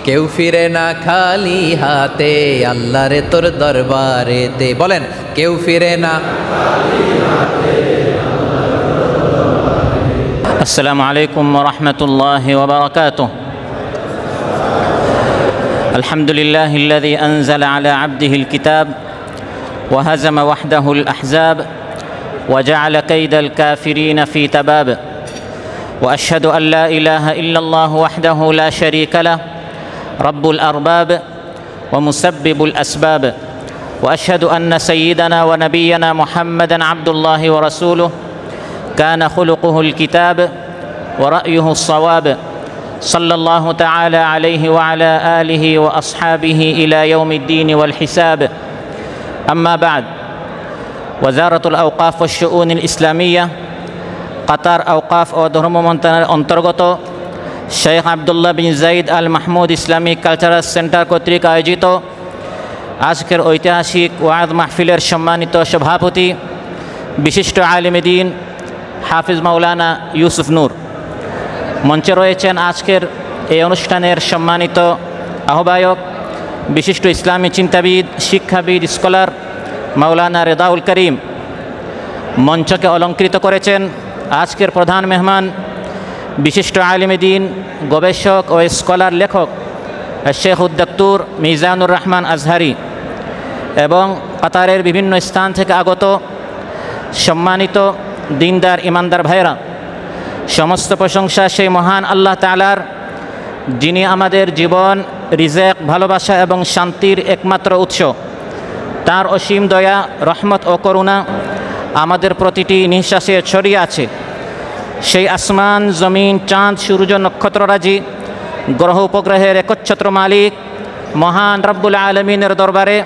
কেউ ফিরে না খালি হাতে আল্লাহরে তোর দরবারেতে। বলেন, কেউ ফিরে না। আসসালামু আলাইকুম ওয়া রাহমাতুল্লাহি ওয়া বারাকাতুহু। আলহামদুলিল্লাহিল্লাযী আনজালা আলা আবদিহিল কিতাব ওয়া হাযামা ওয়াহদাহুল আহজাব ওয়া জা'আলা কাইদাল কাফিরিনা ফি তাবাব ওয়া আশহাদু আন লা ইলাহা ইল্লাল্লাহু ওয়াহদাহু লা শারীকা লাহু রাব্বুল আরবাব ওয়া মুসাব্বিবুল আসবাব ওয়া আশহাদু আন্না সাইয়্যিদানা ওয়া নাবিয়্যানা মুহাম্মাদান আবদুল্লাহি ওয়া রাসূলুহু كان خلقه الكتاب ورأيه الصواب صلى الله تعالى عليه وعلى آله وأصحابه إلى يوم الدين والحساب أما بعد وزارة الأوقاف والشؤون الإسلامية قطر أوقاف ودرم অন্তর্গত শেখ আব্দুল্লাহ বিন zaid Al Mahmud Islamic cultural centre কর্তৃক আয়োজিত আজকের ঐতিহাসিক ওয়াজ মাহফিলের সম্মানিত সভাপতি বিশিষ্ট আলেমে দ্বীন হাফিজ মাওলানা ইউসুফ নূর, মঞ্চে রয়েছেন আজকের এই অনুষ্ঠানের সম্মানিত আহ্বায়ক বিশিষ্ট ইসলামী চিন্তাবিদ, শিক্ষাবিদ, স্কলার মাওলানা রেদাউল করিম। মঞ্চকে অলঙ্কৃত করেছেন আজকের প্রধান মেহমান বিশিষ্ট আলেমে দ্বীন, গবেষক ও স্কলার লেখক শেখ উদ্দক্তুর মিজানুর রহমান আজহারি এবং কাতারের বিভিন্ন স্থান থেকে আগত সম্মানিত দিনদার ইমানদার ভাইরা। সমস্ত প্রশংসা সেই মহান আল্লাহ তাআলার, যিনি আমাদের জীবন, রিজেক, ভালোবাসা এবং শান্তির একমাত্র উৎস। তার অসীম দয়া, রহমত ও করুণা আমাদের প্রতিটি নিঃশ্বাসে ছড়িয়ে আছে। সেই আসমান, জমিন, চাঁদ, সূর্য, নক্ষত্ররাজি, গ্রহ উপগ্রহের একচ্ছত্র মালিক মহান রব্বুল আলমিনের দরবারে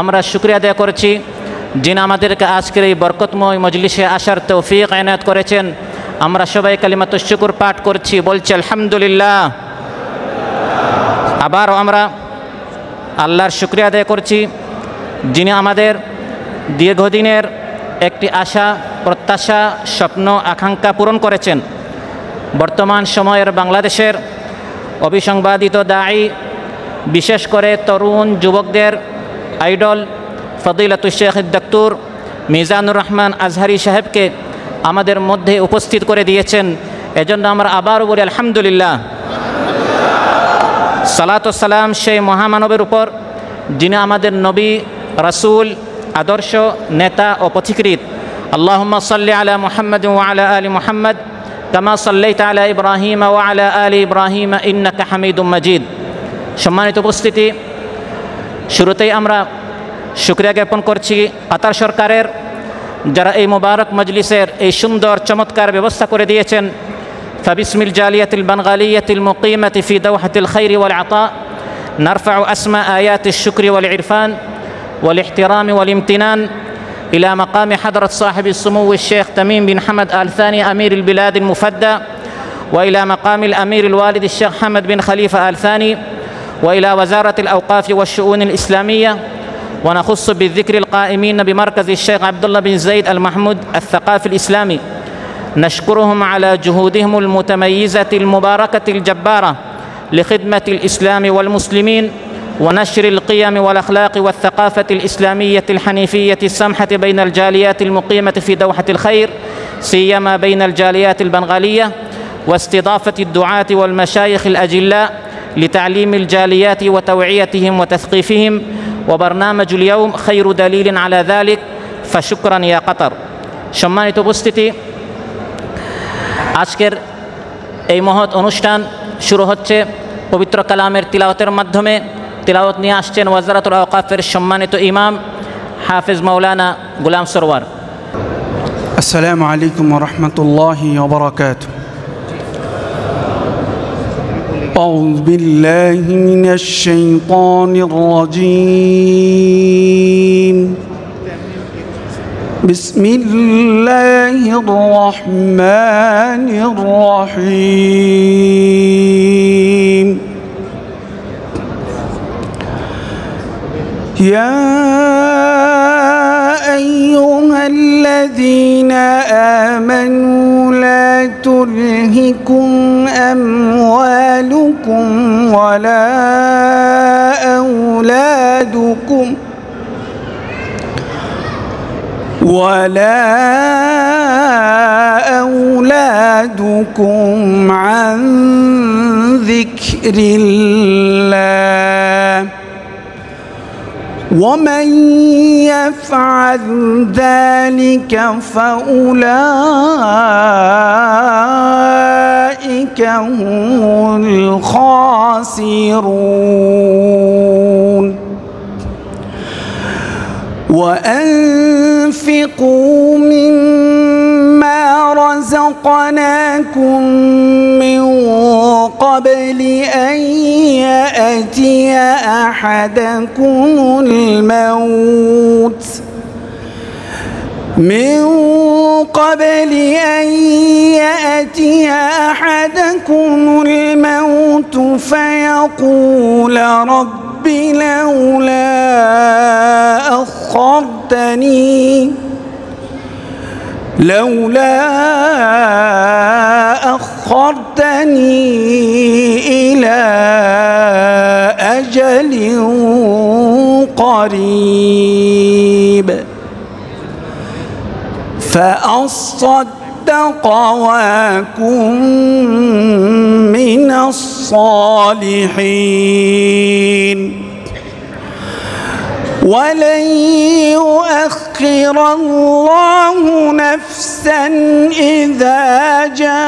আমরা শুকরিয়া আদায় করছি, যিনি আমাদেরকে আজকের এই বরকতময় মজলিসে আসার তৌফিক এনায়েত করেছেন। আমরা সবাই কালিমাতুশ শুকর পাঠ করছি, বলছি আলহামদুলিল্লাহ। আবারও আমরা আল্লাহর শুকরিয়া আদায় করছি, যিনি আমাদের দীর্ঘদিনের একটি আশা, প্রত্যাশা, স্বপ্ন, আকাঙ্ক্ষা পূরণ করেছেন। বর্তমান সময়ের বাংলাদেশের অবিসংবাদিত দায়ী, বিশেষ করে তরুণ যুবকদের আইডল ফদিলাতুশ শেখ উদ্দক্তুর মিজানুর রহমান আজহারি সাহেবকে আমাদের মধ্যে উপস্থিত করে দিয়েছেন। এজন্য আমরা আবারও বলি আলহামদুলিল্লাহ। সালাত ও সালাম সেই মহামানবের উপর, যিনি আমাদের নবী, রাসূল, আদর্শ, নেতা ও পথিকৃৎ। আল্লাহুম্মা সাল্লি আলা মুহাম্মাদ ওয়া আলা আলি মুহাম্মাদ কামা সাল্লাইতা আলা ইব্রাহিম ওয়া আলা আলি ইব্রাহিম ইন্নাকা হামিদুম মাজিদ। সম্মানিত উপস্থিতি, শুরুতেই আমরা শুকরিয়া জ্ঞাপন করছি কাতার সরকারের, যারা এই মুবারক মজলিসের এই সুন্দর চমৎকার ব্যবস্থা করে দিয়েছেন। ফাবিসমিল জালিয়াতিল বানগালিয়াতিল মুকিমাতি ফি দাওহাতিল খাইরি ওয়াল আতা নারফাউ আসমা আয়াতিশ শুকরি ওয়াল ইরফান ওয়াল ইহতিরামি ওয়াল ইমতিনান ইলা মাকামি হাদরাত সাহিবি সুমুউ الشيخ تميم بن حمد آل ثاني أمير البلاد المفدى وإلى مقام الأمير الوالد الشيخ حمد بن خليفة آل ثاني وإلى وزارة الأوقاف والشؤون الإسلامية، ونخص بالذكر القائمين بمركز الشيخ عبدالله بن زيد المحمود الثقافي الإسلامي. نشكرهم على جهودهم المتميزة المباركة الجبارة لخدمة الإسلام والمسلمين ونشر القيم والأخلاق والثقافة الإسلامية الحنيفية السمحة بين الجاليات المقيمة في دوحة الخير، سيما بين الجاليات البنغالية، واستضافة الدعاة والمشايخ الأجلاء لتعليم الجاليات وتوعيتهم وتثقيفهم. وبرنامج اليوم خير دليل على ذلك، فشكرا يا قطر. সম্মানিত উপস্থিতি, আজকের এই মহৎ অনুষ্ঠান শুরু হচ্ছে পবিত্র কালামের তিলাওয়াতের মাধ্যমে। তিলাওয়াত নিয়ে আসছেন ওয়াজারাতুল আওকাফের সম্মানিত ইমাম হাফিজ মাওলানা গোলাম সরওয়ার। আসসালামু আলাইকুম ওয়া রাহমাতুল্লাহি ওয়া বারাকাতুহু। أعوذ بالله من الشيطان الرجيم. بسم الله الرحمن الرحيم. يا أيها الذين آمنوا لا تلهكم أموالكم ولا أولادكم عن ذكر الله ومن يفعل ذلك فأولئك هم الخاسرون وأنفقوا مما رزقناكم من قبل أن يأتي أحدكم الموت فيقول رب لولا أخرتني إلى أجل قريب فأصدق وأكن من الصالحين ولن يؤخر الله نفسا إذا جاء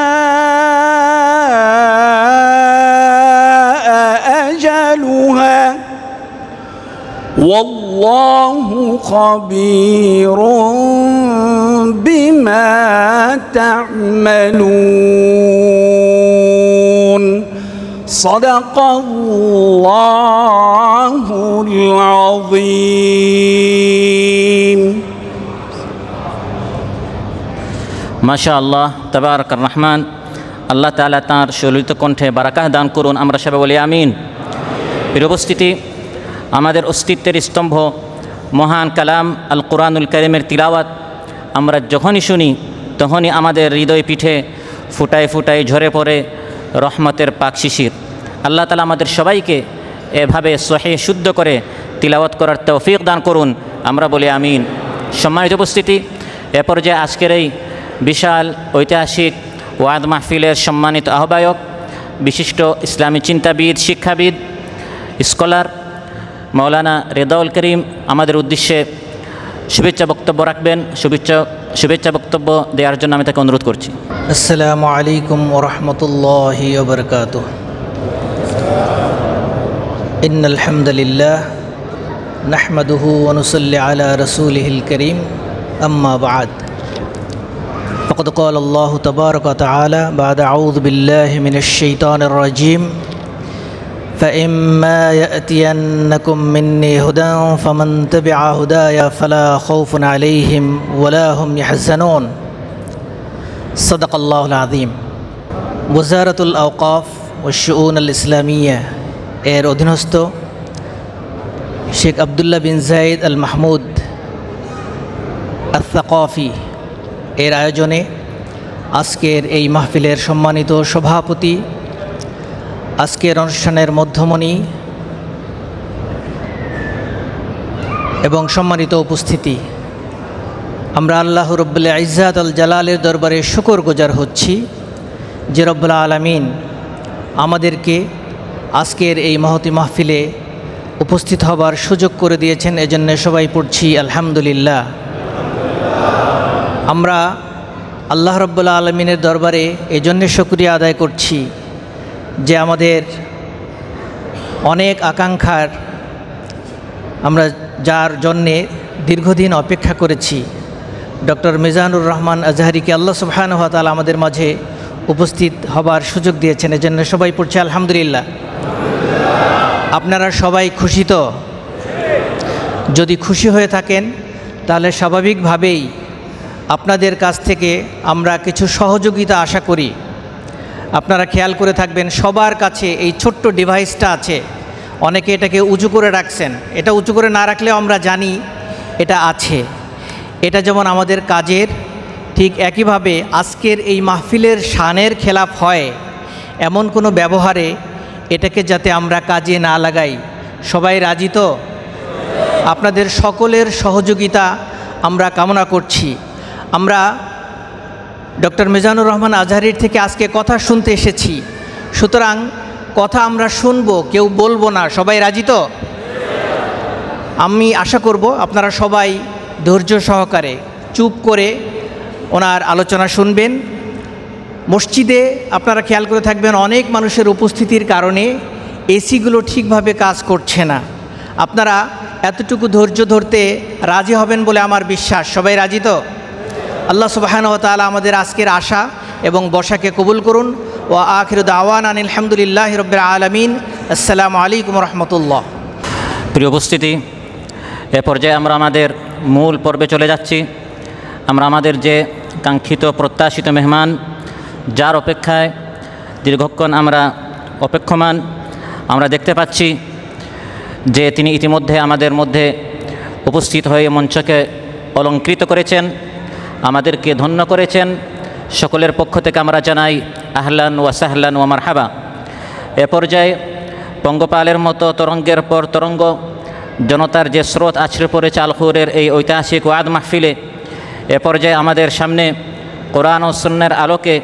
أجلها والله خبير بما تعملون صدق الله العظيم মাশাআল্লাহ তাবারাকার রহমান। আল্লাহ তাআলা তাঁর সুললিত কণ্ঠে বারাকাহ দান করুন। আমরা সবাই বলি আমিন। প্রিয় উপস্থিতি, আমাদের অস্তিত্বের স্তম্ভ মহান কালাম আল কোরআনুল কারীমের তিলাওয়াত আমরা যখনই শুনি তখনই আমাদের হৃদয় পিঠে ফুটায় ফুটায় ঝরে পড়ে রহমতের পাক শিশির। আল্লাহ তাআলা আমাদের সবাইকে এভাবে সহিহ শুদ্ধ করে তিলাওয়াত করার তৌফিক দান করুন। আমরা বলি আমিন। সম্মানিত উপস্থিতি, এ পর্যায়ে আজকের এই বিশাল ঐতিহাসিক ওয়াজ মাহফিলের সম্মানিত আহ্বায়ক, বিশিষ্ট ইসলামী চিন্তাবিদ, শিক্ষাবিদ, স্কলার মাওলানা রেজাউল করিম আমাদের উদ্দেশ্যে শুভেচ্ছা বক্তব্য রাখবেন। শুভেচ্ছা বক্তব্য দেওয়ার জন্য আমি তাকে অনুরোধ করছি। আসসালামু আলাইকুম ওয়া রাহমাতুল্লাহি ওয়া বারাকাতুহু। ইন্নাল হামদুলিল্লাহ নাহমাদুহু ওয়া নুসাল্লি আলা রাসূলিহিল কারীম, আম্মা বা'দ। ফাকাদ ক্বালা আল্লাহু তাবারাকা ওয়া তাআলা বা'দা আউযু বিল্লাহি মিনাশ শাইতানির রাজীম فإما يأتينكم مني هدى فمن تبع هداي فلا خوف عليهم ولا هم يحزنون صدق الله العظيم। ওয়াজারাতুল আওকাফ ওয়া শুউন আল ইসলামিয়া এর অধীনস্থ শেখ আবদুল্লাহ বিন জায়েদ আল মাহমুদ আল-সাকাফি এর আয়োজনে আজকের এই মাহফিলের সম্মানিত সভাপতি, আজকের অনুষ্ঠানের মধ্যমণি এবং সম্মানিত উপস্থিতি, আমরা আল্লাহ রব্বুল ইজ্জাত আল জালালের দরবারে শুকরগুজার হচ্ছি যে রব্বুল আলামিন আমাদেরকে আজকের এই মহতি মাহফিলে উপস্থিত হবার সুযোগ করে দিয়েছেন। এজন্য সবাই পড়ছি আলহামদুলিল্লাহ। আমরা আল্লাহ রব্বুল আলামিনের দরবারে এজন্য শুকরিয়া আদায় করছি যে আমাদের অনেক আকাঙ্ক্ষার আমরা যার জন্যে দীর্ঘদিন অপেক্ষা করেছি, ডক্টর মিজানুর রহমান আজহারিকে আল্লাহ সুবহানাহু ওয়া তাআলা আমাদের মাঝে উপস্থিত হবার সুযোগ দিয়েছেন। এজন্য সবাই পড়ছে আলহামদুলিল্লাহ। আপনারা সবাই খুশি তো? যদি খুশি হয়ে থাকেন তাহলে স্বাভাবিকভাবেই আপনাদের কাছ থেকে আমরা কিছু সহযোগিতা আশা করি। আপনারা খেয়াল করে থাকবেন সবার কাছে এই ছোট্ট ডিভাইসটা আছে। অনেকে এটাকে উঁচু করে রাখছেন, এটা উঁচু করে না রাখলেও আমরা জানি এটা আছে। এটা যেমন আমাদের কাজের, ঠিক একইভাবে আজকের এই মাহফিলের শানের খেলাফ হয় এমন কোনো ব্যবহারে এটাকে যাতে আমরা কাজে না লাগাই। সবাই রাজি তো? আপনাদের সকলের সহযোগিতা আমরা কামনা করছি। আমরা ডক্টর মিজানুর রহমান আজহারীর থেকে আজকে কথা শুনতে এসেছি, সুতরাং কথা আমরা শুনবো, কেউ বলবো না। সবাই রাজি তো? আমি আশা করব আপনারা সবাই ধৈর্য সহকারে চুপ করে ওনার আলোচনা শুনবেন। মসজিদে আপনারা খেয়াল করে থাকবেন, অনেক মানুষের উপস্থিতির কারণে এসিগুলো ঠিকভাবে কাজ করছে না। আপনারা এতটুকু ধৈর্য ধরতে রাজি হবেন বলে আমার বিশ্বাস। সবাই রাজি তো? আল্লাহ সুবহানাহু ওয়া তাআলা আমাদের আজকের আশা এবং বসাকে কবুল করুন। ওয়া আখিরু দাওয়ানা আলহামদুলিল্লাহি রাব্বিল আলামিন। আসসালামু আলাইকুম ওয়া রাহমাতুল্লাহ। প্রিয় উপস্থিতি, এ পর্যায়ে আমরা আমাদের মূল পর্বে চলে যাচ্ছি। আমরা আমাদের যে কাঙ্ক্ষিত প্রত্যাশিত মেহমান, যার অপেক্ষায় দীর্ঘক্ষণ আমরা অপেক্ষমান, আমরা দেখতে পাচ্ছি যে তিনি ইতিমধ্যে আমাদের মধ্যে উপস্থিত হয়ে মঞ্চকে অলঙ্কৃত করেছেন, আমাদেরকে ধন্য করেছেন। সকলের পক্ষ থেকে আমরা জানাই আহলান ওয়া সাহলান ওয়া মারহাবা। এ পর্যায়ে পঙ্গপালের মতো তরঙ্গের পর তরঙ্গ জনতার যে স্রোত আছড়ে পড়েছে আলখুরের এই ঐতিহাসিক ওয়াদ মাহফিলে, এ পর্যায়ে আমাদের সামনে কোরআন ও সুন্নাহর আলোকে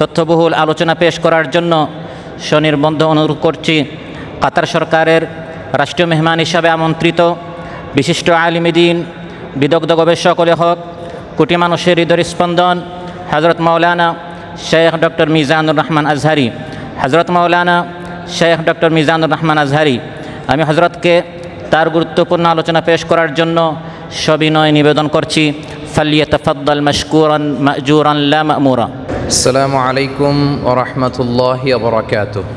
তথ্যবহুল আলোচনা পেশ করার জন্য স্বনির্বন্ধ অনুরোধ করছি কাতার সরকারের রাষ্ট্রীয় মেহমান হিসাবে আমন্ত্রিত বিশিষ্ট আলিম দ্বীন, বিদগ্ধ গবেষক ওলে হক, কোটি মানুষের হৃদয় স্পন্দন Hazrat Maulana Sheikh doctor Mizanur Rahman Azhari. Hazrat Maulana Sheikh doctor Mizanur Rahman Azhari, আমি হযরতকে তার গুরুত্বপূর্ণ আলোচনা পেশ করার জন্য সবিনয় নিবেদন করছি। ফালিয়াতাফাদ্দাল মাশকুরান মাজুরান লা মা'মুরা। আসসালামু আলাইকুম ওয়া রাহমাতুল্লাহি ওয়া বারাকাতুহু।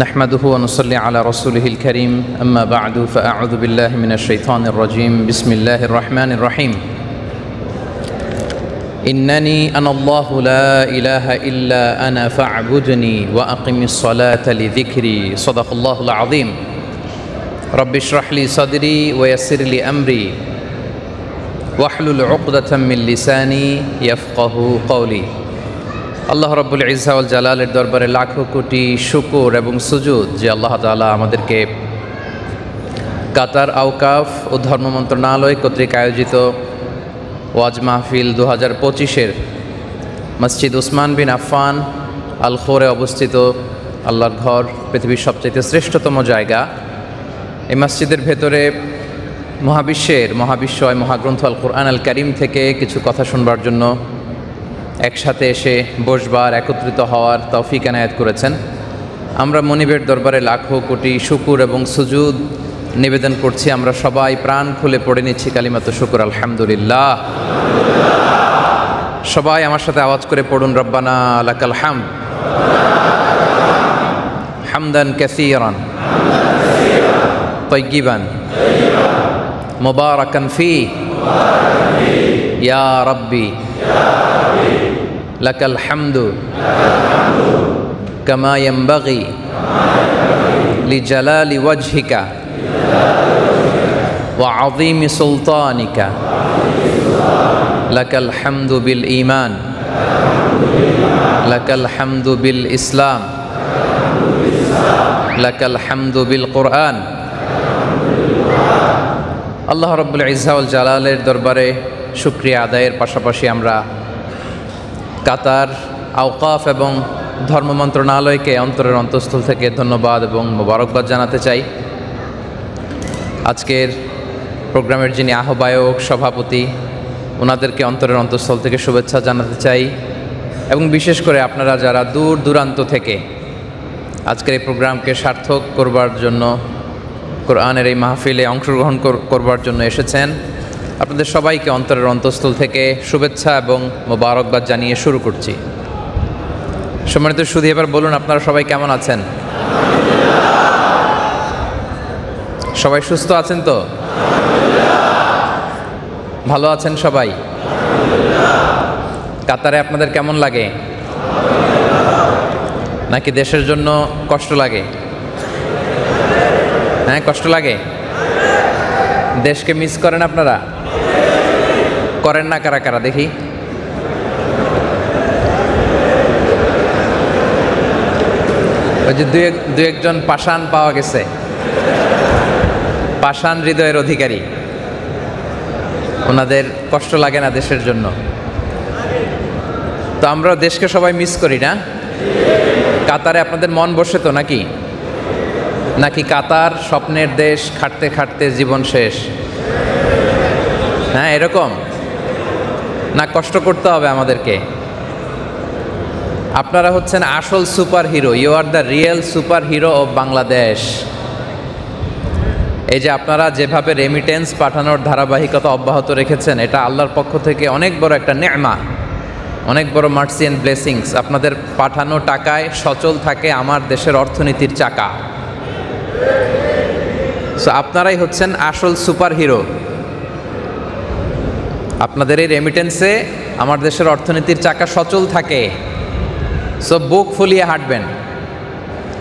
নাহমাদুহু ওয়া নুসাল্লি আলা রাসূলিহিল কারীম, আম্মা বা'দু, ফাআউযু বিল্লাহি মিনাশ শাইতানির রাজীম। বিসমিল্লাহির রাহমানির রাহিম। ইন্নানি আনাল্লাহু লা ইলাহা ইল্লা আনা ফা'বুদনি ওয়া আকিমিস সালাতা লিযিকরি। সাদাকাল্লাহুল আযীম। রব্বি ইশরাহ লি সাদরি ওয়া ইয়াসসির লি আমরি ওয়াহলুল উকদাতাম মিন লিসানি ইয়াফকাহু কওলি। আল্লাহ রাব্বুল ইজ্জা ওয়াল জালালের দরবারে লাখো কোটি শুকর এবং সুজুদ যে আল্লাহ তাআলা আমাদেরকে কাতার আওকাফ ও ধর্ম মন্ত্রণালয় কর্তৃক আয়োজিত ওয়াজ মাহফিল 2025-এর মসজিদ উসমান বিন আফফান আল খোরে অবস্থিত আল্লাহর ঘর, পৃথিবীর সবচেয়ে শ্রেষ্ঠতম জায়গা, এই মসজিদের ভেতরে মহাবিশ্বয় মহাগ্রন্থ আল কোরআন আল কারীম থেকে কিছু কথা শুনবার জন্য একসাথে এসে বসবার, একত্রিত হওয়ার তৌফিক এনায়েত করেছেন। আমরা মনিবের দরবারে লাখো কোটি শুকুর এবং সুজুদ নিবেদন করছি। আমরা সবাই প্রাণ খুলে পড়ে নিচ্ছি কালিমাতু শুকুর, আলহামদুলিল্লাহ। সবাই আমার সাথে আওয়াজ করে পড়ুন, রব্বানা লাকাল হামদ হামদান কাসীরান তাইয়িবান মুবারাকান ফি ইয়া রাব্বি লাকাল হামদু কামা ইয়ানবাগি লিজালালি ওয়াজহিকা ওয়া আযীমি সুলতানিকা লাকাল হামদু বিল ঈমান লাকাল হামদু বিল ইসলাম লাকাল হামদু বিল কুরআন। আল্লাহ রাব্বুল ইজ্জা ওয়াল জালালের দরবারে শুকরিয়া আদায়ের পাশাপাশি আমরা কাতার আওকাফ এবং ধর্ম মন্ত্রণালয়কে অন্তরের অন্তঃস্থল থেকে ধন্যবাদ এবং মোবারকবাদ জানাতে চাই। আজকের প্রোগ্রামের যিনি আহ্বায়ক, সভাপতি, ওনাদেরকে অন্তরের অন্তঃস্থল থেকে শুভেচ্ছা জানাতে চাই। এবং বিশেষ করে আপনারা যারা দূর দূরান্ত থেকে আজকের এই প্রোগ্রামকে সার্থক করবার জন্য, কোরআনের এই মাহফিলে অংশগ্রহণ করবার জন্য এসেছেন, আপনাদের সবাইকে অন্তরের অন্তঃস্থল থেকে শুভেচ্ছা এবং মোবারকবাদ জানিয়ে শুরু করছি। সম্মানিত সুধী, এবার বলুন আপনারা সবাই কেমন আছেন? সবাই সুস্থ আছেন তো? ভালো আছেন সবাই? কাতারে আপনাদের কেমন লাগে? নাকি দেশের জন্য কষ্ট লাগে? হ্যাঁ, কষ্ট লাগে। দেশকে মিস করেন আপনারা? করেন না কারা কারা দেখি? ওই যে দু একজন পাষাণ পাওয়া গেছে, পাষাণ হৃদয়ের অধিকারী। ওনাদের কষ্ট লাগে না দেশের জন্য? তো আমরা দেশকে সবাই মিস করি না? কাতারে আপনাদের মন বসে তো নাকি? নাকি কাতার স্বপ্নের দেশ, খাটতে খাটতে জীবন শেষ? হ্যাঁ এরকম না? কষ্ট করতে হবে আমাদেরকে? আপনারা হচ্ছেন আসল super hero. You are the real super hero of Bangladesh. এই যে আপনারা যেভাবে রেমিটেন্স পাঠানোর ধারাবাহিকতা অব্যাহত রেখেছেন, এটা আল্লাহর পক্ষ থেকে অনেক বড় একটা নেমা, অনেক বড় মার্সি অ্যান্ড ব্লেসিংস। আপনাদের পাঠানো টাকায় সচল থাকে আমার দেশের অর্থনীতির চাকা। সো আপনারাই হচ্ছেন আসল সুপার হিরো। আপনাদের এই রেমিটেন্সে আমার দেশের অর্থনীতির চাকা সচল থাকে। সো বুক ফুলিয়ে হাঁটবেন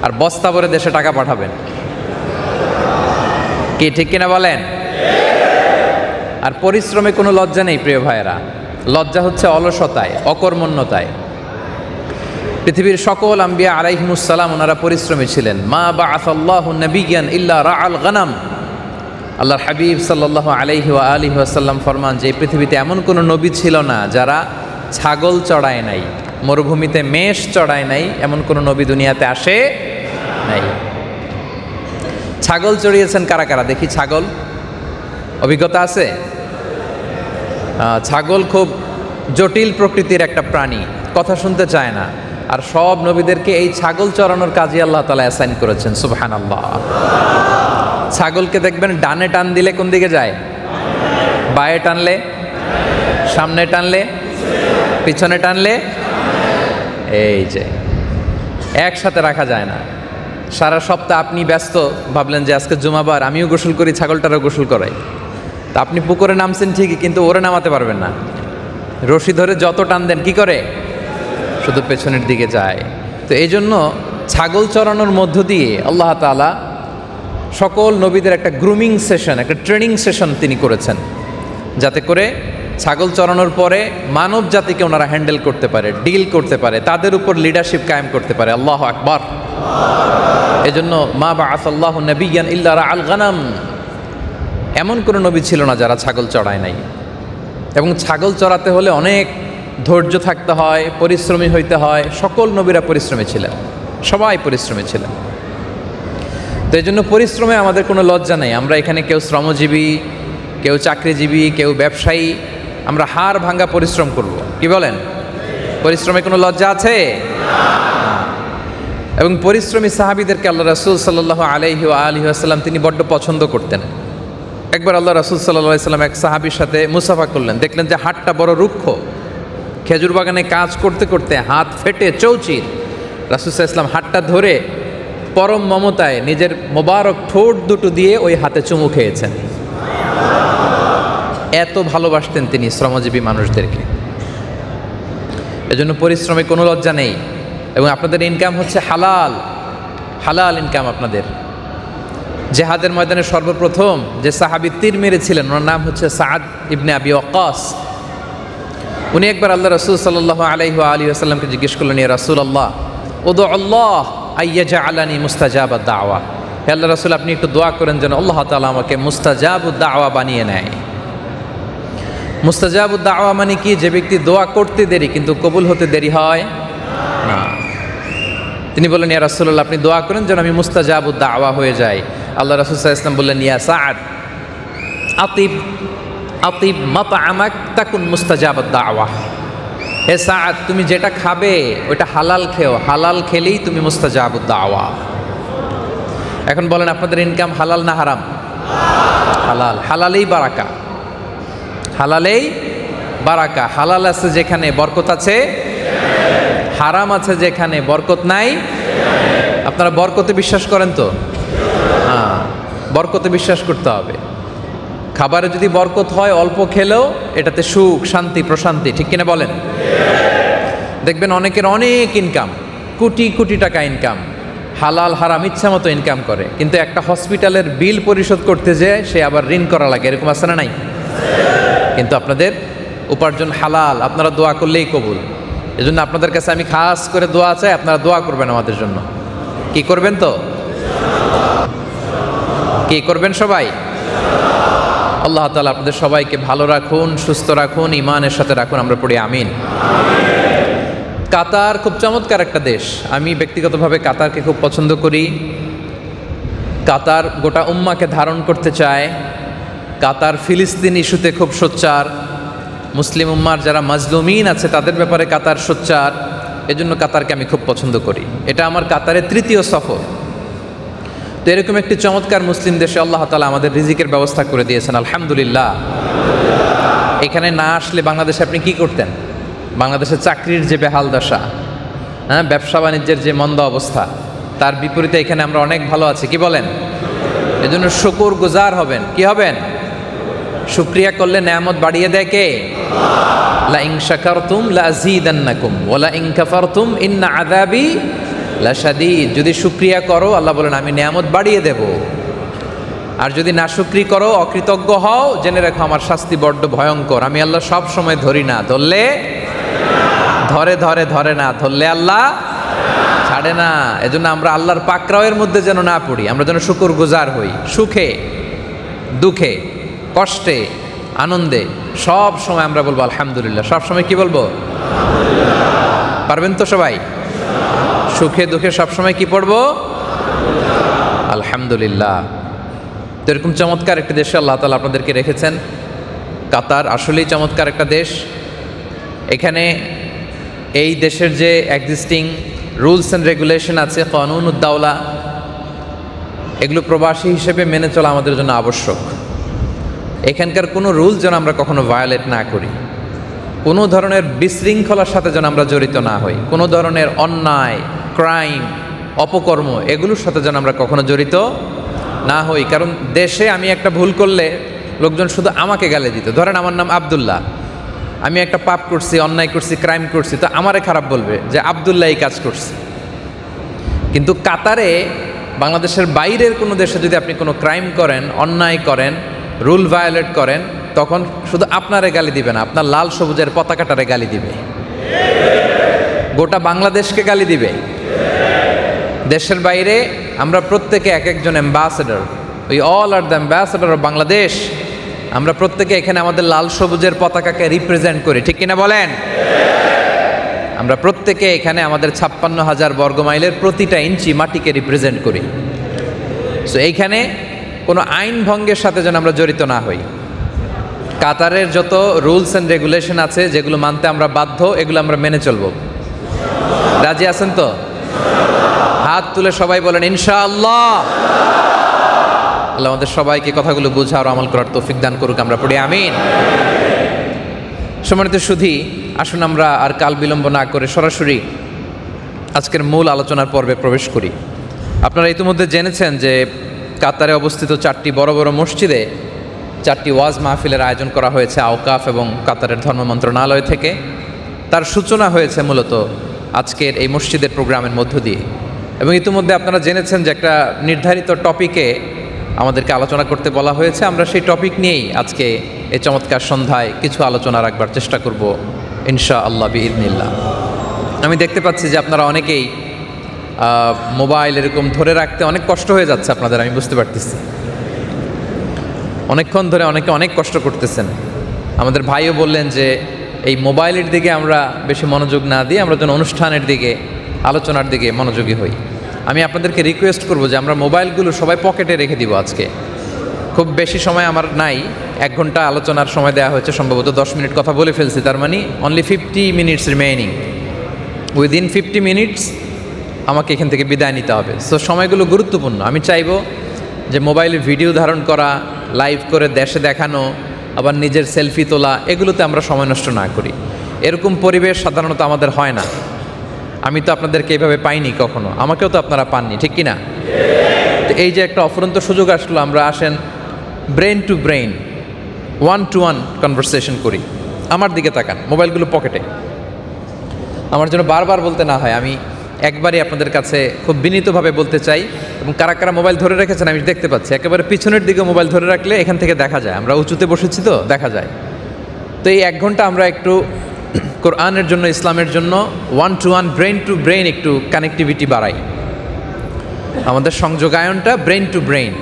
আর বস্তা ভরে দেশে টাকা পাঠাবেন। কি ঠিক কিনা বলেন? আর পরিশ্রমে কোনো লজ্জা নেই প্রিয় ভাইয়েরা। লজ্জা হচ্ছে অলসতায়, অকর্মণ্যতায়। পৃথিবীর সকল আম্বিয়া আলাইহিমুসসালাম ওনারা পরিশ্রমী ছিলেন। মা বাআসাল্লাহু নাবিয়্যান ইল্লা রাআল গানাম। আল্লাহর হাবিব সাল্লাল্লাহু আলাইহি ওয়া আলিহি ওয়াসাল্লাম ফরমান যে পৃথিবীতে এমন কোনো নবী ছিল না যারা ছাগল চড়ায় নাই, মরুভূমিতে মেষ চড়ায় নাই, এমন কোনো নবী দুনিয়াতে আসে নাই। ছাগল চড়িয়েছেন কারা কারা দেখি? ছাগল অভিজ্ঞতা আছে? ছাগল খুব জটিল প্রকৃতির একটা প্রাণী, কথা শুনতে চায় না। আর সব নবীদেরকে এই ছাগল চড়ানোর কাজে আল্লাহ তাআলা অ্যাসাইন করেছেন। সুবহানাল্লাহ। ছাগলকে দেখবেন ডানে টান দিলে কোন দিকে যায়? বায়ে টানলে, সামনে টানলে, পিছনে টানলে, এই যে একসাথে রাখা যায় না। সারা সপ্তাহ আপনি ব্যস্ত, ভাবলেন যে আজকে জুমাবার, আমিও গোসল করি, ছাগলটারও গোসল করাই। তা আপনি পুকুরে নামছেন ঠিকই, কিন্তু ওরে নামাতে পারবেন না। রশি ধরে যত টান দেন কি করে? শুধু পেছনের দিকে যায়। তো এই জন্য ছাগল চড়ানোর মধ্য দিয়ে আল্লাহ তাআলা সকল নবীদের একটা গ্রুমিং সেশন, একটা ট্রেনিং সেশন তিনি করেছেন, যাতে করে ছাগল চড়ানোর পরে মানব জাতিকে ওনারা হ্যান্ডেল করতে পারে, ডিল করতে পারে, তাদের উপর লিডারশিপ কায়েম করতে পারে। আল্লাহু আকবার। এজন্য মা বাআসাল্লাহু নাবিয়্যান ইল্লা রাআল গানাম। এমন কোনো নবী ছিল না যারা ছাগল চড়ায় নাই। এবং ছাগল চড়াতে হলে অনেক ধৈর্য থাকতে হয়, পরিশ্রমী হইতে হয়। সকল নবীরা পরিশ্রমী ছিলেন, সবাই পরিশ্রমী ছিলেন। তো এই জন্য পরিশ্রমে আমাদের কোনো লজ্জা নেই। আমরা এখানে কেউ শ্রমজীবী, কেউ চাকরিজীবী, কেউ ব্যবসায়ী, আমরা হাড় ভাঙ্গা পরিশ্রম করব। কি বলেন? পরিশ্রমে কোনো লজ্জা আছে? এবং পরিশ্রমী সাহাবীদেরকে আল্লাহ রাসূল সাল্লাল্লাহু আলাইহি ওয়া আলিহি ওয়াসাল্লাম তিনি বড্ড পছন্দ করতেন। একবার আল্লাহ রাসূল সাল্লাল্লাহু আলাইহি ওয়াসাল্লাম এক সাহাবীর সাথে মুসাফা করলেন, দেখলেন যে হাতটা বড় রুক্ষ। খেজুর বাগানে কাজ করতে করতে হাত ফেটে চৌচির। রাসূল সাল্লাল্লাহু আলাইহি ওয়াসাল্লাম হাতটা ধরে পরম মমতায় নিজের মোবারক ঠোঁট দুটো দিয়ে ওই হাতে চুমু খেয়েছেন। এত ভালোবাসতেন তিনি শ্রমজীবী মানুষদেরকে। এজন্য পরিশ্রমে কোনো লজ্জা নেই। এবং আপনাদের ইনকাম হচ্ছে হালাল, হালাল ইনকাম আপনাদের। জেহাদের ময়দানে সর্বপ্রথম যে সাহাবী তীর মেরেছিলেন ওনার নাম হচ্ছে সাআদ ইবনে আবি ওয়াক্কাস। উনি একবার আল্লাহ রাসূল সাল্লাল্লাহু আলাইহি ওয়া আলিহি ওয়াসাল্লামকে জিজ্ঞেস করলেন, ইয়া রাসূলুল্লাহ উদু আল্লাহ আইয়াজআলানি মুস্তাজাবাদ দাওয়া। হে আল্লাহ রাসূল, আপনি একটু দোয়া করেন যেন আল্লাহ তাআলা আমাকে মুস্তাজাবুদ দাওয়া বানিয়ে নেয়। মুস্তাজাবুদ দাওয়া মানে কি? যে ব্যক্তি দোয়া করতে দেরি কিন্তু কবুল হতে দেরি হয় না। তিনি বললেন, ইয়া রাসূলুল্লাহ, আপনি দোয়া করেন যেন আমি মুস্তাজাবুদ দাওয়া হয়ে যাই। আল্লাহ রাসূল সাল্লাল্লাহু আলাইহি ওয়াসাল্লাম বললেন, ইয়া সাআদ আতিব আতিব মাতআমাক তাকুন মুস্তাজাবুদ দাওয়া। হে সাআদ, তুমি যেটা খাবে ওটা হালাল খেও, হালাল খেলেই তুমি মুস্তাজাবুদ দাওয়া। এখন বলেন আপনাদের ইনকাম হালাল না হারাম? হালাল। হালালেই বারাকা, হালালেই বারাকা। হালাল আছে যেখানে বরকত আছে, হারাম আছে যেখানে বরকত নাই। আপনারা বরকতে বিশ্বাস করেন তো? হ্যাঁ, বরকতে বিশ্বাস করতে হবে। খাবারে যদি বরকত হয় অল্প খেলেও এটাতে সুখ, শান্তি, প্রশান্তি। ঠিক কিনা বলেন? দেখবেন অনেকের অনেক ইনকাম, কোটি কোটি টাকা ইনকাম, হালাল হারাম ইচ্ছা মতো ইনকাম করে, কিন্তু একটা হসপিটালের বিল পরিশোধ করতে যেয়ে সে আবার ঋণ করা লাগে, এরকম আছে না নাই? কিন্তু আপনাদের উপার্জন হালাল, আপনারা দোয়া করলেই কবুল। এজন্য আপনাদের কাছে আমি খাস করে দোয়া চাই, আপনারা দোয়া করবেন আমাদের জন্য। কি করবেন? তো কি করবেন সবাই? আল্লাহ তাআলা আপনাদের সবাইকে ভালো রাখুন, সুস্থ রাখুন, ঈমানের সাথে রাখুন, আমরা পড়ি আমিন। কাতার খুব চমৎকার একটা দেশ। আমি ব্যক্তিগতভাবে কাতারকে খুব পছন্দ করি। কাতার গোটা উম্মাকে ধারণ করতে চায়। কাতার ফিলিস্তিন ইস্যুতে খুব সোচ্চার। মুসলিম উম্মার যারা মাজলুমিন আছে তাদের ব্যাপারে কাতার সোচ্চার। এজন্য কাতারকে আমি খুব পছন্দ করি। এটা আমার কাতারের তৃতীয় সফর। তো এরকম একটি চমৎকার মুসলিম দেশে আল্লাহ তাআলা আমাদের রিজিকের ব্যবস্থা করে দিয়েছেন, আলহামদুলিল্লাহ। এখানে না আসলে বাংলাদেশে আপনি কি করতেন? বাংলাদেশের চাকরির যে বেহাল দশা, হ্যাঁ, ব্যবসা বাণিজ্যের যে মন্দা অবস্থা, তার বিপরীতে এখানে আমরা অনেক ভালো আছি। কি বলেন? এজন্য শুকর গুজার হবেন। কি হবেন? শুকরিয়া করলে নেয়ামত বাড়িয়ে দেয় কে? লা ইন শাকারতুম লা আযীদান্নাকুম ওয়া লা ইন কাফারতুম ইন্না আযাবি লাশাদীদ। যদি শুকরিয়া করো, আল্লাহ বলেন আমি নেয়ামত বাড়িয়ে দেব। আর যদি নাশুকরি করো, অকৃতজ্ঞ হও, জেনে রাখো আমার শাস্তি বড্ড ভয়ঙ্কর। আমি আল্লাহ সব সময় ধরি না, ধরলে ধরে ধরে ধরে না, ধরলে আল্লাহ ছাড়ে না। এজন্য আমরা আল্লাহর পাকড়াওয়ের মধ্যে যেন না পড়ি, আমরা যেন শুকর গুজার হই। সুখে দুঃখে কষ্টে আনন্দে সব সময় আমরা বলবো আলহামদুলিল্লাহ। সব সময় কি বলবো? পারবেন তো সবাই? সুখে দুঃখে সবসময় কি পড়বো? আলহামদুলিল্লাহ। তো এরকম চমৎকার একটি দেশে আল্লাহ তাআলা আপনাদেরকে রেখেছেন। কাতার আসলেই চমৎকার একটা দেশ। এখানে এই দেশের যে এক্সিস্টিং রুলস অ্যান্ড রেগুলেশন আছে, কানুন উদ্দাওলা, এগুলো প্রবাসী হিসেবে মেনে চলা আমাদের জন্য আবশ্যক। এখানকার কোনো রুল যেন আমরা কখনো ভায়োলেট না করি, কোনো ধরনের বিশৃঙ্খলার সাথে যেন আমরা জড়িত না হই, কোনো ধরনের অন্যায়, ক্রাইম, অপকর্ম এগুলোর সাথে যেন আমরা কখনো জড়িত না হই। কারণ দেশে আমি একটা ভুল করলে লোকজন শুধু আমাকে গালি দিত। ধরেন আমার নাম আব্দুল্লাহ, আমি একটা পাপ করছি, অন্যায় করছি, ক্রাইম করছি, তো আমারে খারাপ বলবে যে আব্দুল্লাহ এই কাজ করছে। কিন্তু কাতারে, বাংলাদেশের বাইরের কোনো দেশে যদি আপনি কোনো ক্রাইম করেন, অন্যায় করেন, রুল ভায়োলেট করেন, তখন শুধু আপনারে গালি দিবে না, আপনার লাল সবুজের পতাকাটারে গালি দিবে, গোটা বাংলাদেশকে গালি দিবে। দেশের বাইরে আমরা প্রত্যেকে এক একজন ambassador, we all are the ambassador of Bangladesh. আমরা প্রত্যেকে এখানে আমাদের লাল সবুজের পতাকাকে রিপ্রেজেন্ট করি, ঠিক কিনা বলেন? আমরা প্রত্যেকে এখানে আমাদের 56,000 বর্গমাইলের প্রতিটা ইঞ্চি মাটিকে রিপ্রেজেন্ট করি। সো এইখানে কোনো আইন ভঙ্গের সাথে যেন আমরা জড়িত না হই। কাতারের যত রুলস অ্যান্ড রেগুলেশন আছে, যেগুলো মানতে আমরা বাধ্য, এগুলো আমরা মেনে চলব। রাজি আছেন তো? হাত তুলে সবাই বলেন ইনশাআল্লাহ। আল্লাহ আমাদের সবাইকে কথাগুলো বোঝা আর আমল করার তৌফিক দান করুক, আমরা পড়ি আমিন। সম্মানিত সুধী, আসুন আমরা আর কাল বিলম্ব না করে সরাসরি আজকের মূল আলোচনার পর্বে প্রবেশ করি। আপনারা ইতিমধ্যে জেনেছেন যে কাতারে অবস্থিত 4টি বড় বড় মসজিদে 4টি ওয়াজ মাহফিলের আয়োজন করা হয়েছে আওকাফ এবং কাতারের ধর্ম মন্ত্রণালয় থেকে। তার সূচনা হয়েছে মূলত আজকের এই মসজিদের প্রোগ্রামের মধ্য দিয়ে। এবং ইতিমধ্যে আপনারা জেনেছেন যে একটা নির্ধারিত টপিকে আমাদেরকে আলোচনা করতে বলা হয়েছে। আমরা সেই টপিক নিয়েই আজকে এই চমৎকার সন্ধ্যায় কিছু আলোচনা রাখবার চেষ্টা করব ইনশাআল্লাহ বিইذনিল্লাহ। আমি দেখতে পাচ্ছি যে আপনারা অনেকেই মোবাইল এরকম ধরে রাখতে অনেক কষ্ট হয়ে যাচ্ছে আপনাদের, আমি বুঝতে পারতেছি। অনেকক্ষণ ধরে অনেকে অনেক কষ্ট করতেছেন। আমাদের ভাইও বললেন যে এই মোবাইলের দিকে আমরা বেশি মনোযোগ না দিয়ে আমরা যেন অনুষ্ঠানের দিকে, আলোচনার দিকে মনোযোগী হই। আমি আপনাদেরকে রিকোয়েস্ট করব যে আমরা মোবাইলগুলো সবাই পকেটে রেখে দিব। আজকে খুব বেশি সময় আমার নাই, 1 ঘন্টা আলোচনার সময় দেওয়া হয়েছে, সম্ভবত 10 মিনিট কথা বলে ফেলছি, তার মানে only 50 minutes remaining. Within 50 minutes আমাকে এখান থেকে বিদায় নিতে হবে। সো সময়গুলো গুরুত্বপূর্ণ। আমি চাইবো যে মোবাইলে ভিডিও ধারণ করা, লাইভ করে দেশে দেখানো, আবার নিজের সেলফি তোলা, এগুলোতে আমরা সময় নষ্ট না করি। এরকম পরিবেশ সাধারণত আমাদের হয় না। আমি তো আপনাদেরকে এইভাবে পাইনি কখনো, আমাকেও তো আপনারা পাননি, ঠিক কিনা? তো এই যে একটা অফুরন্ত সুযোগ আসলো, আমরা আসেন brain two brain, 1-to-1 conversation করি। আমার দিকে তাকান, মোবাইলগুলো পকেটে, আমার জন্য বারবার বলতে না হয়। আমি একবারই আপনাদের কাছে খুব বিনীতভাবে বলতে চাই, এবং কারা কারা মোবাইল ধরে রেখেছেন আমি দেখতে পাচ্ছি, একেবারে পিছনের দিকে মোবাইল ধরে রাখলে এখান থেকে দেখা যায়, আমরা উঁচুতে বসেছি তো দেখা যায়। তো এই 1 ঘন্টা আমরা একটু কোরআনের জন্য, ইসলামের জন্য 1 to 1 ব্রেন টু ব্রেন একটু কানেক্টিভিটি বাড়াই, আমাদের সংযোগায়নটা ব্রেন টু ব্রেন।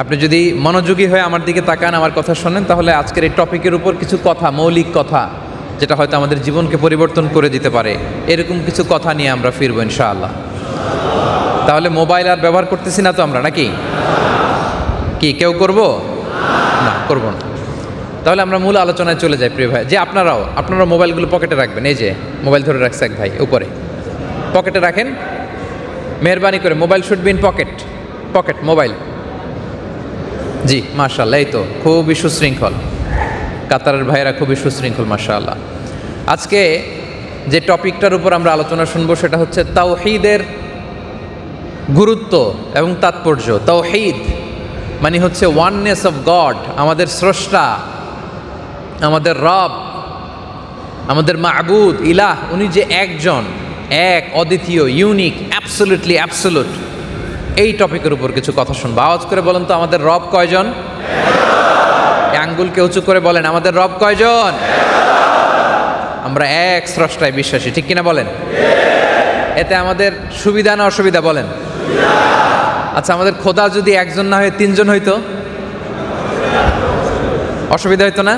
আপনি যদি মনোযোগী হয়ে আমার দিকে তাকান, আমার কথা শোনেন, তাহলে আজকের এই টপিকের উপর কিছু কথা, মৌলিক কথা, যেটা হয়তো আমাদের জীবনকে পরিবর্তন করে দিতে পারে, এরকম কিছু কথা নিয়ে আমরা ফিরবো ইনশাআল্লাহ। তাহলে মোবাইল আর ব্যবহার করতেছি না তো আমরা, নাকি কি কেউ করব না? করব না। তাহলে আমরা মূল আলোচনায় চলে যাই প্রিয় ভাই। যে আপনারা মোবাইলগুলো পকেটে রাখবেন। এই যে মোবাইল ধরে রাখছে এক ভাই, উপরে পকেটে রাখেন মেহরবানি করে। Mobile should be in pocket mobile. জি মাশাআল্লাহ, এই তো খুবই সুশৃঙ্খল, কাতারের ভাইয়েরা খুবই সুশৃঙ্খল মাশাআল্লাহ। আজকে যে টপিকটার উপর আমরা আলোচনা শুনবো সেটা হচ্ছে তাওহীদের গুরুত্ব এবং তাৎপর্য। তাওহীদ মানে হচ্ছে ওয়াননেস অফ গড, আমাদের স্রষ্টা, আমাদের রব, আমাদের মাবুদ, ইলাহ, উনি যে একজন, এক, অদ্বিতীয়, ইউনিক, অ্যাবসলিউটলি অ্যাবসলিউট। এই টপিকের উপর কিছু কথা শুনবো। আওয়াজ করে বলেন তো, আমাদের রব কয়জন? আঙ্গুলকে উঁচু করে বলেন, আমাদের রব কয়জন? আমরা এক স্রষ্টায় বিশ্বাসী, ঠিক কিনা বলেন? এতে আমাদের সুবিধা না অসুবিধা বলেন? আচ্ছা, আমাদের খোদা যদি একজন না হয়ে 3 জন হইতো, অসুবিধা হইতো না?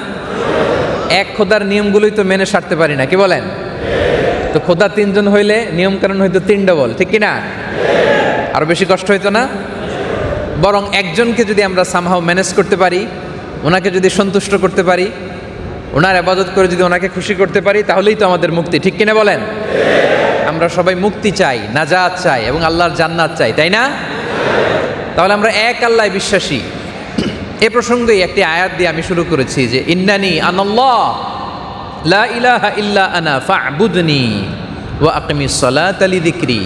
এক খোদার নিয়মগুলোই তো মেনে সারতে পারি না, কি বলেন? তো খোদা 3 জন হইলে নিয়ম কারণ হইতো 3 ডবল, ঠিক কিনা? আরো বেশি কষ্ট হইতো না? বরং একজনকে যদি আমরা সামহাও ম্যানেজ করতে পারি, ওনাকে যদি সন্তুষ্ট করতে পারি, ওনার ইবাদত করে যদি ওনাকে খুশি করতে পারি, তাহলেই তো আমাদের মুক্তি, ঠিক কিনা বলেন? আমরা সবাই মুক্তি চাই, নাজাত চাই এবং আল্লাহর জান্নাত চাই, তাই না? তাহলে আমরা এক আল্লাহয় বিশ্বাসী। এ প্রসঙ্গেই একটি আয়াত দিয়ে আমি শুরু করেছি যে ইন্নানি আনাল্লাহ লা ইলাহা ইল্লা আনা ফা'বুদনি ওয়া আকিমিস সালাতা লিযিকরি।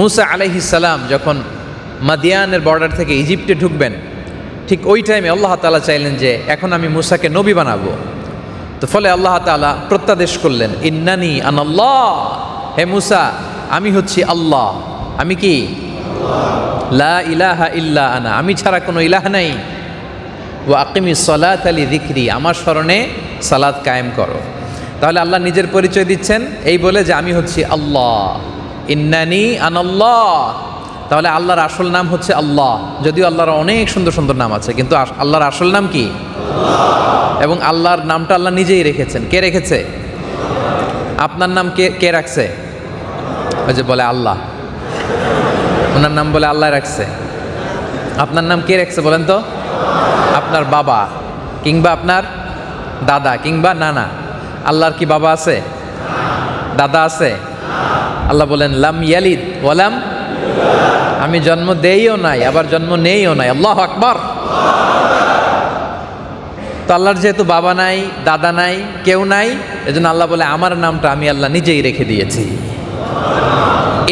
মুসা আলাইহিস সালাম যখন মাদিয়ানের বর্ডার থেকে ইজিপ্টে ঢুকবেন, ঠিক ওই টাইমে আল্লাহ তাআলা চাইলেন যে এখন আমি মুসাকে নবী বানাবো। তো ফলে আল্লাহ তাআলা প্রত্যাদেশ করলেন, ইন্নানি আনাল্লাহ, হে মুসা আমি হচ্ছি আল্লাহ। আমি কি? লা ইলাহা ইল্লা আনা, আমি ছাড়া কোনো ইলাহ নাই। ওয়া আকিমিস সালাতা লিযিকরি, আমার স্মরণে সালাত কায়েম করো। তাহলে আল্লাহ নিজের পরিচয় দিচ্ছেন এই বলে যে আমি হচ্ছি আল্লাহ, ইন্নানি আনাল্লাহ। তাহলে আল্লাহর আসল নাম হচ্ছে আল্লাহ, যদিও আল্লাহর অনেক সুন্দর সুন্দর নাম আছে, কিন্তু আল্লাহর আসল নাম কি? এবং আল্লাহর নামটা আল্লাহ নিজেই রেখেছেন। কে রেখেছে? আপনার নাম কে রাখছে? ওই যে বলে আল্লাহ, ওনার নাম বলে আল্লাহ রাখছে। আপনার নাম কে রাখছে বলেন তো? আপনার বাবা কিংবা আপনার দাদা কিংবা নানা। আল্লাহর কি বাবা আছে? দাদা আছে? আল্লাহ বলেন লাম ইয়ালিদ ওয়ালাম, আমি জন্ম দেইও নাই আবার জন্ম নেইও নাই। আল্লাহু আকবার। তো আল্লাহর যেহেতু বাবা নাই, দাদা নাই, কেউ নাই, এজন্য আল্লাহ বলে আমার নামটা আমি আল্লাহ নিজেই রেখে দিয়েছি।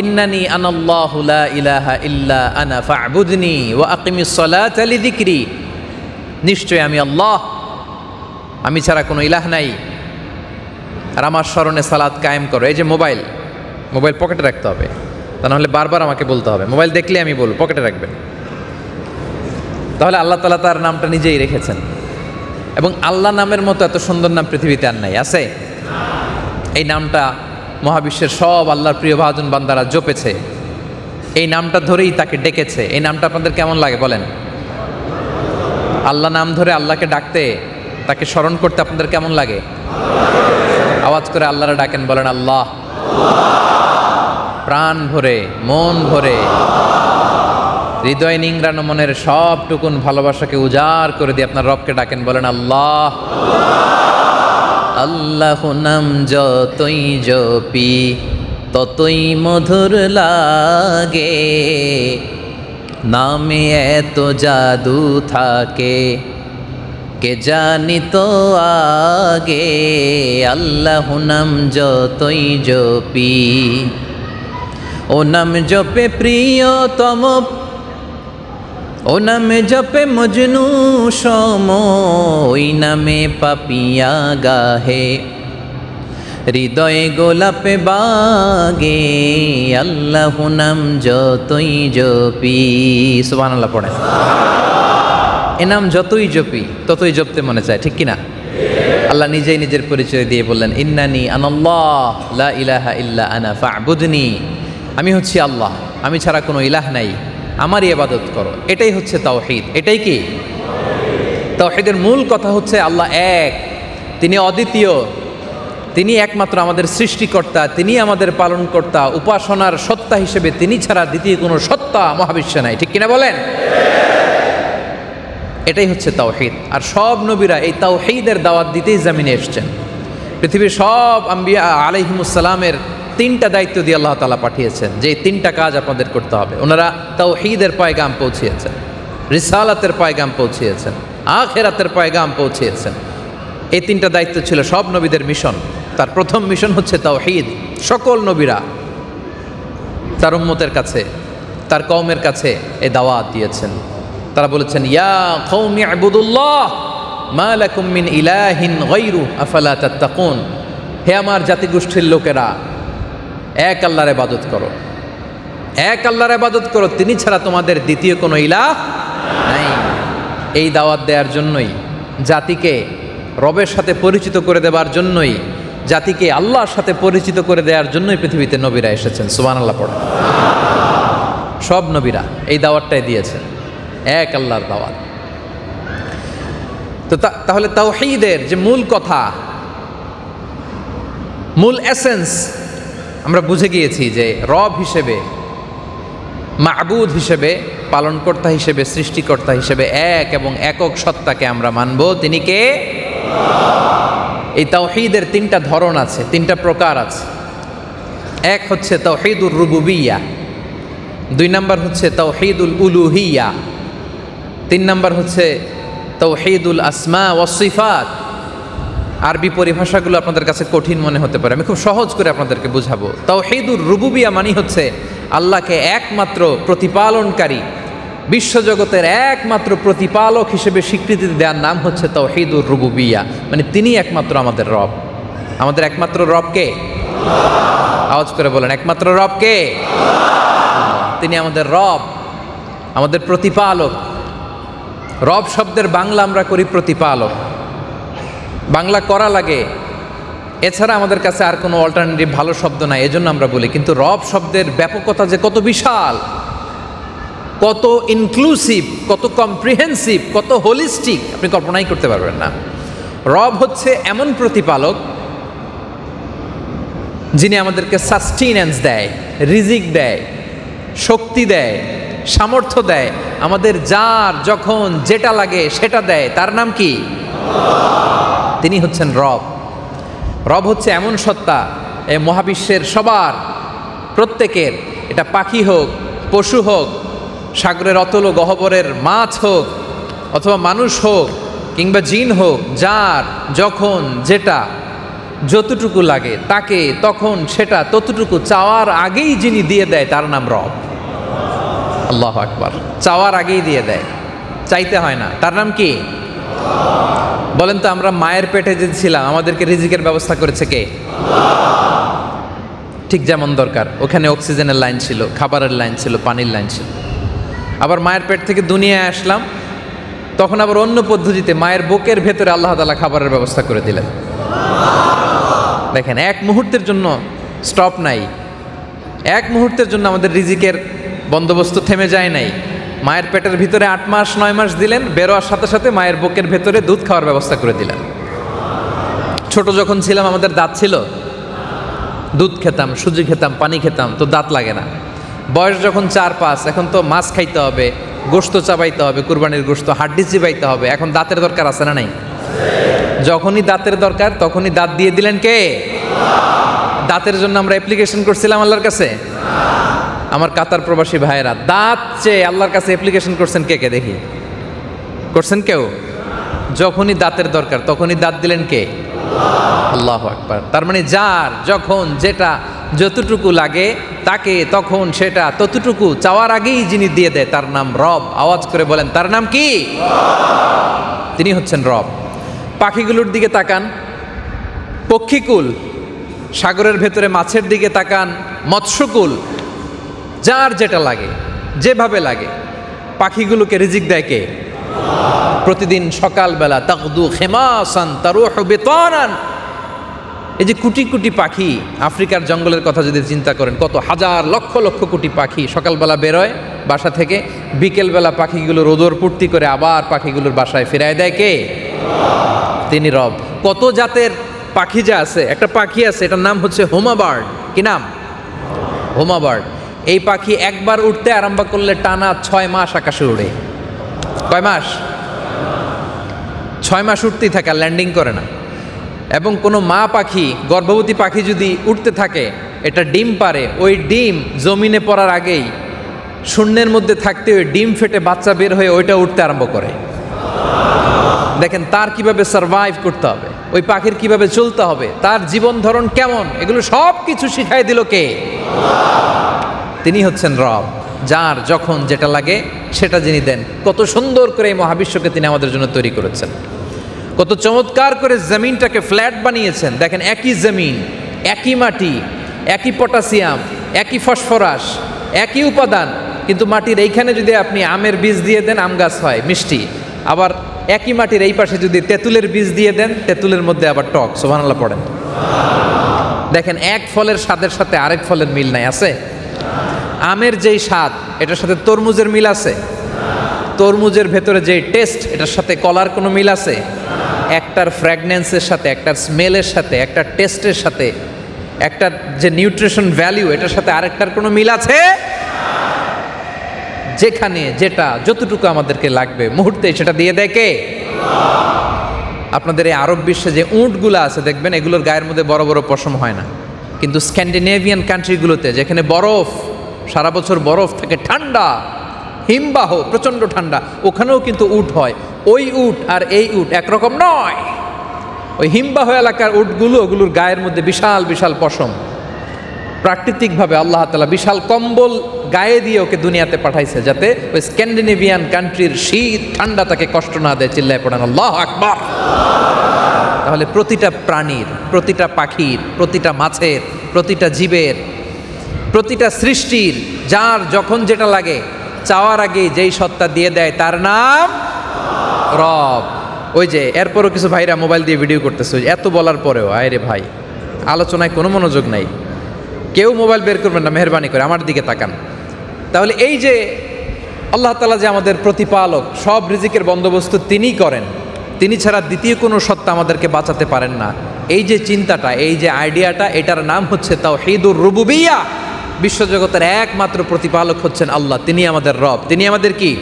ইন্নানি আনাল্লাহু লা ইলাহা ইল্লা আনা ফা'বুদনি ওয়া আকিমিস সালাতা লিযিকরি। নিশ্চয় আমি আল্লাহ, আমি ছাড়া কোনো ইলাহ নাই, আর আমার স্মরণে সালাত কায়েম করো। এই যে মোবাইল পকেটে রাখতে হবে, তা নাহলে বারবার আমাকে বলতে হবে। মোবাইল দেখলে আমি বলবো পকেটে রাখবেন। তাহলে আল্লাহ তাআলা তার নামটা নিজেই রেখেছেন, এবং আল্লাহ নামের মতো এত সুন্দর নাম পৃথিবীতে আর নাই, আছে? এই নামটা মহাবিশ্বের সব আল্লাহর প্রিয় ভাজন বান্দারা জপেছে, এই নামটা ধরেই তাকে ডেকেছে। এই নামটা আপনাদের কেমন লাগে বলেন? আল্লাহ নাম ধরে আল্লাহকে ডাকতে, তাকে স্মরণ করতে আপনাদের কেমন লাগে? আওয়াজ করে আল্লাহরা ডাকেন, বলেন আল্লাহ। প্রাণ ভরে, মন ভরে, হৃদয় নিংড়ানো মনের সবটুকুন ভালোবাসাকে উজাড় করে দিয়ে আপনার রবকে ডাকেন, বলেন আল্লাহ। আল্লাহ নাম যতই জপি ততই মধুর লাগে, নামে এত জাদু থাকে কে জানি তো আগে। আল্লাহ নাম যতই জপি, ও নাম জপে প্রিয়তম, ও নামে জপে মজনু সম, ওই নামে পাপিয়া গাহে। হৃদয়ে গোলাপে বাগে আল্লাহ নাম যতই জপি, সুবহানাল্লাহ পড়েন। এ নাম যতই জপি ততই জপতে মনে চায়, ঠিক কিনা? আল্লাহ নিজেই নিজের পরিচয় দিয়ে বললেন, ইন্নানি আনাল্লাহ লা ইলাহা ইল্লা আনা ফা'বুদনি, আমি হচ্ছি আল্লাহ, আমি ছাড়া কোনো ইলাহ নাই, আমারই ইবাদত করো। এটাই হচ্ছে তাওহীদ। এটাই কি তাওহীদের মূল কথা? হচ্ছে আল্লাহ এক, তিনি অদ্বিতীয়, তিনি একমাত্র আমাদের সৃষ্টিকর্তা, তিনি আমাদের পালনকর্তা, উপাসনার সত্তা হিসেবে তিনি ছাড়া দ্বিতীয় কোনো সত্তা মহাবিশ্বে নাই, ঠিক কিনা বলেন? এটাই হচ্ছে তাওহীদ। আর সব নবীরা এই তাওহীদের দাওয়াত দিতেই জামিনে এসেছেন। পৃথিবীর সব আম্বিয়া আলাইহিমুস সালামের তিনটা দায়িত্ব দিয়ে আল্লাহ তাআলা পাঠিয়েছেন যে এই তিনটা কাজ আপনাদের করতে হবে। ওনারা তাওহীদের পয়গাম পৌঁছিয়েছেন, রিসালাতের পয়গাম পৌঁছিয়েছেন, আখিরাতের পয়গাম পৌঁছিয়েছেন। এই তিনটা দায়িত্ব ছিল সব নবীদের মিশন। তার প্রথম মিশন হচ্ছে তাওহীদ। সকল নবীরা তার উম্মতের কাছে, তার কওমের কাছে এই দাওয়াত দিয়েছেন। তারা বলেছেন, ইয়া কওমি ইবুদুল্লাহ মা লাকুম মিন ইলাহিন গায়রু আফালা তাত্তাকুন, হে আমার জাতিগোষ্ঠীর লোকেরা, এক আল্লাহর ইবাদত করো, এক আল্লাহর ইবাদত করো, তিনি ছাড়া তোমাদের দ্বিতীয় কোনো ইলাহ নাই। এই দাওয়াত দেওয়ার জন্যই, জাতিকে রবের সাথে পরিচিত করে দেওয়ার জন্যই, জাতিকে আল্লাহর সাথে পরিচিত করে দেওয়ার জন্যই পৃথিবীতে নবীরা এসেছেন। সুবহানাল্লাহ পড়ে। সব নবীরা এই দাওয়াতটাই দিয়েছেন, এক আল্লাহর দাওয়াত। তো তাহলে তাওহীদের যে মূল কথা, মূল এসেন্স আমরা বুঝে গিয়েছি যে রব হিসেবে, মাবুদ হিসেবে, পালনকর্তা হিসেবে, সৃষ্টিকর্তা হিসেবে এক এবং একক সত্তাকে আমরা মানব। তিনি কে? এই তাওহীদের তিনটা ধরন আছে, তিনটা প্রকার আছে। এক হচ্ছে তাওহীদুর রুবুবিয়্যাহ, দুই নাম্বার হচ্ছে তাওহীদুল উলুহিয়্যাহ, তিন নাম্বার হচ্ছে তাওহীদুল আসমা ওয়াস সিফাত। আরবি পরিভাষাগুলো আপনাদের কাছে কঠিন মনে হতে পারে, আমি খুব সহজ করে আপনাদেরকে বুঝাবো। তাওহীদুর রুবুবিয়্যাহ মানে হচ্ছে আল্লাহকে একমাত্র প্রতিপালনকারী, বিশ্বজগতের একমাত্র প্রতিপালক হিসেবে স্বীকৃতি দেওয়ার নাম হচ্ছে তাওহীদুর রুবুবিয়্যাহ। মানে তিনি একমাত্র আমাদের রব। আমাদের একমাত্র রব কে? আওয়াজ করে বলেন, একমাত্র রব কে? তিনি আমাদের রব, আমাদের প্রতিপালক। রব শব্দের বাংলা আমরা করি প্রতিপালক, বাংলা করা লাগে, এছাড়া আমাদের কাছে আর কোনো অল্টারনেটিভ ভালো শব্দ নাই, এজন্য আমরা বলি। কিন্তু রব শব্দের ব্যাপকতা যে কত বিশাল, কত ইনক্লুসিভ, কত কম্প্রিহেন্সিভ, কত হোলিস্টিক, আপনি কল্পনাই করতে পারবেন না। রব হচ্ছে এমন প্রতিপালক যিনি আমাদেরকে সাস্টেনেন্স দেয়, রিজিক দেয়, শক্তি দেয়, সামর্থ্য দেয়, আমাদের যার যখন যেটা লাগে সেটা দেয়। তার নাম কি? তিনি হচ্ছেন রব। রব হচ্ছে এমন সত্তা, এই মহাবিশ্বের সবার, প্রত্যেকের, এটা পাখি হোক, পশু হোক, সাগরের অতল গহ্বরের মাছ হোক, অথবা মানুষ হোক, কিংবা জিন হোক, যার যখন যেটা যতটুকু লাগে তাকে তখন সেটা ততটুকু চাওয়ার আগেই যিনি দিয়ে দেয় তার নাম রব। আল্লাহু আকবার। চাওয়ার আগেই দিয়ে দেয়, চাইতে হয় না। তার নাম কি? বলেন তো, আমরা মায়ের পেটে যে ছিলাম আমাদেরকে রিজিকের ব্যবস্থা করেছে কে? ঠিক যেমন দরকার ওখানে অক্সিজেনের লাইন ছিল, খাবারের লাইন ছিল, পানির লাইন ছিল। আবার মায়ের পেট থেকে দুনিয়ায় আসলাম, তখন আবার অন্য পদ্ধতিতে মায়ের বুকের ভেতরে আল্লাহ তাআলা খাবারের ব্যবস্থা করে দিলেন। দেখেন, এক মুহূর্তের জন্য স্টপ নাই, এক মুহূর্তের জন্য আমাদের রিজিকের বন্দোবস্ত থেমে যায় নাই। মায়ের পেটের ভিতরে 8 মাস 9 মাস দিলেন, বেরোয়ার সাথে সাথে মায়ের বুকের ভেতরে দুধ খাওয়ার ব্যবস্থা করে দিলেন। ছোট যখন ছিলাম আমাদের দাঁত ছিল, দুধ খেতাম, সুজি খেতাম, পানি খেতাম, তো দাঁত লাগে না। বয়স যখন 4-5, এখন তো মাছ খাইতে হবে, গোশত চাবাইতে হবে, কুরবানির গোশত, হাড্ডি চিবাইতে হবে, এখন দাঁতের দরকার আছে না নাই? যখনই দাঁতের দরকার তখনই দাঁত দিয়ে দিলেন কে? দাঁতের জন্য আমরা অ্যাপ্লিকেশন করছিলাম আল্লাহর কাছে? আমার কাতার প্রবাসী ভাইয়েরা, দাঁত চেয়ে আল্লাহর কাছে অ্যাপ্লিকেশন করছেন কে কে? দেখি, করছেন কেউ? যখনই দাঁতের দরকার তখনই দাঁত দিলেন কে? আল্লাহু আকবার। তার মানে যার যখন যেটা যতটুকু লাগে তাকে তখন সেটা ততটুকু চাওয়ার আগেই যিনি দিয়ে দেয় তার নাম রব। আওয়াজ করে বলেন, তার নাম কি? তিনি হচ্ছেন রব। পাখিগুলোর দিকে তাকান, পক্ষীকুল সাগরের ভেতরে মাছের দিকে তাকান, মৎস্যকুল, যার যেটা লাগে, যেভাবে লাগে, পাখিগুলোকে রিজিক দেয় কে? প্রতিদিন সকালবেলা তাকদু খেমাসান তারুহু বিতানান, এই যে কোটি কোটি পাখি, আফ্রিকার জঙ্গলের কথা যদি চিন্তা করেন, কত হাজার লক্ষ লক্ষ কোটি পাখি সকালবেলা বেরোয় বাসা থেকে, বিকেলবেলা পাখিগুলো রোদর পূর্তি করে আবার পাখিগুলোর বাসায় ফিরায় দেয় কে? তিনি রব। কত জাতের পাখি যা আছে, একটা পাখি আছে এটার নাম হচ্ছে হোমা বার্ড। কি নাম? হোমা বার্ড। এই পাখি একবার উঠতে আরম্ভ করলে টানা 6 মাস আকাশে উড়ে। কয় মাস? 6 মাস উঠতেই থাকে, ল্যান্ডিং করে না। এবং কোনো মা পাখি, গর্ভবতী পাখি যদি উঠতে থাকে, এটা ডিম পারে, ওই ডিম জমিনে পড়ার আগেই শূন্যের মধ্যে থাকতে ওই ডিম ফেটে বাচ্চা বের হয়ে ওইটা উঠতে আরম্ভ করে। দেখেন তার কিভাবে সারভাইভ করতে হবে, ওই পাখির কিভাবে চলতে হবে, তার জীবন ধরন কেমন, এগুলো সব কিছু শিখাই দিল কে? তিনি হচ্ছেন রব, যার যখন যেটা লাগে সেটা যিনি দেন। কত সুন্দর করে এই মহাবিশ্বকে তিনি আমাদের জন্য তৈরি করেছেন, কত চমৎকার করে জমিনটাকে ফ্ল্যাট বানিয়েছেন। দেখেন একই জমিন, একই মাটি, একই পটাশিয়াম, একই ফসফরাস, একই উপাদান, কিন্তু মাটির এইখানে যদি আপনি আমের বীজ দিয়ে দেন আম গাছ হয় মিষ্টি, আবার একই মাটির এই পাশে যদি তেঁতুলের বীজ দিয়ে দেন তেঁতুলের মধ্যে আবার টক। সুবহানাল্লাহ পড়েন। দেখেন এক ফলের স্বাদের সাথে আরেক ফলের মিল নাই, আছে? আমের যেই স্বাদ এটার সাথে তরমুজের মিল আছে? তরমুজের ভেতরে যে টেস্ট এটার সাথে কলার কোনো মিল আছে? একটার ফ্র্যাগনেন্সের সাথে, একটার স্মেলের সাথে, একটার টেস্টের সাথে, একটার যে নিউট্রিশন ভ্যালু এটার সাথে আরেকটার কোনো মিল আছে? যেখানে যেটা যতটুকু আমাদেরকে লাগবে মুহূর্তে সেটা দিয়ে দেয় কে? আপনাদের এই আরব বিশ্বে যে উটগুলো আছে দেখবেন এগুলোর গায়ের মধ্যে বড় বড় পশম হয় না, কিন্তু স্ক্যান্ডিনেভিয়ান কান্ট্রিগুলোতে যেখানে বরফ, সারা বছর বরফ থাকে, ঠান্ডা, হিমবাহ, প্রচণ্ড ঠান্ডা, ওখানেও কিন্তু উট হয়। ওই উট আর এই উট একরকম নয়। ওই হিমবাহ এলাকার উটগুলো, ওগুলোর গায়ের মধ্যে বিশাল বিশাল পশম। প্রাকৃতিকভাবে আল্লাহ তাআলা বিশাল কম্বল গায়ে দিয়ে ওকে দুনিয়াতে পাঠাইছে, যাতে ওই স্ক্যান্ডিনেভিয়ান কান্ট্রির শীত ঠান্ডা তাকে কষ্ট না দেয়। চিল্লায় পড়েন আল্লাহু আকবার। তাহলে প্রতিটা প্রাণীর, প্রতিটা পাখির, প্রতিটা মাছের, প্রতিটা জীবের, প্রতিটা সৃষ্টির যার যখন যেটা লাগে চাওয়ার আগে যেই সত্তা দিয়ে দেয় তার নাম রব। ওই যে এরপরও কিছু ভাইরা মোবাইল দিয়ে ভিডিও করতেছে, এত বলার পরেও আরে ভাই আলোচনায় কোনো মনোযোগ নাই, কেউ মোবাইল বের করবেন না মেহরবানি করে, আমার দিকে তাকান। তাহলে এই যে আল্লাহ তাআলা যে আমাদের প্রতিপালক, সব রিজিকের বন্দোবস্ত তিনিই করেন, তিনি ছাড়া দ্বিতীয় কোনো সত্তা আমাদেরকে বাঁচাতে পারেন না। এই যে চিন্তাটা, এই যে আইডিয়াটা, এটার নাম হচ্ছে তাওহীদুর রুবুবিয়্যাহ। বিশ্বজগতের একমাত্র প্রতিপালক হচ্ছেন আল্লাহ, তিনি আমাদের রব, তিনি আমাদের কি?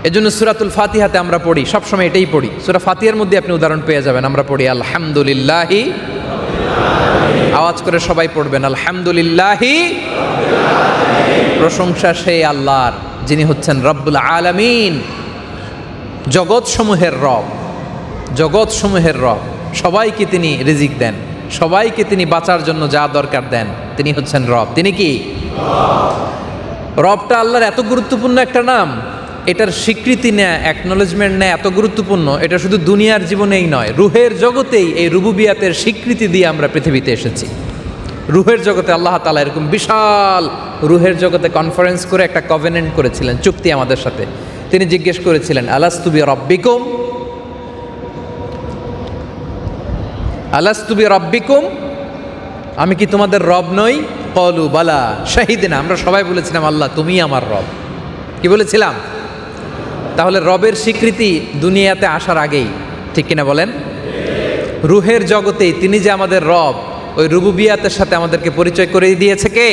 এজন্য সূরাতুল ফাতিহাতে আমরা পড়ি, সবসময় এটাই পড়ি। সূরা ফাতিহার মধ্যে আপনি উদাহরণ পেয়ে যাবেন, আমরা পড়ি আলহামদুলিল্লাহি, আওয়াজ করে সবাই পড়বেন আলহামদুলিল্লাহি, প্রশংসা সেই আল্লাহর যিনি হচ্ছেন রব্বুল আলামিন, জগৎ সমূহের রব, জগৎ সমূহের রব। সবাইকে তিনি রিজিক দেন, সবাইকে তিনি বাঁচার জন্য যা দরকার দেন, তিনি হচ্ছেন রব। তিনি কি? রবটা আল্লাহর এত গুরুত্বপূর্ণ একটা নাম, এটার স্বীকৃতি নেয়া, অ্যাকনোলেজমেন্ট নেয়া এত গুরুত্বপূর্ণ, এটা শুধু দুনিয়ার জীবনেই নয়, রুহের জগতেই এই রুবুবিয়াতের স্বীকৃতি দিয়ে আমরা পৃথিবীতে এসেছি। রুহের জগতে আল্লাহ তাআলা এরকম বিশাল রুহের জগতে কনফারেন্স করে একটা কভেনেন্ট করেছিলেন, চুক্তি আমাদের সাথে। তিনি জিজ্ঞেস করেছিলেন আলাস্তু বিরাব্বিকুম, আলাস্তু বিরাব্বিকুম, আমি কি তোমাদের রব নই? ক্বালু বালা শাহিদনা, আমরা সবাই বলেছিলাম আল্লাহ তুমিই আমার রব। কি বলেছিলাম? তাহলে রবের স্বীকৃতি দুনিয়াতে আসার আগেই, ঠিক কিনা বলেন? রুহের জগতেই তিনি যে আমাদের রব, ওই রুবুবিয়াতের সাথে আমাদেরকে পরিচয় করে দিয়েছে কে?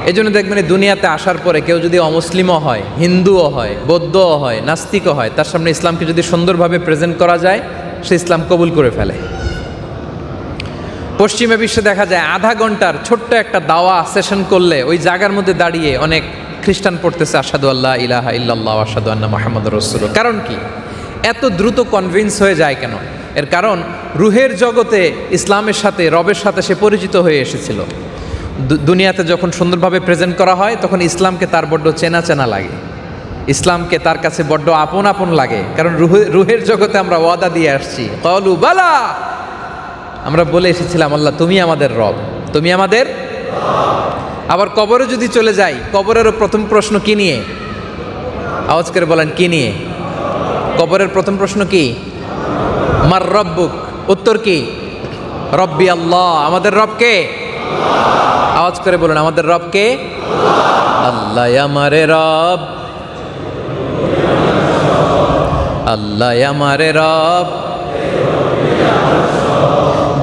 এই জন্য দেখবেন এই দুনিয়াতে আসার পরে কেউ যদি অমুসলিমও হয়, হিন্দুও হয়, বৌদ্ধও হয়, নাস্তিকও হয়, তার সামনে ইসলামকে যদি সুন্দরভাবে প্রেজেন্ট করা যায়, সে ইসলাম কবুল করে ফেলে। পশ্চিমা বিশ্বে দেখা যায় আধা ঘন্টার ছোট্ট একটা দাওয়া সেশন করলে ওই জায়গার মধ্যে দাঁড়িয়ে অনেক খ্রিস্টান পড়তেছে আশহাদু আল্লা ইলাহা ইল্লাল্লাহ ওয়া আশহাদু আন্না মুহাম্মাদুর রাসূলুল্লাহ। কারণ কি? এত দ্রুত কনভিন্স হয়ে যায় কেন? এর কারণ রুহের জগতে ইসলামের সাথে, রবের সাথে সে পরিচিত হয়ে এসেছিল। দুনিয়াতে যখন সুন্দরভাবে প্রেজেন্ট করা হয় তখন ইসলামকে তার বড্ড চেনা চেনা লাগে, ইসলামকে তার কাছে বড্ড আপন আপন লাগে, কারণ রুহের জগতে আমরা ওয়াদা দিয়ে আসছি। ক্বালু বালা, আমরা বলে এসেছিলাম আল্লাহ তুমি আমাদের রব, তুমি আমাদের। আবার কবরে যদি চলে যাই, কবরেরও প্রথম প্রশ্ন কি নিয়ে? আওয়াজ করে বলেন কি নিয়ে? কবরের প্রথম প্রশ্ন কি? মার রব্বুক, উত্তর কি? রব্বি আল্লাহ, আমাদের রব কে? আওয়াজ করে বলুন আমাদের রব কে? আল্লাহ আমারে রব, আল্লাহ আমারে রব,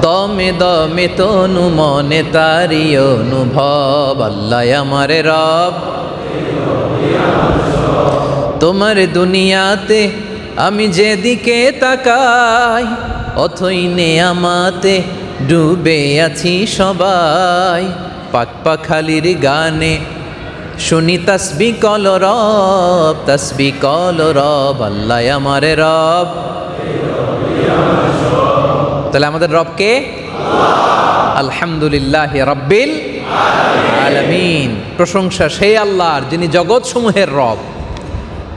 দমে দমে তনু মনে তারি অনুভব, আল্লাহ আমারে রব। তোমার দুনিয়াতে আমি যেদিকে তাকাই, অথই নেয়ামাতে ডুবে আছি সবাই। পাক পাখালির গানে শুনি তসবি কল রব, তসবি কল রব, আল্লাহ আমারে রব। তাহলে আমাদের রব কে? আলহামদুলিল্লাহ রাব্বিল আলামিন। প্রশংসা সেই আল্লাহর যিনি জগৎ সমূহের রব।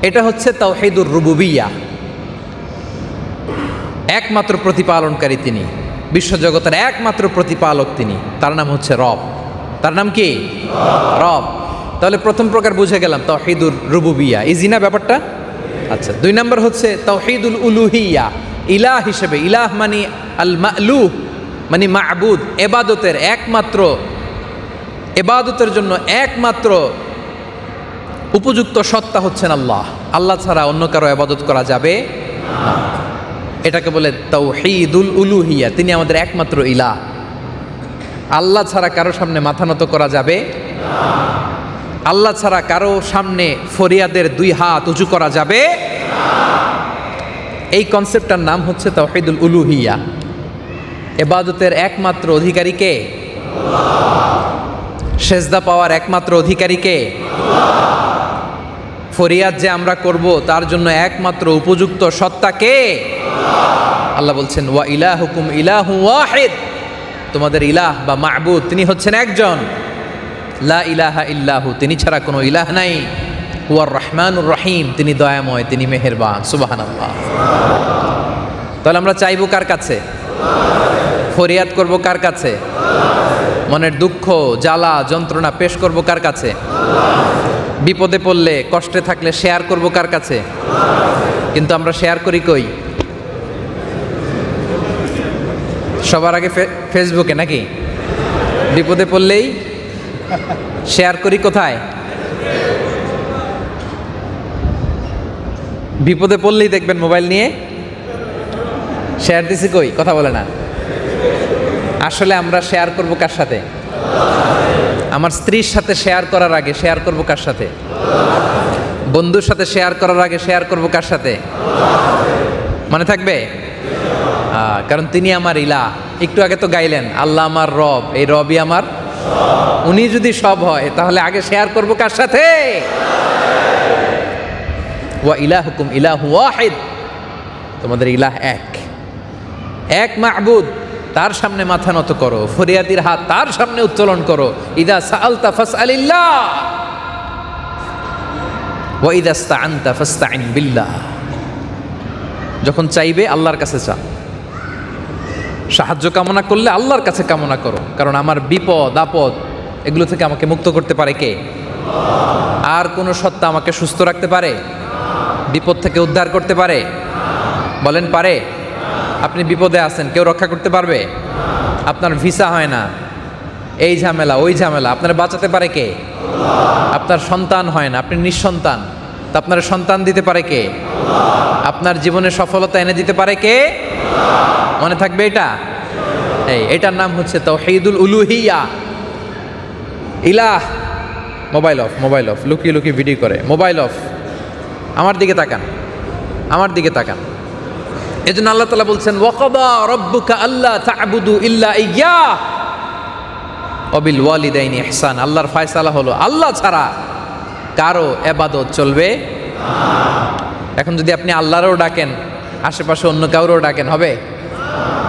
এটা হচ্ছে তাওহীদুর রুবুবিয়্যাহ। একমাত্র প্রতিপালনকারী তিনি, বিশ্বজগতের একমাত্র প্রতিপালক তিনি, তার নাম হচ্ছে রব। তার নাম কি? রব। তাহলে প্রথম প্রকার বুঝে গেলাম তাওহীদুর রুবুবিয়্যাহ। ইজি না ব্যাপারটা? আচ্ছা, 2 নম্বর হচ্ছে তাওহীদুল উলুহিয়্যাহ। ইলাহ হিসেবে, ইলাহ মানে আল মা'লুহ মানে মা'বুদ, ইবাদতের একমাত্র, ইবাদতের জন্য একমাত্র উপযুক্ত সত্তা হচ্ছেন আল্লাহ। আল্লাহ ছাড়া অন্য কারো ইবাদত করা যাবে না। এটাকে বলে তাওহীদুল উলুহিয়্যাহ। তিনি আমাদের একমাত্র ইলাহ। আল্লাহ ছাড়া কারো সামনে মাথা নত করা যাবে না। আল্লাহ ছাড়া কারো সামনে ফরিয়াদের 2 হাত উঁচু করা যাবে না। এই কনসেপ্টটার নাম হচ্ছে তাওহীদুল উলুহিয়্যাহ। ইবাদতের একমাত্র অধিকারী কে? সেজদা পাওয়ার একমাত্র অধিকারী কে? ফরিয়াদ যে আমরা করব তার জন্য একমাত্র উপযুক্ত সত্তা কে? আল্লাহ বলছেন ওয়া ইলাহুকুম ইলাহু ওয়াহিদ, তোমাদের ইলাহ বা মা'বুদ তিনি হচ্ছেন একজন। লা ইলাহা ইল্লাহু, তিনি ছাড়া কোনো ইলাহ নাই। হুয়ার রহমানুর রহিম, তিনি দয়াময়, তিনি মেহেরবান। সুবহানাল্লাহ। তাহলে আমরা চাইবো কার কাছে? ফরিয়াদ করব কার কাছে? মনের দুঃখ জ্বালা যন্ত্রণা পেশ করব কার কাছে? বিপদে পড়লে কষ্টে থাকলে শেয়ার করব কার কাছে? কিন্তু আমরা শেয়ার করি কই? সবার আগে ফেসবুকে নাকি? বিপদে পড়লেই শেয়ার করি কোথায়? বিপদে পড়লেই দেখবেন মোবাইল নিয়ে শেয়ার দিছি কই? কথা বলে না। আসলে আমরা শেয়ার করব কার সাথে? আমার স্ত্রীর সাথে শেয়ার করার আগে শেয়ার করব কার সাথে? বন্ধুর সাথে শেয়ার করার আগে শেয়ার করব কার সাথে? মনে থাকবে? কারণ তিনি আমার ইলাহ। একটু আগে তো গাইলেন আল্লাহ আমার রব, এই রবই আমার। উনি যদি সব হয় তাহলে আগে শেয়ার করব কার সাথে? ওয়া ইলাহুকুম ইলাহু ওয়াহিদ, তোমাদের ইলাহ এক, এক মা'বুদ, তার সামনে মাথা নত করো, ফরিয়াদির হাত তার সামনে উত্তোলন করো। ইদা সাআলতা ফাসআলিল্লাহ ওয়া ইদা ইসতাআনতা ফাসতাইন বিল্লাহ। যখন চাইবে আল্লাহর কাছে চাও, সাহায্য কামনা করলে আল্লাহর কাছে কামনা করো। কারণ আমার বিপদ আপদ এগুলো থেকে আমাকে মুক্ত করতে পারে কে? আর কোন সত্তা আমাকে সুস্থ রাখতে পারে? বিপদ থেকে উদ্ধার করতে পারে? বলেন পারে? আপনি বিপদে আছেন, কেউ রক্ষা করতে পারবে? আপনার ভিসা হয় না, এই ঝামেলা ওই ঝামেলা, আপনার বাঁচাতে পারে কে? আপনার সন্তান হয় না, আপনি নিঃসন্তান, তা আপনার সন্তান দিতে পারে কে? আপনার জীবনে সফলতা এনে দিতে পারে কে? মনে থাকবে এটা? এটার নাম হচ্ছে তাওহীদুল উলুহিয়্যাহ। ইলাহ। মোবাইল অফ, মোবাইল অফ, লুকিয়ে লুকিয়ে ভিডিও করে, মোবাইল অফ। আমার দিকে তাকান, আমার দিকে তাকান। এজন্য আল্লাহ তাআলা বলছেন ওয়াকাদা রাব্বুকা আল্লা তা'বুদু ইল্লা ইয়্যাহ ওয়া বিল ওয়ালিদাইনি ইহসান। আল্লাহর ফয়সালা হলো আল্লাহ ছাড়া কারো ইবাদত চলবে না। এখন যদি আপনি আল্লাহরও ডাকেন, আশেপাশে অন্য কাউরেও ডাকেন, হবে?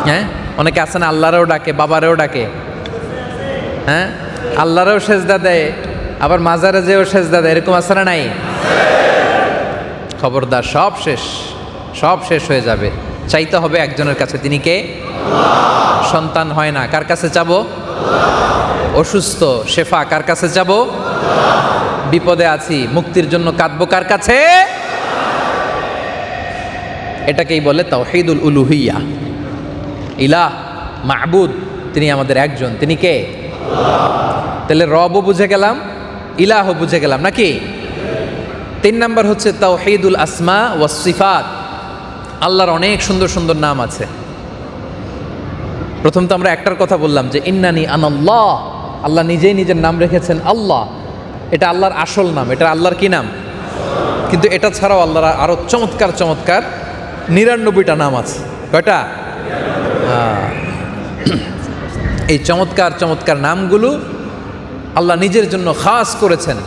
হ্যাঁ, অনেকে আছেন আল্লাহরও ডাকে, বাবারেও ডাকে, হ্যাঁ, আল্লাহরও সেজদা দেয়, আবার মাজারে যেও সেজদা দেয়, এরকম আছে না নাই? খবরদার, সব শেষ, সব শেষ হয়ে যাবে। চাইতে হবে একজনের কাছে, তিনি কে? সন্তান হয় না, কার কাছে চাবো? অসুস্থ, শেফা কার কাছে চাবো? বিপদে আছি, মুক্তির জন্য কাঁদবো কার কাছে? এটাকেই বলে তাওহীদুল উলুহিয়া। ইলাহ, মাহবুদ, তিনি আমাদের একজন, তিনি কে? তাহলে রবও বুঝে গেলাম, ইলাহও বুঝে গেলাম নাকি? 3 নাম্বার হচ্ছে তাওহীদুল আসমা ওয়াস সিফাত। আল্লাহর অনেক সুন্দর সুন্দর নাম আছে। প্রথম তো আমরা একটার কথা বললাম যে ইন্নানি আনাল্লাহ, আল্লাহ নিজেই নিজের নাম রেখেছেন আল্লাহ। এটা আল্লাহর আসল নাম, এটা আল্লাহর কি নাম? কিন্তু এটা ছাড়াও আল্লাহর আরো চমৎকার চমৎকার 99টা নাম আছে। কয়টা? এই চমৎকার চমৎকার নামগুলো আল্লাহ নিজের জন্য খাস করেছেন।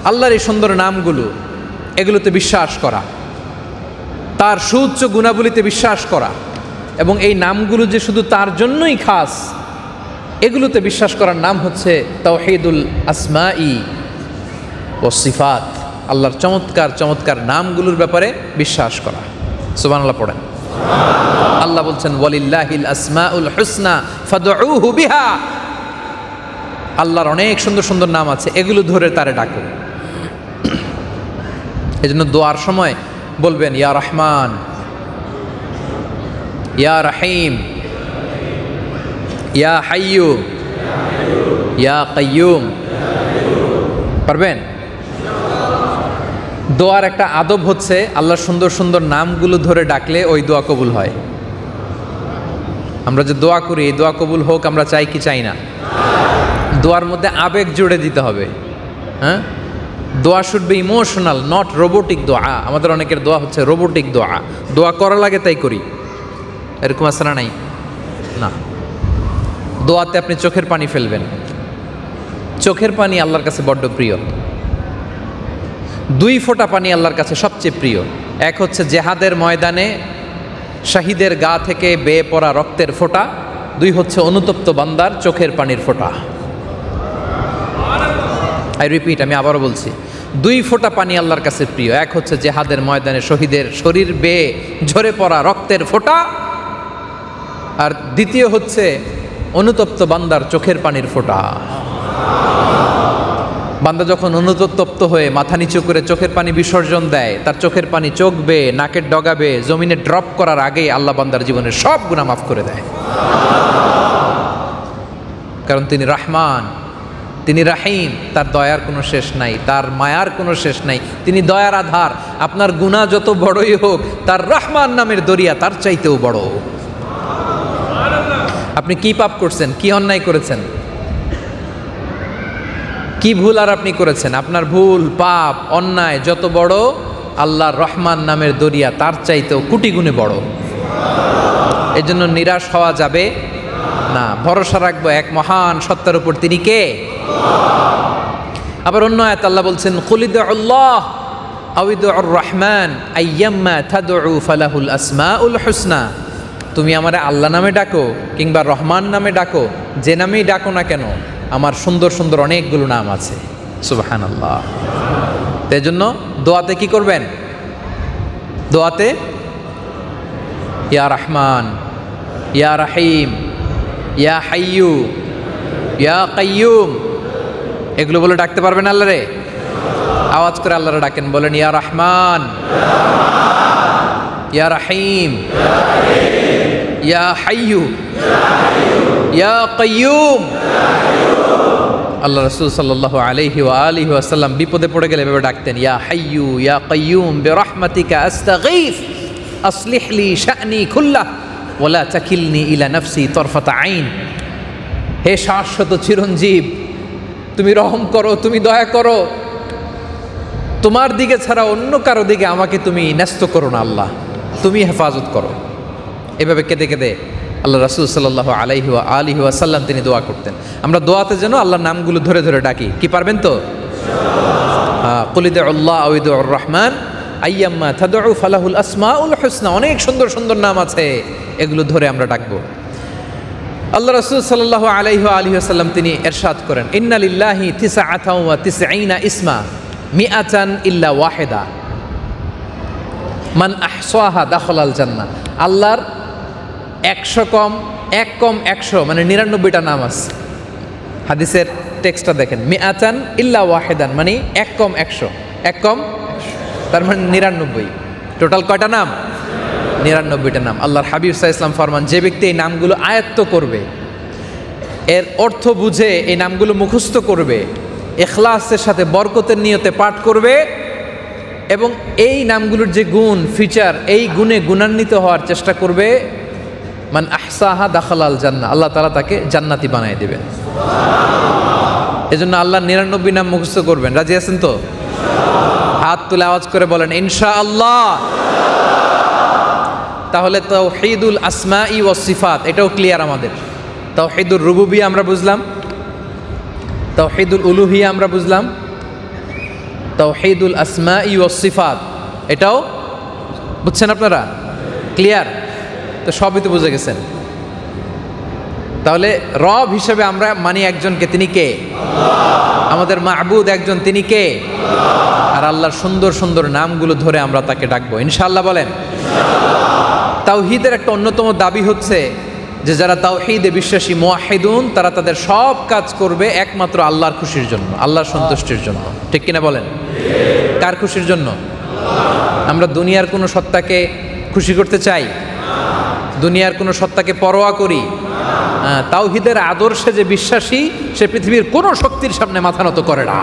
আল্লাহর এই সুন্দর নামগুলো, এগুলোতে বিশ্বাস করা, তার সুউচ্চ গুণাবলীতে বিশ্বাস করা, এবং এই নামগুলো যে শুধু তার জন্যই খাস, এগুলোতে বিশ্বাস করার নাম হচ্ছে তাওহীদুল আসমাই ওয়াস সিফাত। আল্লাহর চমৎকার চমৎকার নামগুলোর ব্যাপারে বিশ্বাস করা। সুবহানাল্লাহ পড়েন। আল্লাহ বলছেন ওয়ালিল্লাহিল আসমাউল হুসনা ফাদউহু বিহা। আল্লাহর অনেক সুন্দর সুন্দর নাম আছে, এগুলো ধরে তারে ডাকো। এজন্য দোয়ার সময় বলবেন ইয়া রহমান, ইয়া রহিম, ইয়া হাইয়ু, ইয়া কাইয়ুম। পারবেন? দোয়ার একটা আদব হচ্ছে আল্লাহর সুন্দর সুন্দর নামগুলো ধরে ডাকলে ওই দোয়া কবুল হয়। আমরা যে দোয়া করি, এই দোয়া কবুল হোক আমরা চাই কি চাই না? দোয়ার মধ্যে আবেগ জুড়ে দিতে হবে। হ্যাঁ, দোয়া should be emotional, not robotic দোয়া। আমাদের অনেকের দোয়া হচ্ছে রোবোটিক দোয়া, দোয়া করা লাগে তাই করি, এরকম আছে না? নাই না। দোয়াতে আপনি চোখের পানি ফেলবেন। চোখের পানি আল্লাহর কাছে বড্ড প্রিয়। 2 ফোঁটা পানি আল্লাহর কাছে সবচেয়ে প্রিয়। এক হচ্ছে জেহাদের ময়দানে শাহিদের গা থেকে বেয়ে পড়া রক্তের ফোঁটা, 2 হচ্ছে অনুতপ্ত বান্দার চোখের পানির ফোঁটা। আই রিপিট, আমি আবারও বলছি, 2 ফোঁটা পানি আল্লাহর কাছে প্রিয়। এক হচ্ছে জেহাদের ময়দানে শহীদের শরীর বেয়ে ঝরে পড়া রক্তের ফোঁটা, আর দ্বিতীয় হচ্ছে অনুতপ্ত বান্দার চোখের পানির ফোঁটা। বান্দা যখন অনুতপ্ত হয়ে মাথা নিচু করে চোখের পানি বিসর্জন দেয়, তার চোখের পানি চোখ বেয়ে নাকের ডগা বেয়ে জমিনে ড্রপ করার আগেই আল্লাহ বান্দার জীবনের সব গুনাহ মাফ করে দেয়। কারণ তিনি রহমান, তিনি রাহিম, তার দয়ার কোনো শেষ নাই, তার মায়ার কোনো শেষ নাই, তিনি দয়ার আধার। আপনার গুনাহ যত বড়ই হোক, তার রহমান নামের দরিয়া তার চাইতেও বড়। আপনি কি পাপ করছেন, কি অন্যায় করেছেন, কি ভুল আর আপনি করেছেন? আপনার ভুল, পাপ, অন্যায় যত বড়, আল্লাহর রহমান নামের দরিয়া তার চাইতেও কোটি গুণে বড়। এজন্য নিরাশ হওয়া যাবে না, ভরসা রাখবো এক মহান সত্তার উপর, তিনি কে? আবার অন্য আয়াত আল্লাহ বলছেন কুলিদু আল্লাহ আউইদু আর রহমান আইয়াম্মা তাদউ ফালাহুল আসমাউল হুসনা। তুমি আমারে আল্লাহ নামে ডাকো কিংবা রহমান নামে ডাকো, যে নামেই ডাকো না কেন, আমার সুন্দর সুন্দর অনেকগুলো নাম আছে। সুবহানাল্লাহ। তাই জন্য দোয়াতে কি করবেন? দোয়াতে ইয়া রহমান, ইয়া রহিম, ইয়া হাইয়ু, ইয়া কাইয়ুম, এগুলো বলে ডাকতে পারবেন আল্লাহরে? আওয়াজ করে আল্লাহরে ডাকেন, বলেন ইয়া রহমান, ইয়া রহিম, ইয়া হাইয়ু, ইয়া কাইয়ুম। আল্লাহ রাসূল সাল্লাল্লাহু আলাইহি ওয়া আলিহি ওয়াসাল্লাম বিপদে পড়ে গেলে এভাবে ডাকতেন, ইয়া হাইয়ু ইয়া কাইয়ুম বিরহমাতিকা আস্তাগীথ আসলিহ লি শা'নি কুল্লাহ ওয়া লা তাকিলনি ইলা নাফসি তরফাতা আইন। হে শাশ্বত চিরঞ্জীব, তুমি রহম করো, তুমি দয়া করো, তোমার দিকে ছাড়া অন্য কারো দিকে আমাকে তুমি ন্যস্ত করো না আল্লাহ, তুমি হেফাজত করো। এভাবে কেঁদে কেঁদে আল্লাহ রাসূল সাল্লাল্লাহু আলাইহি ওয়া আলিহি ওয়াসাল্লাম তিনি দোয়া করতেন। আমরা দোয়াতে যেন আল্লাহর নামগুলো ধরে ধরে ডাকি। কি পারবেন তো? কুলিদু আল্লাহ আউইদু আর রহমান আইয়াম্মা তাদউ ফালাহুল আসমাউল হুসনা। অনেক সুন্দর সুন্দর নাম আছে, এগুলো ধরে আমরা ডাকবো। আল্লাহ রাসূল সাল্লাল্লাহু আলাইহি ওয়া আলিহি ওয়াসাল্লাম তিনি ইরশাদ করেন, ইন্না লিল্লাহি তিসআতান ওয়া তিসঈনা ইসমা মিআতান ইল্লা ওয়াহিদা। মান আহসাহা দাখালাল জান্নাহ। আল্লাহর 100 কম 1 কম 100 মানে 99টা নাম আছে। হাদিসের টেক্সটটা দেখেন, মিআতান ইল্লা ওয়াহিদান মানে 1 কম 100, 1 কম 100 তার মানে 99। টোটাল কয়টা নাম? 99টা নাম। আল্লাহর হাবিব সাল্লাল্লাহু আলাইহি ওয়াসাল্লাম ফরমান, যে ব্যক্তি এই নামগুলো আয়ত্ত করবে, এর অর্থ বুঝে এই নামগুলো মুখস্থ করবে, ইখলাসের সাথে বরকতের নিয়তে পাঠ করবে এবং এই নামগুলোর যে গুণ ফিচার, এই গুণে গুণান্বিত হওয়ার চেষ্টা করবে, মান আহসাহা দাখালাল জান্নাহ, আল্লাহ তাআলা তাকে জান্নাতি বানিয়ে দেবেন। এজন্য আল্লাহর 99 নাম মুখস্থ করবেন। রাজি আছেন তো? হাত তুলে আওয়াজ করে বলেন ইনশাআল্লাহ। তাহলে তাওহীদুল আসমাই ওয়াস সিফাত এটাও ক্লিয়ার আমাদের। তাওহীদুর রুবুবিয়্যাহ আমরা বুঝলাম, তাওহীদুল উলুহিয়্যাহ আমরা বুঝলাম, তাওহীদুল আসমাই ওয়াস সিফাত এটাও বুঝছেন আপনারা? ক্লিয়ার? তো সবই তো বুঝে গেছেন। তাহলে রব হিসেবে আমরা মানি একজনকে, তিনি কে? আমাদের মাহবুদ একজন, তিনি কে? আর আল্লাহর সুন্দর সুন্দর নামগুলো ধরে আমরা তাকে ডাকবো ইনশাআল্লাহ। বলেন। তাওহীদের একটা অন্যতম দাবি হচ্ছে যে যারা তাওহীদে বিশ্বাসী মুওয়াহ্হিদুন, তারা তাদের সব কাজ করবে একমাত্র আল্লাহর খুশির জন্য, আল্লাহর সন্তুষ্টির জন্য। ঠিক কিনা বলেন? কার খুশির জন্য? আমরা দুনিয়ার কোনো সত্তাকে খুশি করতে চাই? দুনিয়ার কোনো সত্তাকে পরোয়া করি? তাওহীদের আদর্শে যে বিশ্বাসী, সে পৃথিবীর কোনো শক্তির সামনে মাথা নত করে না।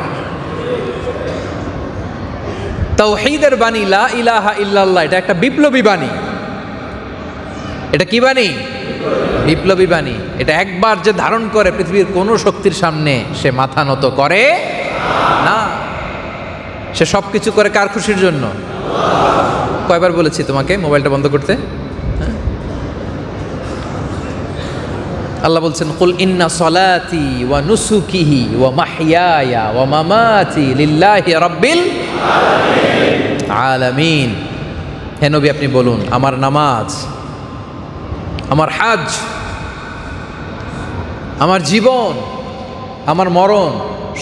তাওহীদের বাণী লা ইলাহা ইল্লাল্লাহ, এটা একটা বিপ্লবী বাণী। এটা কি বাণী? বিপ্লবী বাণী। এটা একবার যে ধারণ করে, পৃথিবীর কোনো শক্তির সামনে সে মাথা নত করে না। সে সব কিছু করে কার খুশির জন্য? কয়বার বলেছি তোমাকে মোবাইলটা বন্ধ করতে? আল্লাহ বলছেন, কুল ইন্না সলাতি ওয়া নুসুকিহি ওয়া মাহইয়ায়া ওয়া মামাতি লিল্লাহি রাব্বিল আলামিন। হে নবী, আপনি বলুন, আমার নামাজ, আমার হজ, আমার জীবন, আমার মরণ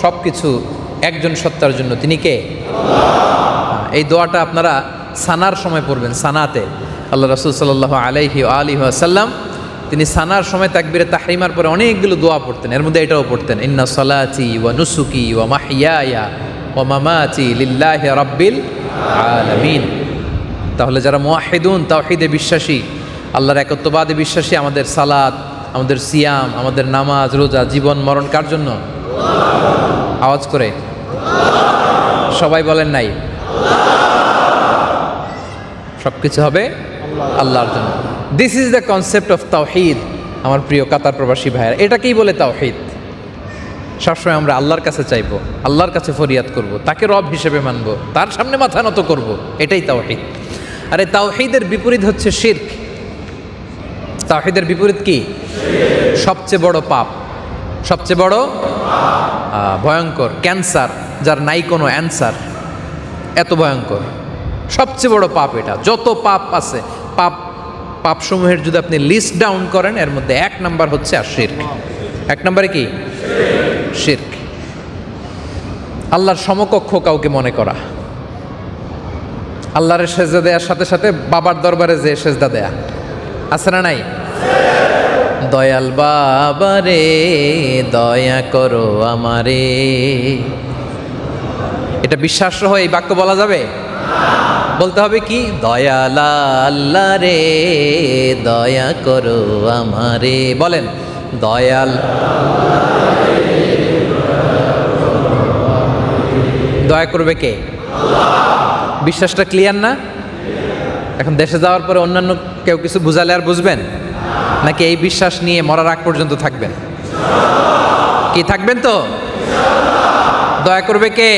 সব কিছু একজন সত্তার জন্য। তিনি কে? এই দোয়াটা আপনারা সানার সময় পড়বেন। সানাতে আল্লাহ রাসূল সাল্লাল্লাহু আলাইহি ওয়া আলিহি ওয়াসাল্লাম তিনি সানার সময় তাকবীরে তাহরিমার পরে অনেকগুলো দোয়া পড়তেন। এর মধ্যে এটাও পড়তেন, ইন্না সলাতি ওয়া নুসুকি ওয়া মাহইয়ায়া ওয়া মামাতি লিল্লাহি রাব্বিল আলামিন। তাহলে যারা মুওয়াহ্হিদুন, তাওহীদে বিশ্বাসী, আল্লাহর একত্ববাদে বিশ্বাসী, আমাদের সালাত, আমাদের সিয়াম, আমাদের নামাজ, রোজা, জীবন মরণ কার জন্য? আওয়াজ করে সবাই বলেন নাই? সব কিছু হবে আল্লাহর জন্য। This is the concept of তাওহীদ। আমার প্রিয় কাতার প্রবাসী ভাইয়েরা, এটাকেই বলে তাওহীদ। সবসময় আমরা আল্লাহর কাছে চাইবো, আল্লাহর কাছে ফরিয়াদ করব, তাকে রব হিসেবে মানব, তার সামনে মাথা নত করব, এটাই তাওহীদ। আর এই তাওহীদের বিপরীত হচ্ছে শিরক। তাওহীদের বিপরীত কি? সবচেয়ে বড় পাপ, সবচেয়ে বড় ভয়ঙ্কর ক্যান্সার, যার নাই কোনো অ্যান্সার, এত ভয়ঙ্কর সবচেয়ে বড় পাপ এটা। যত পাপ আছে, পাপসমূহের যদি আপনি লিস্ট ডাউন করেন, এর মধ্যে 1 নাম্বার হচ্ছে আর শিরক। 1 নম্বরে কি? শিরক। আল্লাহর সমকক্ষ কাউকে মনে করা, আল্লাহর সেজদা দেওয়ার সাথে সাথে বাবার দরবারে যে সেজদা দেয়া আছে না নাই? দয়াল বাবা রে দয়া করো আমারে, এটা বিশ্বাস সহ এই বাক্য বলা যাবে? বলতে হবে কি? দয়াল আল্লাহ রে দয়া করো আমারে। বলেন, দয়াল। দয়া করবে কে? বিশ্বাসটা ক্লিয়ার না? এখন দেশে যাওয়ার পরে অন্যান্য কেউ কিছু বুঝালে আর বুঝবেন নাকি এই বিশ্বাস নিয়ে মরার আগ পর্যন্ত থাকবেন? কি থাকবেন তো? দয়া করবে কে?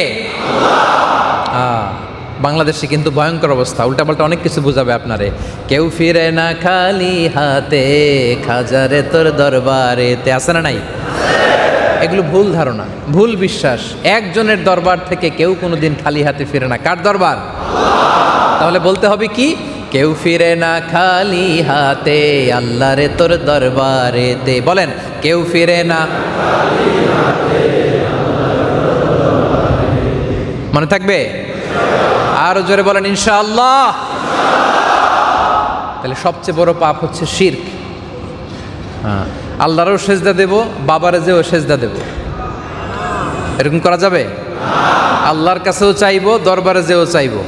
বাংলাদেশে কিন্তু ভয়ঙ্কর অবস্থা, উল্টাপাল্টা অনেক কিছু বুঝাবে আপনারে। কেউ ফিরে না খালি হাতে, খাজারে তোর দরবারেতে, আছে না নাই? এগুলো ভুল ধারণা, ভুল বিশ্বাস। একজনের দরবার থেকে কেউ কোনোদিন খালি হাতে ফিরে না। কার দরবার? তাহলে বলতে হবে কি? কেউ ফিরে না খালি হাতে, আল্লাহরে তোর দরবারেতে। বলেন, কেউ ফিরে না। মনে থাকবে? আরো জোরে বলেন ইনশাআল্লাহ। তাহলে সবচেয়ে বড় পাপ হচ্ছে শিরক। হ্যাঁ, আল্লাহরও সেজদা দেব, বাবারে যেও সেজদা দেব, এরকম করা যাবে? আল্লাহর কাছেও চাইবো, দরবারে যেও চাইবো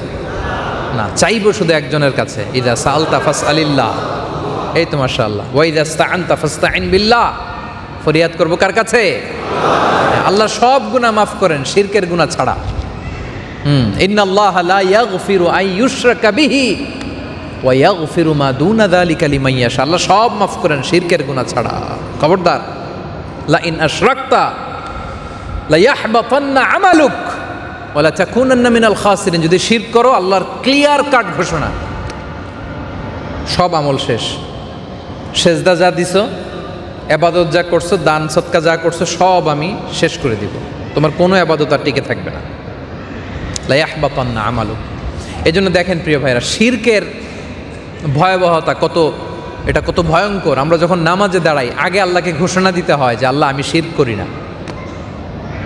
না, চাইবো শুধু একজনের কাছে। ইদা সাআলতা ফাসআলিল্লাহ, এই তো মাশাআল্লাহ। ওয়া ইদা ইসতাআনতা ফাসতাইন বিল্লাহ, ফরিয়াদ করবো কার কাছে? আল্লাহ সব গুনাহ মাফ করেন, শিরকের গুনাহ ছাড়া। ইন্নাল্লাহা লা ইয়াগফিরু আন ইউশরাকা বিহি ওয়া ইয়াগফিরু মা দুনা যালিকা লিমান ইয়াশা। আল্লাহ সব মাফ করেন, শিরকের গুনাহ ছাড়া। খবরদার, লা ইন আশরাকতা লা ইয়াহবাতান্না আমালুক ওয়া লা তাকুনান্না মিনাল খাসিরিন। যদি শিরক করো, আল্লাহর ক্লিয়ার কাট ঘোষণা, সব আমল শেষ। সেজদা যা দিছো, এবাদত যা করছো, দান সদকা যা করছো, সব আমি শেষ করে দিব, তোমার কোনো এবাদত আর টিকে থাকবে না। লা ইয়াহবাতান্না আমালুক। এই জন্য দেখেন প্রিয় ভাইরা, শিরকের ভয়াবহতা কত, এটা কত ভয়ঙ্কর। আমরা যখন নামাজে দাঁড়াই, আগে আল্লাহকে ঘোষণা দিতে হয় যে আল্লাহ আমি শিরক করি না,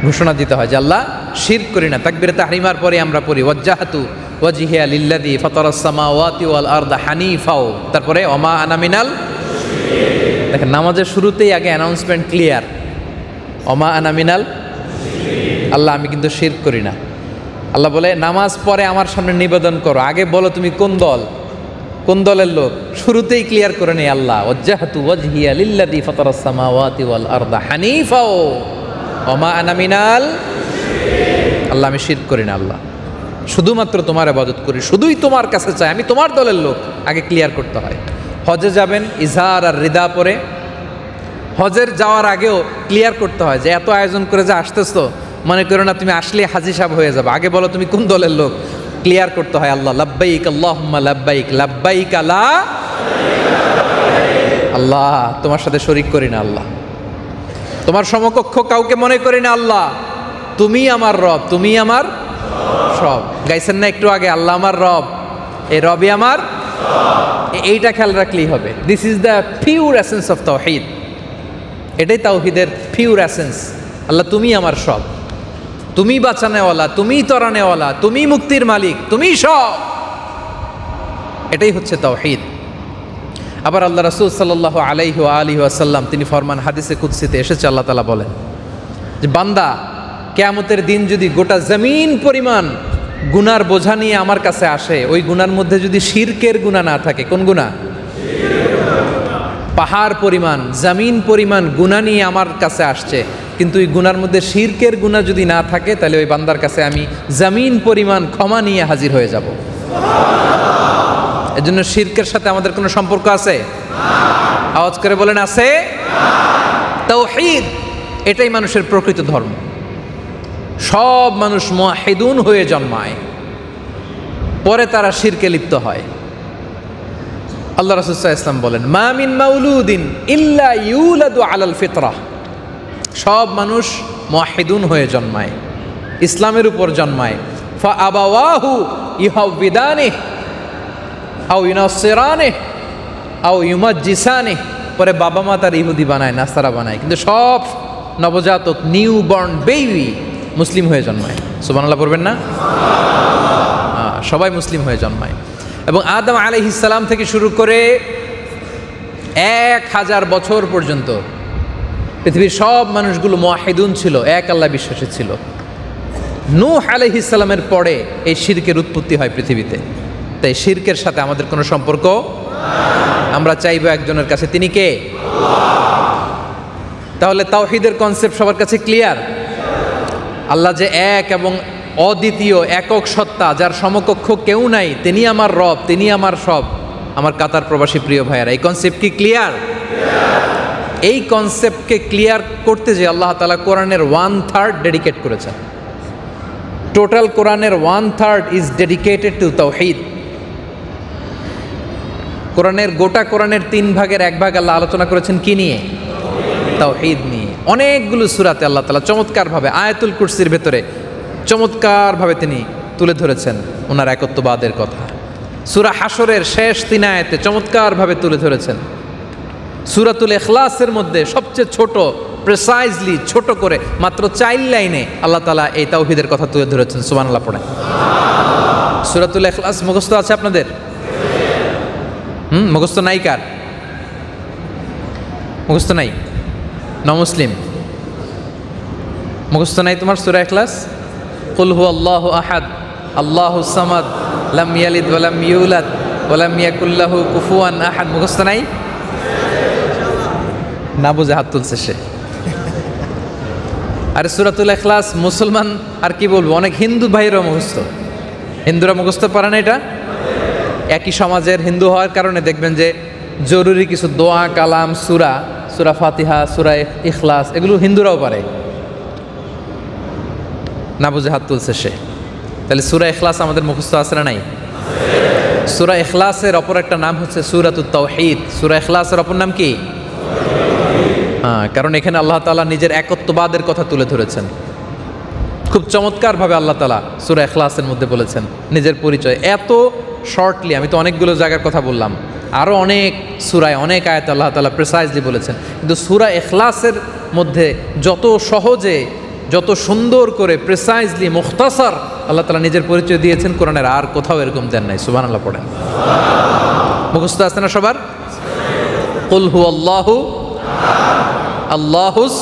ঘোষণা দিতে হয় যে আল্লাহ শিরক করি না। তাকবীরে তাহরিমার পরে আমরা পড়ি ওয়াজ্জাহাতু ওয়াজহিয়া লিল্লাযী ফাতারাস সামাওয়াতি ওয়াল আরদা হানিফাও, তারপরে ওমা আনা মিনাল। দেখেন নামাজের শুরুতেই আগে অ্যানাউন্সমেন্ট ক্লিয়ার, ওমা আনা মিনাল, আল্লাহ আমি কিন্তু শিরক করি না। আল্লাহ বলে নামাজ পরে আমার সামনে নিবেদন করো, আগে বলো তুমি কোন দল, কোন দলের লোক, শুরুতেই ক্লিয়ার করে নেই আল্লাহ ওয়াজ্জাহাতু ওয়াজহিয়া লিল্লাযী ফাতারাস সামাওয়াতি ওয়াল আরদা হানিফাও ওমা আনা মিনাল। আল্লাহ আমি শিরক করি না, আল্লাহ শুধুমাত্র তোমার ইবাদত করি, শুধুই তোমার কাছে চাই, আমি তোমার দলের লোক, আগে ক্লিয়ার করতে হয়। হজে যাবেন, ইজহার আর রিদা পরে হজের যাওয়ার আগেও ক্লিয়ার করতে হয় যে এত আয়োজন করে যে আসতেছো, মনে করো না তুমি আসলে হাজী সাহেব হয়ে যাবে, আগে বলো তুমি কোন দলের লোক, ক্লিয়ার করতে হয়। আল্লাহ লাব্বাইক আল্লাহুম্মা লাব্বাইক লাব্বাইক লা, আল্লাহ তোমার সাথে শরীক করি না, আল্লাহ তোমার সমকক্ষ কাউকে মনে করি না, আল্লাহ তুমি আমার রব, তুমি আমার সব। গাইছেন না একটু আগে, আল্লাহ আমার রব, এই রবই আমার, এইটা খেয়াল রাখলেই হবে। This is the pure essence of তাওহীদ, এটাই তাওহীদের পিওর এসেন্স। আল্লাহ তুমি আমার সব, তুমি বাঁচানেওয়ালা, তুমি তরানেওয়ালা, তুমি মুক্তির মালিক, তুমি সব, এটাই হচ্ছে তাওহীদ। আবার আল্লাহ রাসূল সাল্লাল্লাহু আলাইহি ওয়া আলিহি ওয়াসাল্লাম তিনি ফরমান, হাদিসে কুদসিতে এসেছে, আল্লাহ তাআলা বলেন যে বান্দা কিয়ামতের দিন যদি গোটা জমিন পরিমাণ গুনার বোঝা নিয়ে আমার কাছে আসে, ওই গুনার মধ্যে যদি শিরকের গুনাহ না থাকে, কোন গুনাহ? পাহাড় পরিমাণ, জমিন পরিমাণ গুনাহ নিয়ে আমার কাছে আসছে, কিন্তু ওই গুনার মধ্যে শিরকের গুনাহ যদি না থাকে, তাহলে ওই বান্দার কাছে আমি জমিন পরিমাণ ক্ষমা নিয়ে হাজির হয়ে যাব। এজন্য শিরকের সাথে আমাদের কোনো সম্পর্ক আছে? আওয়াজ করে বলেন আছে। তাওহীদ এটাই মানুষের প্রকৃত ধর্ম। সব মানুষ মুওয়াহিদুন হয়ে জন্মায়, পরে তারা শিরকে লিপ্ত হয়। আল্লাহ রাসূল সাল্লাল্লাহু আলাইহি ওয়াসাল্লাম বলেন, মা মিন মাউলুদিন ইল্লা ইউলাদু আলাল ফিতরাহ। সব মানুষ মুওয়াহিদুন হয়ে জন্মায়, ইসলামের উপর জন্মায়। ফা আবাওয়াহু ইউহাউবিদানিহি আও ইউনাসসিরানিহি আও ইউমাজ্জিসানিহি, পরে বাবা মা তার ইহুদি বানায়, নাসারা বানায়, কিন্তু সব নবজাতক, নিউ বর্ন বেবি মুসলিম হয়ে জন্মায়। সুবহানাল্লাহ পড়বেন না? সবাই মুসলিম হয়ে জন্মায়। এবং আদম আলাইহিস সালাম থেকে শুরু করে 1000 বছর পর্যন্ত পৃথিবীর সব মানুষগুলো মুওয়াহিদুন ছিল, এক আল্লাহ বিশ্বাসী ছিল। নূহ আলাইহিস সালামের পরে এই শিরকের উৎপত্তি হয় পৃথিবীতে। তাই শিরকের সাথে আমাদের কোনো সম্পর্ক, আমরা চাইবো একজনের কাছে, তিনি কে? তাহলে তাওহীদের কনসেপ্ট সবার কাছে ক্লিয়ার। আল্লাহ যে এক এবং অদ্বিতীয় একক সত্তা, যার সমকক্ষ কেউ নাই, তিনি আমার রব, তিনি আমার সব। আমার কাতার প্রবাসী প্রিয় ভাইয়ারা, এই কনসেপ্ট কি ক্লিয়ার? এই কনসেপ্টকে ক্লিয়ার করতে যে আল্লাহ তাআলা কোরআনের 1/3 ডেডিকেট করেছেন। টোটাল কোরআনের 1/3 ইজ ডেডিকেটেড টু তাওহীদ। কোরআনের গোটা কোরআনের 3 ভাগের 1 ভাগ আল্লাহ আলোচনা করেছেন কি নিয়ে? তাওহীদ নিয়ে। অনেকগুলো সূরাতে আল্লাহ তাআলা চমৎকারভাবে, আয়াতুল কুরসির ভেতরে চমৎকারভাবে তিনি তুলে ধরেছেন ওনার একত্ববাদের কথা। সূরা হাশরের শেষ 3 আয়াতে চমৎকারভাবে তুলে ধরেছেন। সূরাতুল ইখলাসের মধ্যে সবচেয়ে ছোট, প্রিসাইজলি ছোট করে মাত্র 4 লাইনে আল্লাহ তাআলা এই তাওহীদের কথা তুলে ধরেছেন। সুবহানাল্লাহ পড়েন। সূরাতুল ইখলাস মুখস্থ আছে আপনাদের? মুখস্থ নাই কার? মুখস্থ নাই? মুসলিম মুখস্থ নাই তোমার সূরা ইখলাস? কুল হুয়াল্লাহু আহাদ আল্লাহুস সামাদ লাম ইয়ালিদ ওয়া লাম ইউলাদ ওয়া লাম ইয়াকুল লাহু কুফুয়ান আহাদ মুখস্থ নাই? না বুঝে হাত তুলছে সে। আরে সূরাতুল ইখলাস মুসলমান আর কি বলবো, অনেক হিন্দু ভাইয়েরও মুখস্থ। হিন্দুরা মুখস্থ পারে না এটা? একই সমাজের হিন্দু হওয়ার কারণে দেখবেন যে জরুরি কিছু দোয়া কালাম সূরা, সূরা ফাতিহা, সূরা ইখলাস এগুলো হিন্দুরাও পারে। না বুঝে হাত তুলছে সে। তাহলে সূরা ইখলাস আমাদের মুখস্থ আছে না নাই? সূরা ইখলাসের অপর একটা নাম হচ্ছে সূরাতুত তাওহীদ। সূরা ইখলাসের অপর নাম কি? কারণ এখানে আল্লাহ তাআলা নিজের একত্ববাদের কথা তুলে ধরেছেন। খুব চমৎকারভাবে আল্লাহ তাআলা সূরা ইখলাসের মধ্যে বলেছেন নিজের পরিচয়। এত শর্টলি, আমি তো অনেকগুলো জায়গার কথা বললাম, আরও অনেক সূরায় অনেক আয়াত আল্লাহ তাআলা প্রিসাইজলি বলেছেন, কিন্তু সূরা ইখলাসের মধ্যে যত সহজে যত সুন্দর করে প্রিসাইজলি মুখতাসার আল্লাহ তাআলা নিজের পরিচয় দিয়েছেন, কোরআনের আর কোথাও এরকম দেন নাই। সুবহানাল্লাহ পড়েন। মুখস্থ আছে না সবার? কুল হুয়াল্লাহু আল্লাহুস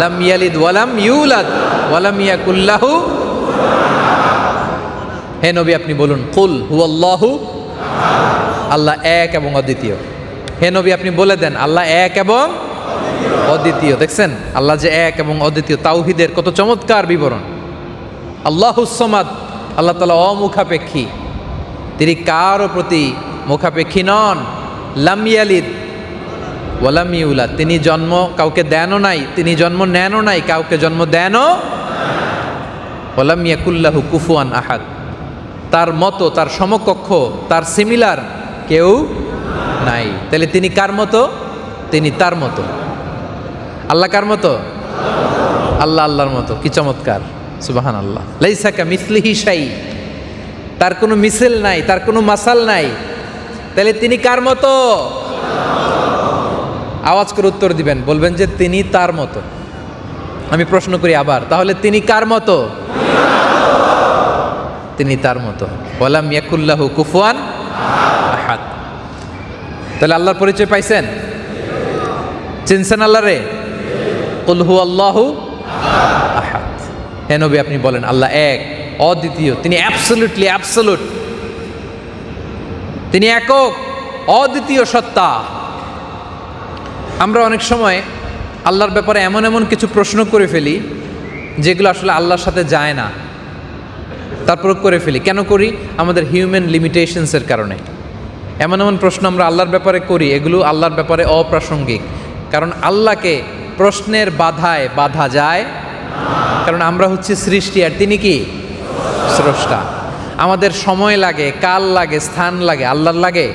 লাম ইয়ালিদ ওয়া লাম ইউলাদ ওয়া লাম ইয়াকুল লাহু। হে নবী আপনি বলুন কুল হুয়াল্লাহু, আল্লাহ এক এবং অদ্বিতীয়। হে নবী আপনি বলে দেন আল্লাহ এক এবং অদ্বিতীয়। দেখছেন আল্লাহ যে এক এবং অদ্বিতীয়, তাওহীদের কত চমৎকার বিবরণ। আল্লাহুস সামাদ, আল্লাহ তাআলা অমুখাপেক্ষী, তিনি কারও প্রতি মুখাপেক্ষী নন। লাম ইয়ালিদ ওয়া লাম ইউলাদ, তিনি জন্ম কাউকে দেনও নাই, তিনি জন্ম নেনও নাই, কাউকে জন্ম দেনও। ওয়া লাম ইয়াকুল লাহু কুফুয়ান আহাদ, তার মতো তার সমকক্ষ তার সিমিলার কেউ নাই। তাহলে তিনি কার মতো? তিনি তার মতো। আল্লাহ কার মতো? আল্লাহ আল্লাহর মতো। কি চমৎকার! সুবহানাল্লাহ। লাইসা কামিসলিহি শাই, তার কোনো মিসেল নাই, তার কোনো মাসাল নাই। তাহলে তিনি কার মতো? আওয়াজ করে উত্তর দিবেন, বলবেন যে তিনি তার মতো। আমি প্রশ্ন করি আবার, তাহলে তিনি কার মতো? তিনি তার মতো। ওয়ালাম ইয়াকুল লাহু কুফুয়ান আহাদ। তাহলে আল্লাহর পরিচয় পাইছেন? চিনছেন আল্লাহ রে? কুল হুয়াল্লাহু আহাদ। হে নবী আপনি বলেন আল্লাহ এক, অদ্বিতীয়, তিনি অ্যাবসলিউটলি অ্যাবসলিউট, তিনি একক, অদ্বিতীয় সত্তা। আমরা অনেক সময় আল্লাহর ব্যাপারে এমন এমন কিছু প্রশ্ন করে ফেলি যেগুলো আসলে আল্লাহর সাথে যায় না, তারপর করে ফেলি। কেন করি? আমাদের হিউম্যান লিমিটেশনসের কারণে। এমন এমন প্রশ্ন আমরা আল্লাহর ব্যাপারে করি, এগুলো আল্লাহর ব্যাপারে অপ্রাসঙ্গিক। কারণ আল্লাহকে প্রশ্নের বাধায় বাধা যায়, কারণ আমরা হচ্ছি সৃষ্টি আর তিনি কি স্রষ্টা। আমাদের সময় লাগে, কাল লাগে, স্থান লাগে, আল্লাহর লাগে?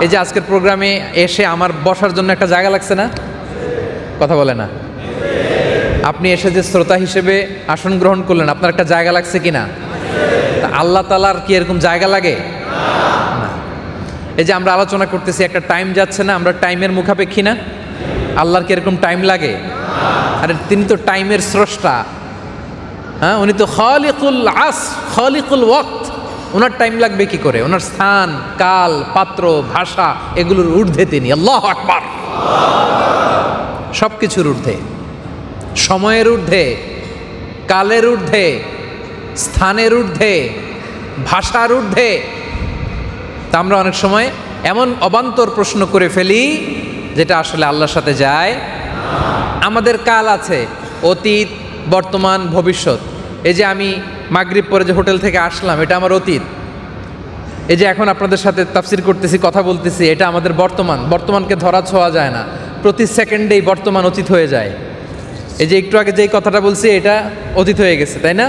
এই যে আজকের প্রোগ্রামে এসে আমার বসার জন্য একটা জায়গা লাগছে না? কথা বলে না? আপনি এসে যে শ্রোতা হিসেবে আসন গ্রহণ করলেন, আপনার একটা জায়গা লাগছে কিনা? আল্লাহ তাআলার কি এরকম জায়গা লাগে? না। এই যে আমরা আলোচনা করতেছি, একটা টাইম যাচ্ছে না, আমরা টাইমের মুখাপেক্ষী না? আল্লাহর কি এরকম টাইম লাগে? আরে তিনি তো টাইমের স্রষ্টা। হ্যাঁ, উনি তো খালিকুল আস, খালিকুল ওয়াক্ত। ওনার টাইম লাগবে কি করে? ওনার স্থান, কাল, পাত্র, ভাষা এগুলোর ঊর্ধ্বে তিনি। আল্লাহু আকবার। সব কিছুর ঊর্ধ্বে, সময়ের ঊর্ধ্বে, কালের ঊর্ধ্বে, স্থানের ঊর্ধ্বে, ভাষার ঊর্ধ্বে। তা আমরা অনেক সময় এমন অবান্তর প্রশ্ন করে ফেলি যেটা আসলে আল্লাহর সাথে যায়। আমাদের কাল আছে, অতীত, বর্তমান, ভবিষ্যৎ। এই যে আমি মাগরিব পরে যে হোটেল থেকে আসলাম, এটা আমার অতীত। এই যে এখন আপনাদের সাথে তাফসির করতেছি, কথা বলতেছি, এটা আমাদের বর্তমান। বর্তমানকে ধরা ছোঁয়া যায় না, প্রতি সেকেন্ডেই বর্তমান অতীত হয়ে যায়। এই যে একটু আগে যেই কথাটা বলছি, এটা অতীত হয়ে গেছে, তাই না?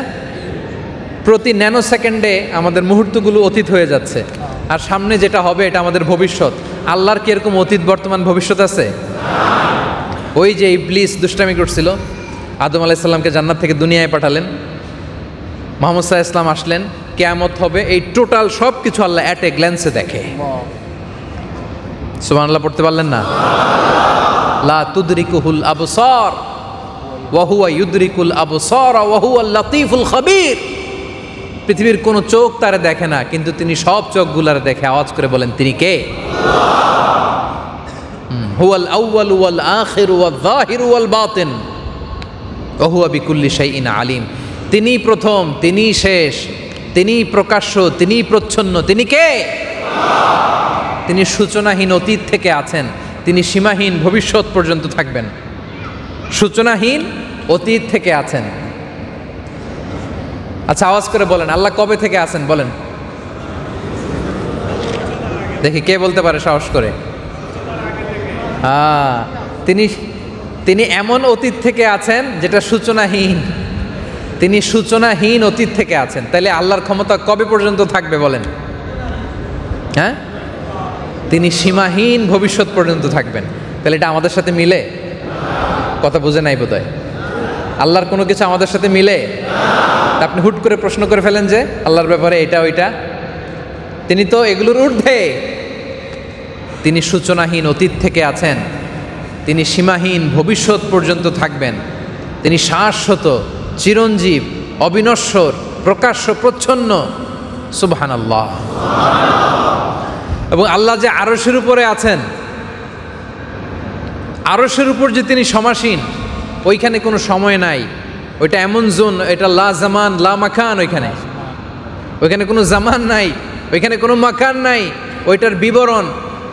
প্রতি ন্যানো সেকেন্ডে আমাদের মুহূর্তগুলো অতীত হয়ে যাচ্ছে, আর সামনে যেটা হবে এটা আমাদের ভবিষ্যৎ। আল্লাহর কি এরকম অতীত, বর্তমান, ভবিষ্যৎ আছে? ওই যে ইবলিস দুষ্টামি করছিল, আদম আলাইহিস সালামকে জান্নাত থেকে দুনিয়ায় পাঠালেন, মুহাম্মদ সাল্লাল্লাহু আলাইহি ওয়াসাল্লাম আসলেন, কিয়ামত হবে, এই টোটাল সব কিছু আল্লাহ অ্যাট এ গ্ল্যান্সে দেখে। সুবহানাল্লাহ পড়তে পারলেন না? লা তুদরিকুহুল আবসার ওয়া হুয়া ইউদরিকুল আবসার ওয়া হুয়াল লাতীফুল খাবীর। পৃথিবীর কোনো চোখ তারে দেখে না, কিন্তু তিনি সব চোখগুলারে দেখে। আওয়াজ করে বলেন, তিনি কে? হুয়াল আউয়ালু ওয়াল আখিরু ওয়াল যাহিরু ওয়াল বাতিন ওয়া হুয়া বিকুল্লি শাইইন আলিম। তিনি প্রথম, তিনি শেষ, তিনি প্রকাশ্য, তিনি প্রচ্ছন্ন। তিনি কে? তিনি সূচনাহীন অতীত থেকে আছেন, তিনি সীমাহীন ভবিষ্যৎ পর্যন্ত থাকবেন। সূচনাহীন অতীত থেকে আছেন। আচ্ছা, আওয়াজ করে বলেন, আল্লাহ কবে থেকে আছেন? বলেন দেখি কে বলতে পারে সাহস করে। তিনি তিনি এমন অতীত থেকে আছেন যেটা সূচনাহীন। তিনি সূচনাহীন অতীত থেকে আছেন। তাইলে আল্লাহর ক্ষমতা কবে পর্যন্ত থাকবে বলেন? হ্যাঁ, তিনি সীমাহীন ভবিষ্যৎ পর্যন্ত থাকবেন। তাহলে এটা আমাদের সাথে মিলে? কথা বুঝে নাই বোধহয়। আল্লাহর কোনো কিছু আমাদের সাথে মিলে? আপনি হুট করে প্রশ্ন করে ফেলেন যে আল্লাহর ব্যাপারে এটা ওইটা। তিনি তো এগুলোর ঊর্ধ্বে। তিনি সূচনাহীন অতীত থেকে আছেন, তিনি সীমাহীন ভবিষ্যৎ পর্যন্ত থাকবেন, তিনি শাশ্বত, চিরঞ্জীব, অবিনশ্বর, প্রকাশ্য, প্রচ্ছন্ন। সুবহানাল্লাহ। এবং আল্লাহ যে আরশের উপরে আছেন, আরশের উপর যে তিনি সমাসীন, ওইখানে কোনো সময় নাই। ওইটা এমন জোন, এটা লা জামান লা মাকান। ওইখানে কোনো জামান নাই, ওইখানে কোনো মাকান নাই। ওইটার বিবরণ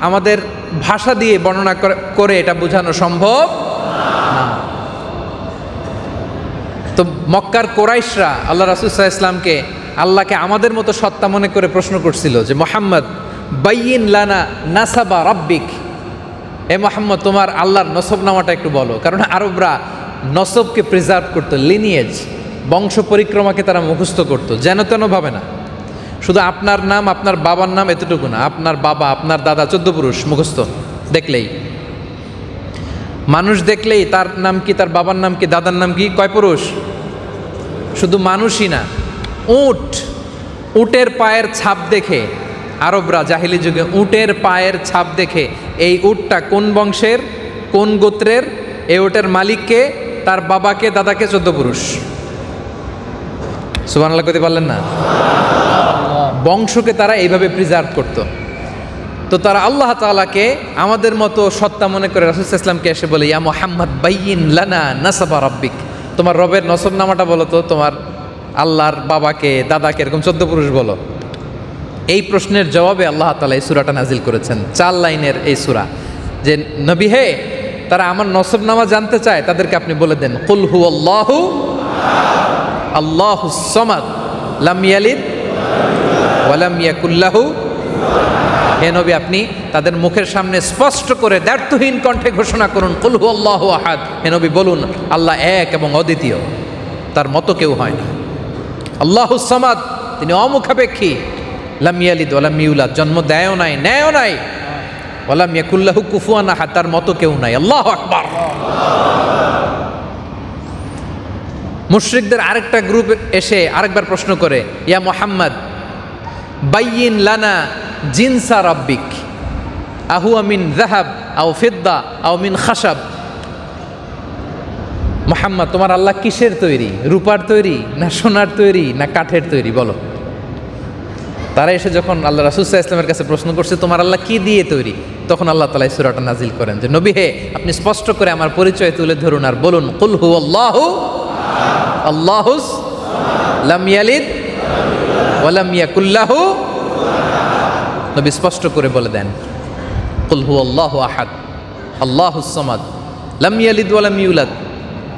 আমাদের ভাষা দিয়ে বর্ণনা করে এটা বোঝানো সম্ভব না। তো মক্কার কোরাইশরা আল্লাহ রাসূল সাল্লাল্লাহু আলাইহি ওয়াসাল্লামকে, আল্লাহকে আমাদের মতো সত্তা মনে করে প্রশ্ন করছিল যে মুহাম্মদ বাইয়িন লানা নাসাবা রাব্বিক, এ মুহাম্মদ তোমার আল্লাহর নসবনামাটা একটু বলো। কারণ আরবরা নসবকে প্রিজার্ভ করতো, লিনিয়েজ, বংশ পরিক্রমাকে তারা মুখস্থ করতো, যেন তেন ভাবে না। শুধু আপনার নাম, আপনার বাবার নাম এতটুকু না, আপনার বাবা, আপনার দাদা, 14 পুরুষ মুখস্থ। দেখলেই মানুষ, দেখলেই তার নাম কি, তার বাবার নাম কি, দাদার নাম কি, কয় পুরুষ। শুধু মানুষই না, উটের পায়ের ছাপ দেখে আরবরা জাহিলি যুগে উটের পায়ের ছাপ দেখে এই উটটা কোন বংশের, কোন গোত্রের, এই উটের মালিককে, তার বাবাকে, দাদাকে, 14 পুরুষ। সুবহানাল্লাহ করতে পারলেন না? বংশকে তারা এইভাবে প্রিজার্ভ করত। তো তারা আল্লাহ তাআলাকে আমাদের মতো সত্তা মনে করে রাসূল সাল্লাল্লাহু আলাইহি ওয়াসাল্লামকে এসে বলে, ইয়া মুহাম্মদ বাইয়িন লানা নাসাবা রাব্বিক, তোমার রবের নসবনামাটা বলো তো, তোমার আল্লাহর বাবাকে, দাদাকে, এরকম 14 পুরুষ বলো। এই প্রশ্নের জবাবে আল্লাহ তাআলা এই সূরাটা নাজিল করেছেন, 4 লাইনের এই সূরা। যে নবী হে, তারা আমার নসবনামা জানতে চায়, তাদেরকে আপনি বলে দেন, কুল হুয়াল্লাহু আল্লাহুস সামাদ লাম ইয়ালিদ ওয়া লাম ইয়াকুল লাহু। হে নবী, আপনি তাদের মুখের সামনে স্পষ্ট করে দ্ব্যর্থহীন কণ্ঠে ঘোষণা করুন, কুল হুয়াল্লাহু আহাদ। হে নবী বলুন, আল্লাহ এক এবং অদ্বিতীয়, তার মতো কেউ হয় না। আল্লাহুস সামাদ, তিনি অমুখাপেক্ষী। লাম ইয়ালিদ ওয়া লাম ইউলাদ, জন্ম দেয়ও নাই, নেয়ও নাই। ওয়া লাম ইয়াকুল লাহু কুফুয়ান আহাদ, তার মতো কেউ নাই। আল্লাহু আকবার। মুশরিকদের আরেকটা গ্রুপ এসে আরেকবার প্রশ্ন করে, ইয়া মুহাম্মদ বাইয়িন লানা জিনসা রাব্বিক আহুয়া মিন যাহাব আও ফিদ্দা আও মিন খাশাব। মুহাম্মদ, তোমার আল্লাহ কিসের তৈরি? রূপার তৈরি, না সোনার তৈরি, না কাঠের তৈরি, বলো। তারা এসে যখন আল্লাহ রাসূল সাল্লাল্লাহু আলাইহি ওয়াসাল্লামের কাছে প্রশ্ন করছে, তোমার আল্লাহ কি দিয়ে তৈরি, তখন আল্লাহ তাআলা এই সূরাটা নাজিল করেন যে, নবী হে, আপনি স্পষ্ট করে আমার পরিচয় তুলে ধরুন আর বলুন, কুল হুয়াল্লাহু আল্লাহুস লাম ইয়ালিদ ওয়া লাম ইয়াকুল লাহু। নবী স্পষ্ট করে বলে দেন, কুল হুয়াল্লাহু আহাদ আল্লাহুস সামাদ লাম ইয়ালিদ ওয়া লাম ইউলাদ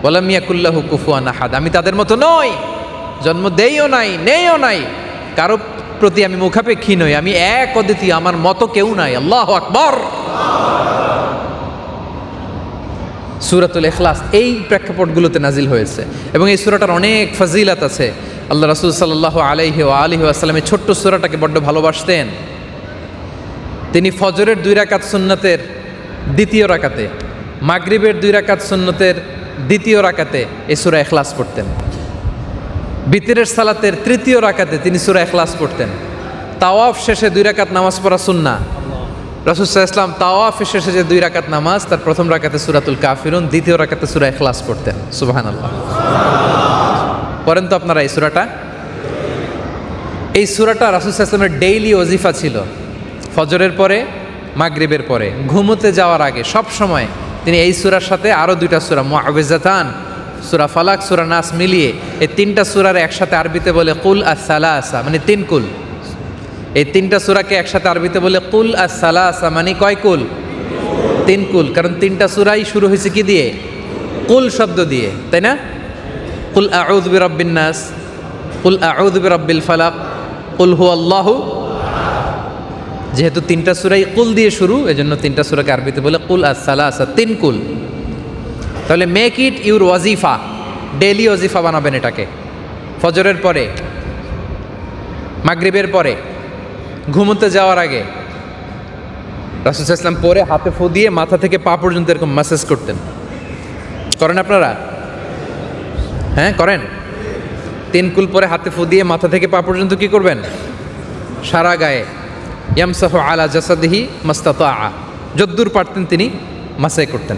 ওয়া লাম ইয়াকুল লাহু কুফুয়ান আহাদ। আমি তাদের মতো নই, জন্ম দেইও নাই, নেইও নাই, কারো প্রতি আমি মুখাপেক্ষী নই, আমি এক অদ্বিতীয়, আমার মতো কেউ নাই। আল্লাহু আকবার। সূরাতুল ইখলাস এই প্রেক্ষাপটগুলোতে নাজিল হয়েছে এবং এই সূরাটার অনেক ফজিলত আছে। আল্লাহ রাসূল সাল্লাল্লাহু আলাইহি ওয়া আলিহি ওয়াসাল্লাম এই ছোট্ট সূরাটাকে বড্ড ভালোবাসতেন। তিনি ফজরের 2 রাকাত সুন্নতের দ্বিতীয় রাকাতে, মাগরিবের 2 রাকাত সুন্নতের দ্বিতীয় রাকাতে এই সূরা ইখলাস পড়তেন। বিতরের সালাতের তৃতীয় রাকাতে তিনি সূরা ইখলাস পড়তেন। তাওয়াফ শেষে 2 রাকাত নামাজ পড়া সুন্নাহ। রাসূল সাল্লাল্লাহু আলাইহি ওয়াসাল্লাম তাওয়াফের শেষে যে 2 রাকাত নামাজ, তার প্রথম রাকাতে সূরাতুল কাফিরুন, দ্বিতীয় রাকাতে সূরা ইখলাস পড়তেন। সুবহানাল্লাহ। পড়েন তো আপনারা এই সূরাটা। এই সূরাটা রাসূল সাল্লাল্লাহু আলাইহি ওয়াসাল্লামের ডেইলি ওজিফা ছিল। ফজরের পরে, মাগরিবের পরে, ঘুমোতে যাওয়ার আগে সব সময় তিনি এই সূরার সাথে আরও 2টা সূরা মুআউযিজাতান, সূরা ফালাক, সূরা নাস মিলিয়ে এই 3টা সূরার একসাথে আরবিতে বলে কুল আস-সালাসা, মানে 3 কুল। এই 3টা সূরাকে একসাথে আরবিতে বলে কুল আস-সালাসা, মানে কয় কুল? 3 কুল। কারণ 3টা সূরাই শুরু হয়েছে কি দিয়ে? কুল শব্দ দিয়ে, তাই না? কুল আউযু বিরাব্বিন নাস, কুল আউযু বিরাব্বিল ফালাক, কুল হুয়াল্লাহু। যেহেতু 3টা সূরাই কুল দিয়ে শুরু, এজন্য 3টা সূরাকে আরবিতে বলে কুল আস-সালাসা, 3 কুল। তাহলে মেক ইট ইউর ওয়াজিফা, ডেইলি ওয়াজিফা বানাবেন এটাকে। ফজরের পরে, মাগরিবের পরে, ঘুমোতে যাওয়ার আগে রাসূল সাল্লাল্লাহু আলাইহি ওয়াসাল্লাম পরে হাতে ফু দিয়ে মাথা থেকে পা পর্যন্ত এরকম ম্যাসেজ করতেন। করেন আপনারা? হ্যাঁ করেন? 3 কুল পরে হাতে ফু দিয়ে মাথা থেকে পা পর্যন্ত কি করবেন? সারা গায়ে ইয়ামসাহু আলা জাসাদিহি মাস্তাতাআ, যদ্দূর পারতেন তিনি মাসাই করতেন,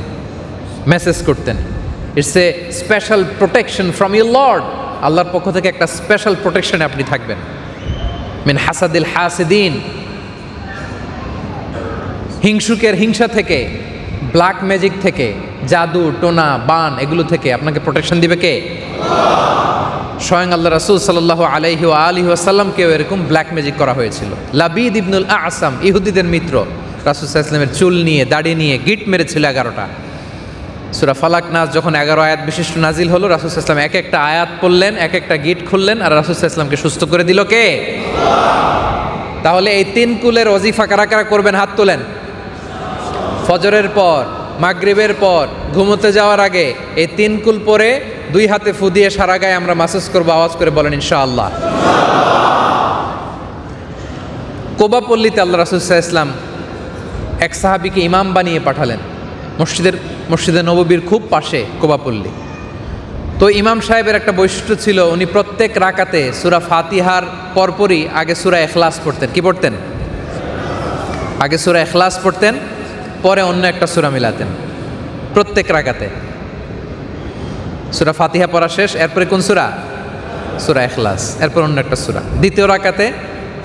মেসেজ করতেন। It's a special protection from your Lord. আল্লাহর পক্ষ থেকে একটা স্পেশাল প্রোটেকশনে আপনি থাকবেন। মিন হাসাদিল হাসিদিন, হিংসুকের হিংসা থেকে, ব্ল্যাক ম্যাজিক থেকে, জাদু টোনা বান এগুলো থেকে আপনাকে প্রোটেকশন দিবে কে? স্বয়ং আল্লাহ রাসূল সাল্লাল্লাহু আলাইহি ওয়া আলিহি ওয়াসাল্লামকেও এরকম ব্ল্যাক ম্যাজিক করা হয়েছিল। লাবিদ ইবনুল আসাম, ইহুদিদের মিত্র, রাসূল সাল্লাল্লাহু আলাইহি ওয়াসাল্লামের চুল নিয়ে, দাড়ি নিয়ে গিট মেরেছিল 11টা। সূরা ফালাক নাস যখন 11 আয়াত বিশিষ্ট নাজিল হলো, রাসূল সাল্লাল্লাহু আলাইহি ওয়াসাল্লাম এক একটা আয়াত পড়লেন, এক একটা গিট খুললেন, আর রাসূল সাল্লাল্লাহু আলাইহি ওয়াসাল্লামকে সুস্থ করে দিল কে? তাহলে এই 3 কুলের ওয়াজিফা কারা কারা করবেন? হাত তোলেন। ফজরের পর, মাগরিবের পর, ঘুমোতে যাওয়ার আগে এই 3 কুল পরে 2 হাতে ফু দিয়ে সারা গায়ে আমরা মাসাজ করবো। আওয়াজ করে বলেন ইনশাআল্লাহ। কোবা পল্লীতে আল্লাহ রাসূল সাল্লাল্লাহু আলাইহি ওয়াসাল্লাম এক সাহাবীকে ইমাম বানিয়ে পাঠালেন। মসজিদে নববীর খুব পাশে কোবা পল্লী। তো ইমাম সাহেবের একটা বৈশিষ্ট্য ছিল, উনি প্রত্যেক রাকাতে সূরা ফাতিহার পরপরই আগে সূরা ইখলাস পড়তেন। কি পড়তেন? আগে সূরা ইখলাস পড়তেন, পরে অন্য একটা সূরা মিলাতেন প্রত্যেক রাকাতে। সূরা ফাতিহা পড়া শেষ, এরপরে কোন সূরা? সূরা ইখলাস, এরপর অন্য একটা সূরা। দ্বিতীয় রাকাতে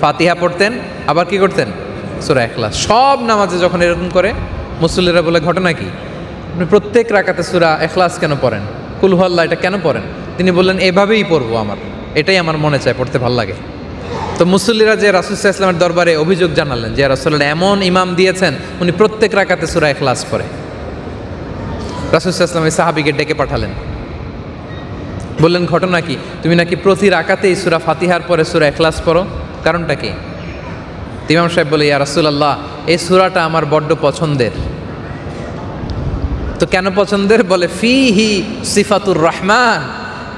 ফাতিহা পড়তেন, আবার কি করতেন? সূরা ইখলাস। সব নামাজে যখন এরকম করে, মুসল্লিরা বলে ঘটনা কি? আপনি প্রত্যেক রাকাতে সূরা ইখলাস কেন পড়েন? কুল হুয়াল্লাহ এটা কেন পড়েন? তিনি বললেন এভাবেই পড়বো, এটাই আমার মনে চায়, পড়তে ভালো লাগে। তো মুসল্লিরা যে রাসূল সাল্লাল্লাহু আলাইহি ওয়াসাল্লামের দরবারে অভিযোগ জানালেন যে রাসূলুল্লাহ এমন ইমাম দিয়েছেন, উনি প্রত্যেক রাকাতে সূরা ইখলাস পড়ে। রাসূল সাল্লাল্লাহু আলাইহি ওয়াসাল্লাম এই সাহাবীকে ডেকে পাঠালেন, বললেন ঘটনা কি? তুমি নাকি প্রতি রাকাতেই সূরা ফাতিহার পরে সূরা ইখলাস পড়ো, কারণটা কি? ইমাম সাহেব বলে, ইয়া রাসূলুল্লাহ, এই সূরাটা আমার বড্ড পছন্দের। তো কেন পছন্দের? বলে ফিহি সিফাতুর রহমান,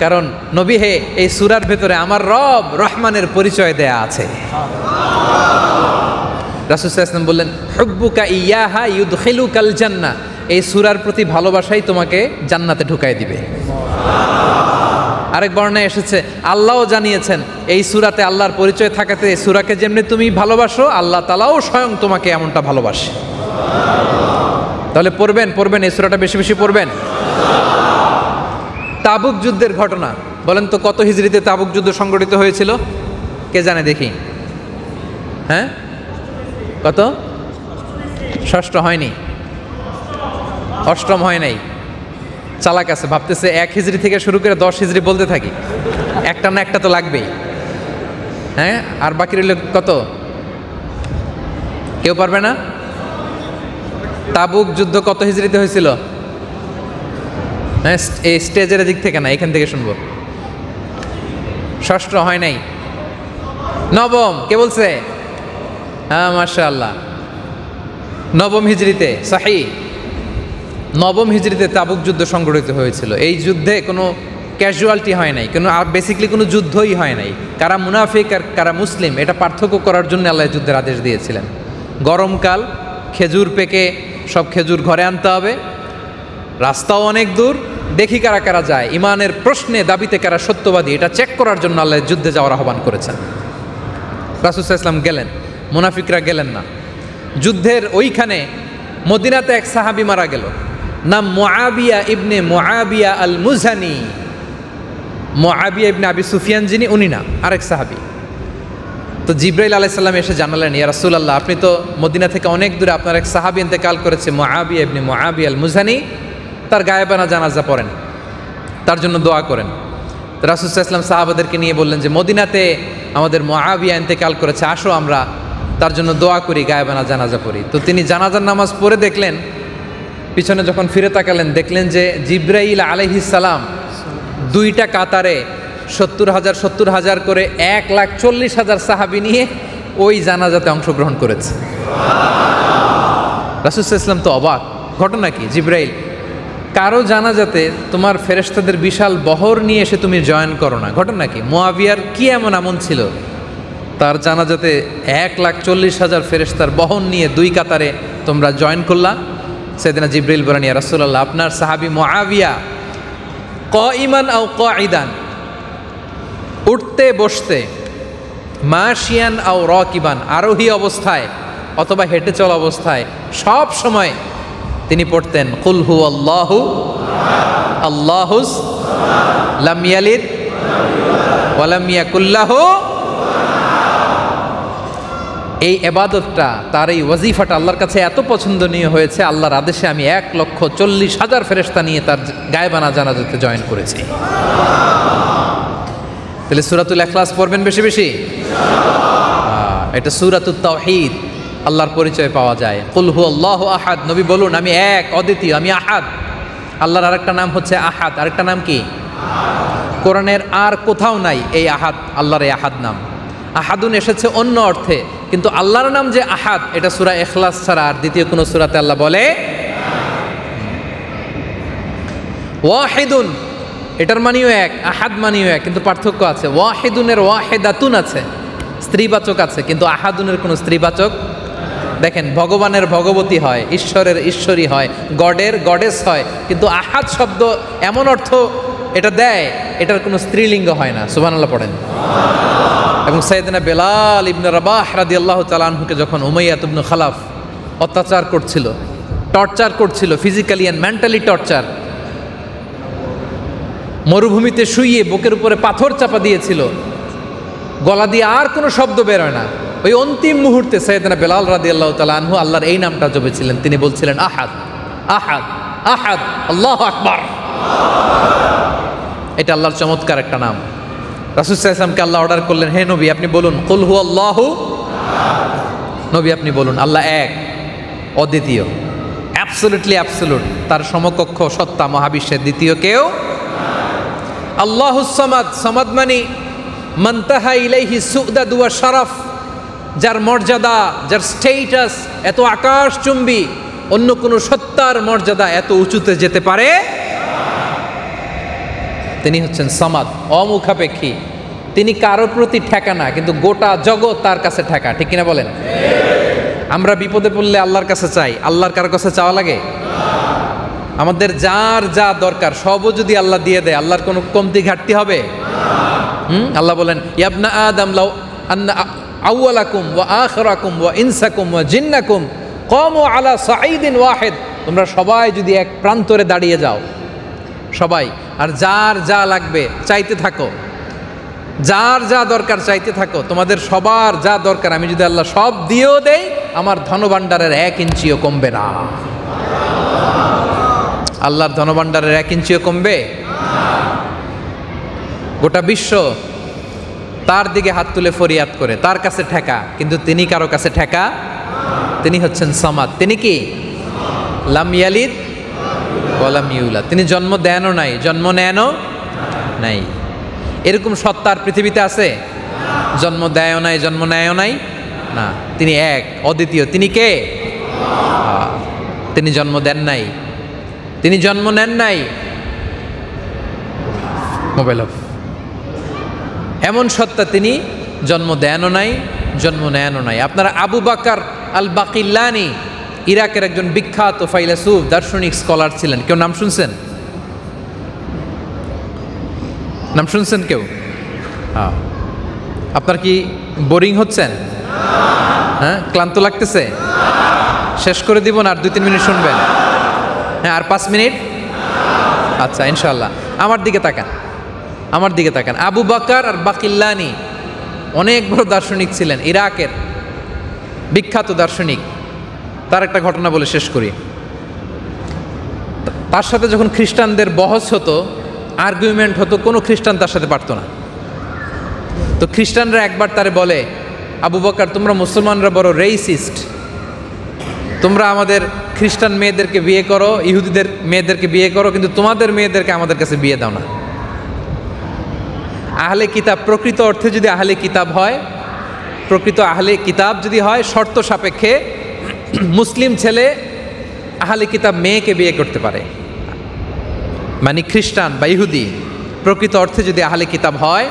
কারণ নবী হে এই সূরার ভেতরে আমার রব রহমানের পরিচয় দেয়া আছে। রাসূল সাল্লাল্লাহু আলাইহি ওয়াসাল্লাম বললেন, হুব্বুকা ইয়াহা ইউদখিলুকাল জান্নাহ, এই সূরার প্রতি ভালোবাসাই তোমাকে জান্নাতে ঢুকাই দিবে। আরেক বর্ণনায় এসেছে, আল্লাহও জানিয়েছেন এই সূরাতে আল্লাহর পরিচয় থাকাতে এই সূরাকে যেমনি তুমি ভালোবাসো, আল্লাহ তাআলাও স্বয়ং তোমাকে এমনটা ভালোবাসে। তাহলে পড়বেন এই সূরাটা বেশি বেশি পড়বেন। তাবুক যুদ্ধের ঘটনা বলেন তো, কত হিজরিতে তাবুক যুদ্ধ সংগঠিত হয়েছিল? কে জানে দেখি? হ্যাঁ, কত? 6ষ্ঠ হয়নি, 8ম হয় নাই। চালাক আছে, ভাবতেছে 1 হিজরি থেকে শুরু করে 10 হিজরি বলতে থাকি, একটা না একটা তো লাগবেই। হ্যাঁ, আর বাকি রইল কত? কেউ পারবে না? তাবুক যুদ্ধ কত হিজরিতে হয়েছিল? হ্যাঁ, এই স্টেজের দিক থেকে না, এখান থেকে শুনবো। 6ষ্ঠ হয় নাই, 9ম। কে বলছে? হ্যাঁ মাশাআল্লাহ, 9ম হিজরিতে। সহিহ, 9ম হিজরিতে তাবুক যুদ্ধ সংগঠিত হয়েছিল। এই যুদ্ধে কোনো ক্যাজুয়ালিটি হয় নাই, কোনো বেসিক্যালি কোনো যুদ্ধই হয় নাই। কারা মুনাফিক আর কারা মুসলিম এটা পার্থক্য করার জন্য আল্লাহ যুদ্ধের আদেশ দিয়েছিলেন। গরমকাল, খেজুর পেকে সব খেজুর ঘরে আনতে হবে, রাস্তাও অনেক দূর, দেখি কারা কারা যায়, ইমানের প্রশ্নে দাবিতে কারা সত্যবাদী এটা চেক করার জন্য আল্লাহ যুদ্ধে যাওয়ার আহ্বান করেছেন। রাসূল সাল্লাল্লাহু আলাইহি ওয়াসাল্লাম গেলেন, মুনাফিকরা গেলেন না। যুদ্ধের ওইখানে মদিনাতে এক সাহাবী মারা গেল, নাম মুআবিয়া ইবনে মুআবিয়া আল মুজানি। মুআবিয়া ইবনে আবি সুফিয়ান যিনি, উনি না, আরেক সাহাবী। তো জিব্রাইল আলাইহিস সালাম এসে জানালেন, ইয়া রাসূলুল্লাহ, আপনি তো মদিনা থেকে অনেক দূরে, আপনার এক সাহাবী ইন্তেকাল করেছে, মুআবিয়া ইবনে মুআবিয়া আল মুজানি, তার গায়েবানা জানাজা পড়েন, তার জন্য দোয়া করেন। তো রাসূল সাল্লাল্লাহু আলাইহি ওয়াসাল্লাম সাহাবাদেরকে নিয়ে বললেন যে মদিনাতে আমাদের মুআবিয়া ইন্তেকাল করেছে, আসো আমরা তার জন্য দোয়া করি, গায়েবানা জানাজা পড়ি। তো তিনি জানাজার নামাজ পড়ে দেখলেন, পিছনে যখন ফিরে তাকালেন দেখলেন যে জিব্রাইল আলাইহিস সালাম দুইটা কাতারে 70,000 করে 1,40,000 সাহাবী নিয়ে ওই জানাজাতে অংশগ্রহণ করেছে। রাসূল সাল্লাল্লাহু আলাইহি ওয়াসাল্লাম তো অবাক, ঘটনা কি? জিব্রাইল, কারো জানাজাতে তোমার ফেরেশতাদের বিশাল বহর নিয়ে এসে তুমি জয়েন করো না, ঘটনা কি? মুআবিয়ার কি এমন আমল ছিল তার জানাজাতে 1,40,000 ফেরেশতার বহন নিয়ে দুই কাতারে তোমরা জয়েন করলা? সাইয়েদনা জিব্রাইল বলেন, ইয়া রাসূলুল্লাহ, আপনার সাহাবী মুআবিয়া কাইমান আও কাঈদান, উঠতে বসতে, মাশিয়ান আও রাকিবান, আরোহী অবস্থায় অথবা হেঁটে চলা অবস্থায় সব সময় তিনি পড়তেন কুল হুয়াল্লাহু আল্লাহুস লাম ইয়ালিদ ওয়া লাম ইয়াকুল লাহু। এই ইবাদতটা, তার এই ওয়াজিফাটা আল্লাহর কাছে এত পছন্দনীয় হয়েছে, আল্লাহর আদেশে আমি 1,40,000 ফেরেশতা নিয়ে তার গায়েবানা জানাজাতে জয়েন করেছি। তাহলে সূরাতুল ইখলাস পড়বেন বেশি বেশি। এটা সূরাতুত তাওহীদ, আল্লাহর পরিচয় পাওয়া যায়। কুল হুয়াল্লাহু আহাদ, নবী বলুন আমি এক, অদ্বিতীয়, আমি আহাদ। আল্লাহর আরেকটা নাম হচ্ছে আহাদ, আরেকটা নাম কি? কোরআনের আর কোথাও নাই এই আহাদ, আল্লাহর এই আহাদ নাম। আহাদুন এসেছে অন্য অর্থে, কিন্তু আল্লাহর নাম যে আহাদ, এটা সূরা ইখলাস ছাড়া আর দ্বিতীয় কোনো সূরাতে আল্লাহ বলে। ওয়াহিদুন, এটার মানেও এক, আহাদ মানেও এক, কিন্তু পার্থক্য আছে। ওয়াহিদুনের ওয়াহিদাতুন আছে, স্ত্রীবাচক আছে, কিন্তু আহাদুনের কোনো স্ত্রীবাচক। দেখেন, ভগবানের ভগবতী হয়, ঈশ্বরের ঈশ্বরী হয়, গডের গডেস হয়, কিন্তু আহাদ শব্দ এমন অর্থ এটা দেয়, এটার কোনো স্ত্রীলিঙ্গ হয় না। সুবহানাল্লাহ পড়েন। এবং সাইয়েদনা বেলাল ইবনে রাবাহ রাদিয়াল্লাহু তাআলা আনহুকে যখন উমাইয়া ইবনে খালাফ অত্যাচার করছিল, টর্চার করছিল, ফিজিক্যালি অ্যান্ড মেন্টালি টর্চার, মরুভূমিতে শুইয়ে বুকের উপরে পাথর চাপা দিয়েছিল, গলা দিয়ে আর কোনো শব্দ বেরোয় না, ওই অন্তিম মুহূর্তে সাইয়েদনা বেলাল রাদিয়াল্লাহু তাআলা আনহু আল্লাহর এই নামটা জপেছিলেন। তিনি বলছিলেন আহাদ আহাদ আহাদ, আল্লাহু আকবার। এটা আল্লাহর চমৎকার একটা নাম। রাসূল সাল্লাল্লাহু আলাইহি ওয়াসাল্লামকে আল্লাহ অর্ডার করলেন, হে নবী আপনি বলুন কুল হুয়াল্লাহু, নবী আপনি বলুন আল্লাহ এক, অদ্বিতীয়, অ্যাবসলিউটলি অ্যাবসলিউট, তার সমকক্ষ সত্তা মহাবিশ্বের দ্বিতীয় কেউ। আল্লাহুস সামাদ, সামাদ মানে মানতাহা ইলাইহি সুদাদ ওয়া শারাফ, যার মর্যাদা, যার স্টেটাস এত আকাশচুম্বী, অন্য কোনো সত্তার মর্যাদা এত উঁচুতে যেতে পারে। তিনি হচ্ছেন সামাদ, অমুখাপেক্ষী। তিনি কারোর প্রতি ঠেকা না, কিন্তু গোটা জগৎ তার কাছে ঠেকা, ঠিক কিনা বলেন? আমরা বিপদে পড়লে আল্লাহর কাছে চাই, আল্লাহর কারোর কাছে চাওয়া লাগে? আমাদের যার যা দরকার সবও যদি আল্লাহ দিয়ে দেয়, আল্লাহর কোনো কমতি ঘাটতি হবে? আল্লাহ বলেন ইয়াবনা আদম লাউ আন্না আউওয়ালাকুম ওয়া আখিরাকুম ওয়া ইনসাকুম ওয়া জিন্নাকুম কামু আলা সাঈদিন ওয়াহিদ, তোমরা সবাই যদি এক প্রান্তরে দাঁড়িয়ে যাও, সবাই, আর যার যা লাগবে চাইতে থাকো, যার যা দরকার চাইতে থাকো, তোমাদের সবার যা দরকার আমি যদি আল্লাহ সব দিয়েও দেই, আমার ধনভাণ্ডারের 1 ইঞ্চিও কমবে না। আল্লাহর ধনভাণ্ডারের 1 ইঞ্চিও কমবে? গোটা বিশ্ব তার দিকে হাত তুলে ফরিয়াদ করে, তার কাছে ঠেকা, কিন্তু তিনি কারো কাছে ঠেকা। তিনি হচ্ছেন সামাদ। তিনি কি? লাম ইয়ালিদ ওয়া লাম ইউলাদ, তিনি জন্ম দেনও নাই, জন্ম নেনও নাই। এরকম সত্তার পৃথিবীতে আছে? জন্ম দেয়ও নাই, জন্ম নেয়ও নাই, না। তিনি এক, অদ্বিতীয়। তিনি কে? তিনি জন্ম দেন নাই, তিনি জন্ম নেন নাই। Mobile off. এমন সত্তা, তিনি জন্ম দেনও নাই, জন্ম নেনও নাই। আপনারা আবু বাকার আল বাকিল্লানি, ইরাকের একজন বিখ্যাত ফাইলাসুফ, দার্শনিক, স্কলার ছিলেন। কেউ নাম শুনছেন? নাম শুনছেন কেউ? হ্যাঁ। আপনার কি বোরিং হচ্ছেন? হ্যাঁ, ক্লান্ত লাগতেছে? শেষ করে দিব না আর 2-3 মিনিট শুনবেন? হ্যাঁ, আর 5 মিনিট? আচ্ছা, ইনশাল্লাহ। আমার দিকে তাকান, আমার দিকে তাকান। আবু বাকার আর বাকিল্লানি অনেক বড় দার্শনিক ছিলেন, ইরাকের বিখ্যাত দার্শনিক। তার একটা ঘটনা বলে শেষ করি। তার সাথে যখন খ্রিস্টানদের বহস হতো, আর্গুমেন্ট হতো, কোনো খ্রিস্টান তার সাথে পারতো না। তো খ্রিস্টানরা একবার তারে বলে, আবু বকর তোমরা মুসলমানরা বড় রেইসিস্ট, তোমরা আমাদের খ্রিস্টান মেয়েদেরকে বিয়ে করো, ইহুদিদের মেয়েদেরকে বিয়ে করো, কিন্তু তোমাদের মেয়েদেরকে আমাদের কাছে বিয়ে দাও না। আহলে কিতাব প্রকৃত অর্থে যদি আহলে কিতাব হয়, প্রকৃত আহলে কিতাব যদি হয়, শর্ত সাপেক্ষে মুসলিম ছেলে আহলে কিতাব মেয়েকে বিয়ে করতে পারে। মানে খ্রিস্টান বা ইহুদি প্রকৃত অর্থে যদি আহলে কিতাব হয়,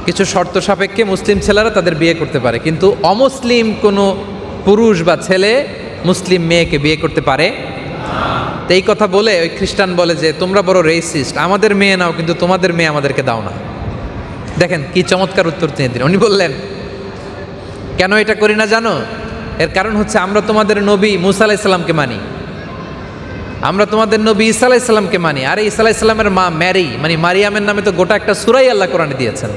কিছু শর্ত সাপেক্ষে মুসলিম ছেলেরা তাদের বিয়ে করতে পারে, কিন্তু অমুসলিম কোনো পুরুষ বা ছেলে মুসলিম মেয়েকে বিয়ে করতে পারে। তো এই কথা বলে ওই খ্রিস্টান বলে যে তোমরা বড় রেসিস্ট, আমাদের মেয়ে নাও কিন্তু তোমাদের মেয়ে আমাদেরকে দাও না। দেখেন কি চমৎকার উত্তর তিনি দিলেন। উনি বললেন কেন এটা করি না জানো? এর কারণ হচ্ছে আমরা তোমাদের নবী মুসা আলাইহিস সালামকে মানি, আমরা তোমাদের নবী ঈসা আলাইহিস সালামকে মানি। আরে ঈসা আলাইহিস সালামের মা ম্যারি মানে মারিয়ামের নামে তো গোটা একটা সূরাই আল্লাহ কোরআনে দিয়েছেন।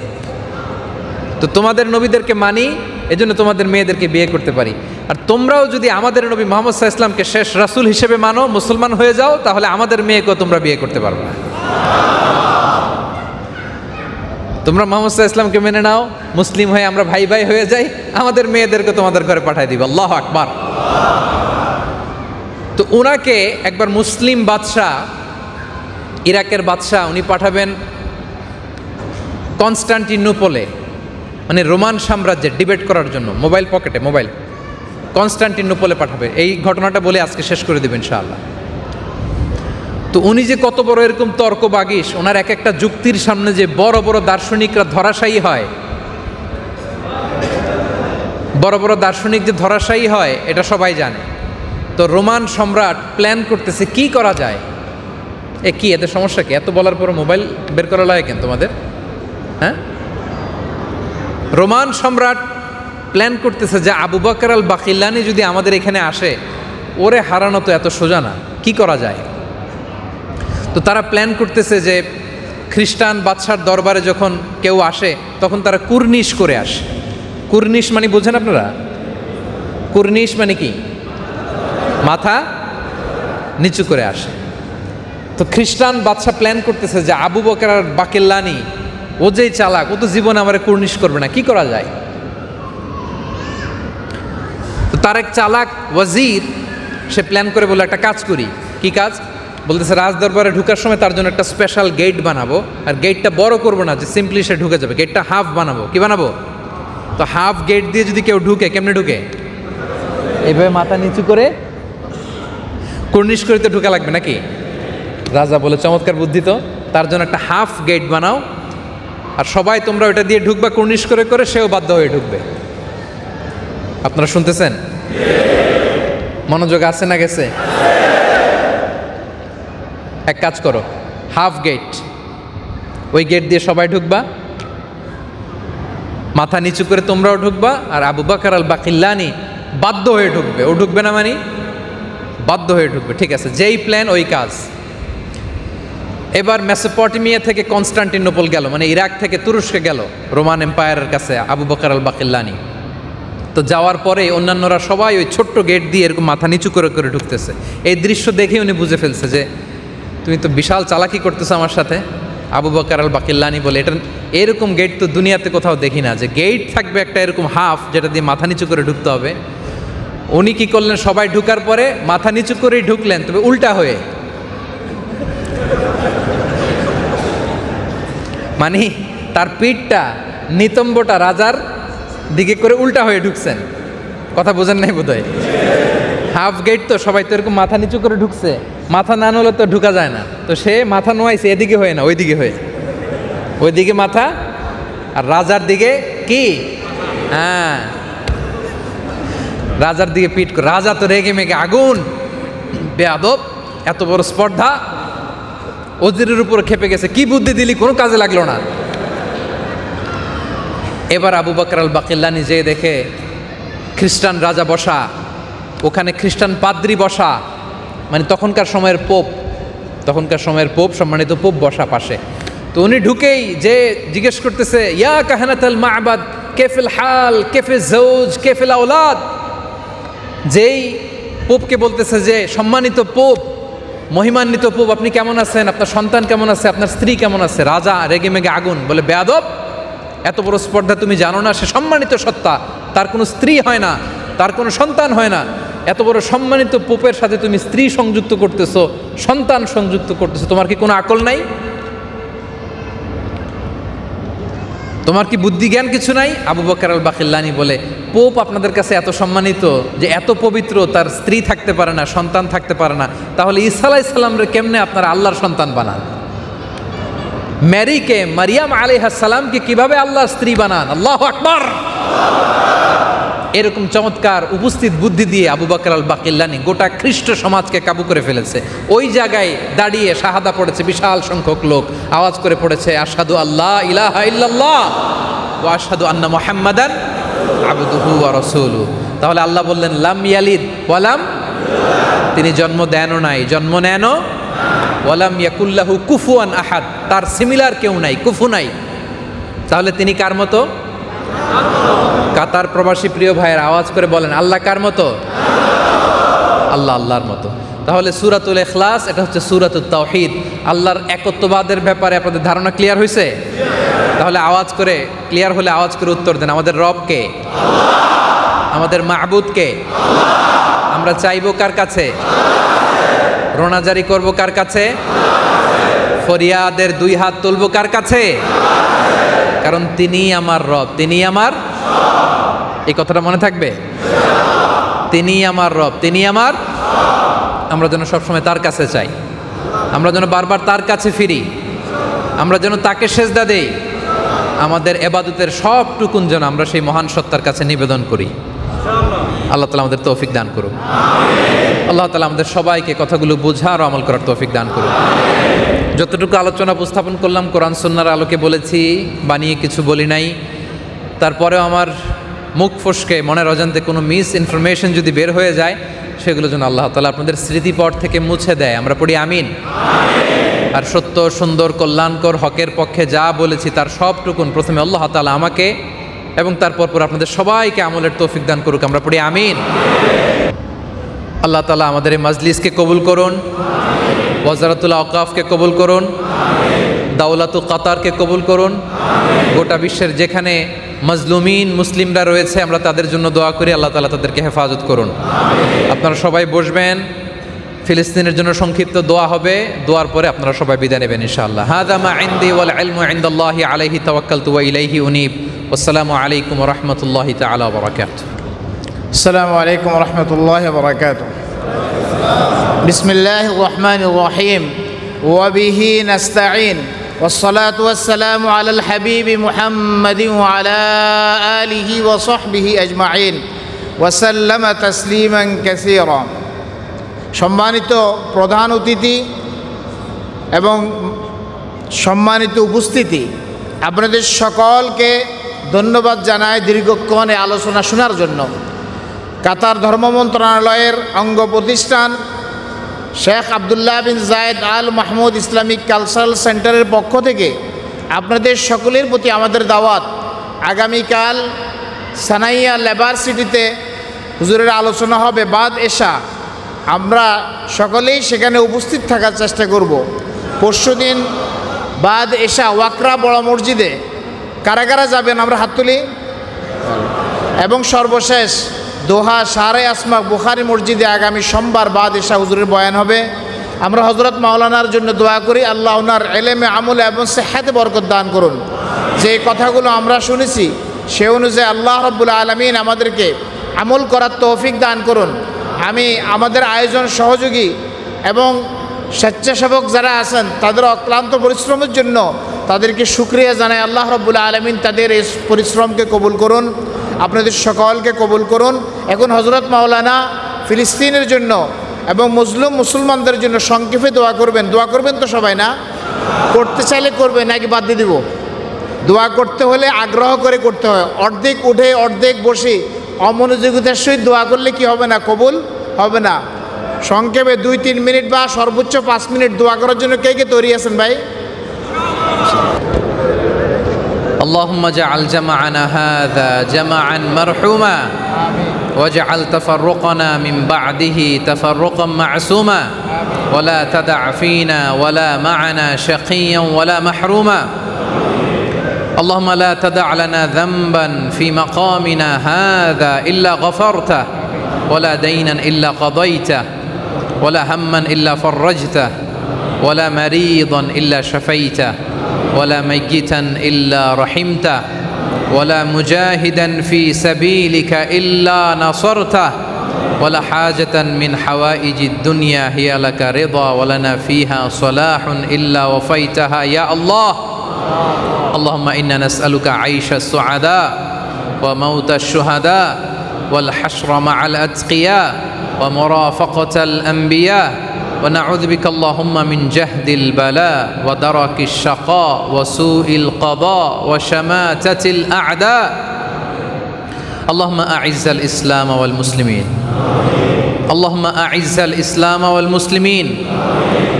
তো তোমাদের নবীদেরকে মানি, এজন্য তোমাদের মেয়েদেরকে বিয়ে করতে পারি। আর তোমরাও যদি আমাদের নবী মুহাম্মদ সাল্লাল্লাহু আলাইহি ওয়াসাল্লামকে শেষ রাসূল হিসেবে মানো, মুসলমান হয়ে যাও, তাহলে আমাদের মেয়েকেও তোমরা বিয়ে করতে পারবে না। তোমরা মুহাম্মদ সাল্লাল্লাহু আলাইহি ওয়াসাল্লামকে মেনে নাও, মুসলিম হয়ে আমরা ভাই ভাই হয়ে যাই, আমাদের মেয়েদেরকে তোমাদের ঘরে পাঠিয়ে দিবে। আল্লাহু আকবার। তো ওনাকে একবার মুসলিম বাদশাহ, ইরাকের বাদশাহ, উনি পাঠাবেন কনস্টান্টিনোপলে, মানে রোমান সাম্রাজ্যের ডিবেট করার জন্য। মোবাইল পকেটে মোবাইল, কনস্টান্টিনোপলে পাঠাবে। এই ঘটনাটা বলে আজকে শেষ করে দেবেন ইনশাআল্লাহ। তো উনি যে কত বড় এরকম তর্ক বাগিশ, ওনার এক একটা যুক্তির সামনে যে বড় বড় দার্শনিকরা ধরাশায়ী হয়, বড় বড় দার্শনিক যে ধরাশায়ী হয় এটা সবাই জানে। তো রোমান সম্রাট প্ল্যান করতেছে কি করা যায়। কি এদের সমস্যা কি? এত বলার পর মোবাইল বের করা লাগে কেন তোমাদের? হ্যাঁ, রোমান সম্রাট প্ল্যান করতেছে যে আবু বকর আল বাকিল্লানি যদি আমাদের এখানে আসে, ওরে হারানো তো এত সোজা না, কি করা যায়? তো তারা প্ল্যান করতেছে যে খ্রিস্টান বাদশার দরবারে যখন কেউ আসে তখন তারা কুর্নিশ করে আসে। কুর্নিশ মানে বোঝেন আপনারা? কুর্নিশ মানে কি? মাথা নিচু করে আসে। তো খ্রিস্টান বাদশা প্ল্যান করতেছে যে আবু বকর আর বাকিল্লানি, ও যেই চালাক, ও তো জীবনে আমার কুর্নিশ করবে না, কি করা যায়? তো তার এক চালাক ওয়াজির সে প্ল্যান করে বলে একটা কাজ করি। কি কাজ? বলতেছে রাজ দরবারে ঢুকার সময় তার জন্য একটা স্পেশাল গেট বানাবো, আর গেটটা বড় করবো না যে সিম্পলি সে ঢুকে যাবে, গেটটা হাফ বানাবো। কি বানাবো? তো হাফ গেট দিয়ে যদি কেউ ঢুকে, কেমনে ঢুকে? এইভাবে মাথা নিচু করে কুর্নিশ করে তো ঢুকা লাগবে নাকি? রাজা বলে চমৎকার বুদ্ধি তো, তার জন্য একটা হাফ গেট বানাও, আর সবাই তোমরা ওটা দিয়ে ঢুকবা কুর্নিশ করে করে, সেও বাধ্য হয়ে ঢুকবে। আপনারা শুনতেছেন? মনোযোগ আছে না গেছে? এক কাজ করো, হাফ গেট, ওই গেট দিয়ে সবাই ঢুকবা, মাথা নিচু করে তোমরাও ঢুকবা, আর আবু বকর আল বাকিল্লানি বাধ্য হয়ে ঢুকবে। ও ঢুকবে না মানে বাধ্য হয়ে ঢুকবে। ঠিক আছে, যেই প্ল্যান ওই কাজ। এবার মেসোপটেমিয়া থেকে কনস্টান্টিনোপল গেল, মানে ইরাক থেকে তুরস্কে গেল, রোমান এম্পায়ারের কাছে আবু বকর আল বাকিল্লানি। তো যাওয়ার পরে অন্যান্যরা সবাই ওই ছোট্ট গেট দিয়ে এরকম মাথা নিচু করে করে ঢুকতেছে। এই দৃশ্য দেখে উনি বুঝে ফেলছে যে তুমি তো বিশাল চালাকি করতেছো আমার সাথে। আবু বকর আল বাকিল্লানি বলে, এটা এরকম গেট তো দুনিয়াতে কোথাও দেখি না, যে গেট থাকবে একটা এরকম হাফ, যেটা দিয়ে মাথা নিচু করে ঢুকতে হবে। উনি কি করলেন, সবাই ঢুকার পরে মাথা নিচু করেই ঢুকলেন, তবে উল্টা হয়ে। মানে তার পিঠটা, নিতম্বটা রাজার দিকে করে উল্টা হয়ে ঢুকছেন। কথা বোঝেন নাই বোধহয়? হাফ গেট তো, সবাই তো এরকম মাথা নিচু করে ঢুকছে, মাথা না নলে তো ঢুকা যায় না। তো সে মাথা নোয়াইছে এদিকে হয়ে না ওইদিকে হয়ে, ওইদিকে মাথা আর রাজার দিকে কি, হ্যাঁ রাজার দিকে পিঠ করে। রাজা তো রেগে মেগে আগুন, বেয়াদব, এত বড় স্পর্ধা, ওজিরের উপর খেপে গেছে, কি বুদ্ধি দিলি, কোনো কাজে লাগলো না। এবার আবু বকর আল বাকিল্লানি যেয়ে দেখে খ্রিস্টান রাজা বসা, ওখানে খ্রিস্টান পাদ্রি বসা, মানে তখনকার সময়ের পোপ, তখনকার সময়ের পোপ, সম্মানিত পোপ বসা পাশে। তো তো উনি ঢুকেই যে জিজ্ঞেস করতেছে, ইয়া কাহানাতাল মা'বাদ কেফিল হাল কেফিল জৌজ কেফিল আওলাদ। যেই পোপকে বলতেছে যে সম্মানিত পোপ, মহিমান্বিত পোপ, আপনি কেমন আছেন, আপনার সন্তান কেমন আছে, আপনার স্ত্রী কেমন আছে। রাজা রেগে মেগে আগুন, বলে বেয়াদব, এত বড় স্পর্ধা তুমি জানো না? সে সম্মানিত সত্তা, তার কোনো স্ত্রী হয় না, তার কোনো সন্তান হয় না। এত বড় সম্মানিত পোপের সাথে তুমি স্ত্রী সংযুক্ত করতেছো, সন্তান সংযুক্ত করতেছো, তোমার কি কোনো আকল নাই? তোমার কি বুদ্ধি জ্ঞান কিছু নাই? আবু বকর আল বাকিল্লানি বলে, পোপ আপনাদের কাছে এত সম্মানিত যে এত পবিত্র, তার স্ত্রী থাকতে পারে না, সন্তান থাকতে পারে না, তাহলে ঈসা আলাইহিস সালামরে কেমনে আপনারা আল্লাহর সন্তান বানান? ম্যারিকে, মারিয়াম আলাইহিস সালামকে কিভাবে আল্লাহর স্ত্রী বানান? আল্লাহু আকবার। এরকম চমৎকার উপস্থিত বুদ্ধি দিয়ে আবু বকর আল বাকিল্লানি গোটা খ্রিস্ট সমাজকে কাবু করে ফেলেছে। ওই জায়গায় দাঁড়িয়ে শাহাদা পড়েছে বিশাল সংখ্যক লোক, আওয়াজ করে পড়েছে আশহাদু আল্লাহ ইলাহা ইল্লাল্লাহ ওয়া আশহাদু আন্না মুহাম্মাদান আবদুহু ওয়া রাসূলুহু। তাহলে আল্লাহ বললেন লাম ইয়ালিদ ওয়া লাম, তিনি জন্ম দেনও নাই, জন্ম নেনও, ওয়ালাম ইয়াকুল্লাহু কুফুয়ান আহাদ, তার সিমিলার কেউ নাই, কুফু নাই। তাহলে তিনি কার মতো? কাতার প্রবাসী প্রিয় ভাইয়ের আওয়াজ করে বলেন, আল্লাহ কার মতো? আল্লাহ আল্লাহর মতো। তাহলে সূরাতুল ইখলাস, এটা হচ্ছে সূরাতুত তাওহীদ। আল্লাহর একত্ববাদের ব্যাপারে আপনাদের ধারণা ক্লিয়ার হয়েছে? তাহলে আওয়াজ করে, ক্লিয়ার হলে আওয়াজ করে উত্তর দেন, আমাদের রব কে? আমাদের মাহবুদ কে? আমরা চাইবো কার কাছে? রোনাজারি করবো কার কাছে? ফরিয়াদের দুই হাত তুলবো কার কাছে? কারণ তিনি আমার রব, তিনি আমার, এই কথাটা মনে থাকবে, তিনি আমার রব, তিনি আমার। আমরা যেন সবসময় তার কাছে চাই, আমরা যেন বারবার তার কাছে ফিরি, আমরা যেন তাকে সেজদা দেই, আমাদের ইবাদতের সবটুকুন যেন আমরা সেই মহান সত্তার কাছে নিবেদন করি। আল্লাহ তাআলা আমাদের তৌফিক দান করুন। আল্লাহ তাআলা আমাদের সবাইকে কথাগুলো বোঝার ও আমল করার তৌফিক দান করুন। যতটুকু আলোচনা উপস্থাপন করলাম কোরআন সুন্নাহর আলোকে বলেছি, বানিয়ে কিছু বলি নাই। তারপরেও আমার মুখ ফসকে মনের অজান্তে কোনো মিস ইনফরমেশন যদি বের হয়ে যায়, সেগুলো যেন আল্লাহ তাআলা আপনাদের স্মৃতিপট থেকে মুছে দেয়। আমরা পড়ি আমিন। আর সত্য, সুন্দর, কল্যাণকর, হকের পক্ষে যা বলেছি তার সবটুকুন প্রথমে আল্লাহ তাআলা আমাকে এবং তারপর আপনাদের সবাইকে আমলের তৌফিক দান করুক। আমরা পড়ি আমিন। আল্লাহ তাআলা আমাদের এই মাজলিসকে কবুল করুন, ওয়াজারাতুল আওকাফকে কবুল করুন, দাওলাতু কাতারকে কবুল করুন। গোটা বিশ্বের যেখানে মাজলুমিন মুসলিমরা রয়েছে, আমরা তাদের জন্য দোয়া করি, আল্লাহ তাআলা তাদেরকে হেফাজত করুন। আপনারা সবাই বসবেন, ফিলিস্তিনের জন্য সংক্ষিপ্ত দোয়া হবে, দোয়ার পরে আপনারা সবাই বিদায় নেবেন ইনশাআল্লাহ। হাযা মা ইনদি ওয়াল ইলমু ইনদাল্লাহি আলাইহি তাওয়াক্কালতু ওয়া ইলাইহি উনীব। আসসালামু আলাইকুম ওয়া রাহমাতুল্লাহি তাআলা ওয়া বারাকাতুহু। السلام عليكم ورحمة الله وبركاته. بسم الله الرحمن الرحيم وبه نستعين والصلاة والسلام على الحبيب محمد وعلى آله وصحبه أجمعين وسلم تسليما كثيرا. সম্মানিত প্রধান অতিথি এবং সম্মানিত উপস্থিতি, আপনাদের সকলকে ধন্যবাদ জানাই দীর্ঘক্ষণ এই আলোচনা শোনার জন্য। কাতার ধর্ম মন্ত্রণালয়ের অঙ্গ প্রতিষ্ঠান শেখ আবদুল্লাহ বিন জায়েদ আল মাহমুদ ইসলামিক কালচারাল সেন্টারের পক্ষ থেকে আপনাদের সকলের প্রতি আমাদের দাওয়াত। আগামীকাল সানাইয়া লেবার সিটিতে হুজুরের আলোচনা হবে বাদ এশা। আমরা সকলেই সেখানে উপস্থিত থাকার চেষ্টা করব। পরশুদিন বাদ এশা ওয়াকরা বড় মসজিদে কারা কারা যাবেন আমরা হাত তুলি। এবং সর্বশেষ দোহা শাহরে আসমা বুখারী মসজিদে আগামী সোমবার বাদ এশা হুজুরের বয়ান হবে। আমরা হযরত মাওলানার জন্য দোয়া করি, আল্লাহ ওনার ইলমে আমলে এবং সেহতে বরকত দান করুন। যে কথাগুলো আমরা শুনেছি সে অনুযায়ী আল্লাহ রাব্বুল আলামিন আমাদেরকে আমল করার তৌফিক দান করুন। আমি আমাদের আয়োজন সহযোগী এবং স্বেচ্ছাসেবক যারা আছেন তাদের অক্লান্ত পরিশ্রমের জন্য তাদেরকে শুকরিয়া জানাই। আল্লাহ রাব্বুল আলামিন তাদের এই পরিশ্রমকে কবুল করুন, আপনাদের সকলকে কবুল করুন। এখন হযরত মাওলানা ফিলিস্তিনের জন্য এবং মুসলিম মুসলমানদের জন্য সংক্ষেপে দোয়া করবেন। দোয়া করবেন তো সবাই? না করতে চাইলে করবেন, নাকি বাদ দিয়ে দিব? দোয়া করতে হলে আগ্রহ করে করতে হয়। অর্ধেক উঠে অর্ধেক বসে অমনোযোগিতার সহিত দোয়া করলে কি হবে না? কবুল হবে না। সংক্ষেপে 2-3 মিনিট বা সর্বোচ্চ 5 মিনিট দোয়া করার জন্য কে কে তৈরি আছেন ভাই? اللهم اجعل جمعنا هذا جمعا مرحوما واجعل تفرقنا من بعده تفرقا معصوما ولا تدع فينا ولا معنا شقيا ولا محروما اللهم لا تدع لنا ذنبا في مقامنا هذا إلا غفرته ولا دينا إلا قضيته ولا هما إلا فرجته ولا مريضا إلا شفيته ولا ميتا إلا رحمته ولا مجاهدا في سبيلك إلا نصرته ولا حاجة من حوائج الدنيا هي لك رضا ولنا فيها صلاح إلا وفيتها يا الله اللهم إنا نسألك عيش السعداء وموت الشهداء والحشر مع الأتقياء ومرافقة الأنبياء ونعوذ بك اللهم من جهد البلاء ودرك الشقاء وسوء القضاء وشماتة الأعداء اللهم أعز الإسلام والمسلمين اللهم أعز الإسلام والمسلمين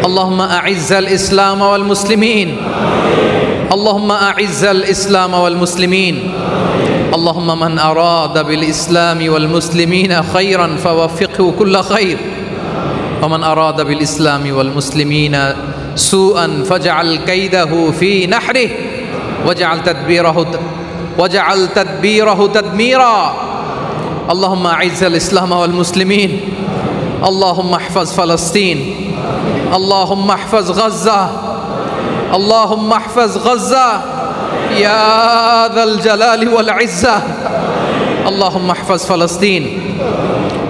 اللهم أعز الإسلام والمسلمين اللهم أعز الإسلام والمسلمين اللهم من أراد بالإسلام والمسلمين خيرا فوفقه كل خير ومن أراد بالإسلام والمسلمين سوءا فاجعل كيده في نحره واجعل تدبيره تدميرا اللهم أعز الإسلام والمسلمين اللهم احفظ فلسطين اللهم احفظ غزة اللهم احفظ غزة يا ذا الجلال والعزة اللهم احفظ فلسطين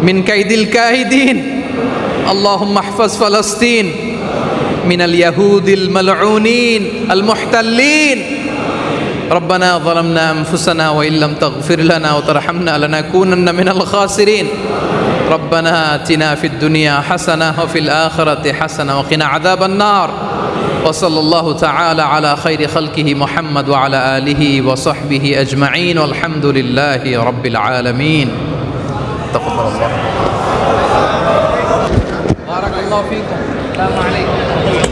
من كيد الكائدين اللهم احفظ فلسطين من اليهود الملعونين المحتلين ربنا ظلمنا أنفسنا وإن لم تغفر لنا وترحمنا لنكونن من الخاسرين ربنا آتنا في الدنيا حسنة وفي الآخرة حسنة وقنا عذاب النار وصلى الله تعالى على خير خلقه محمد وعلى آله وصحبه أجمعين والحمد لله رب العالمين تقبل الله بارك الله فيكم السلام عليكم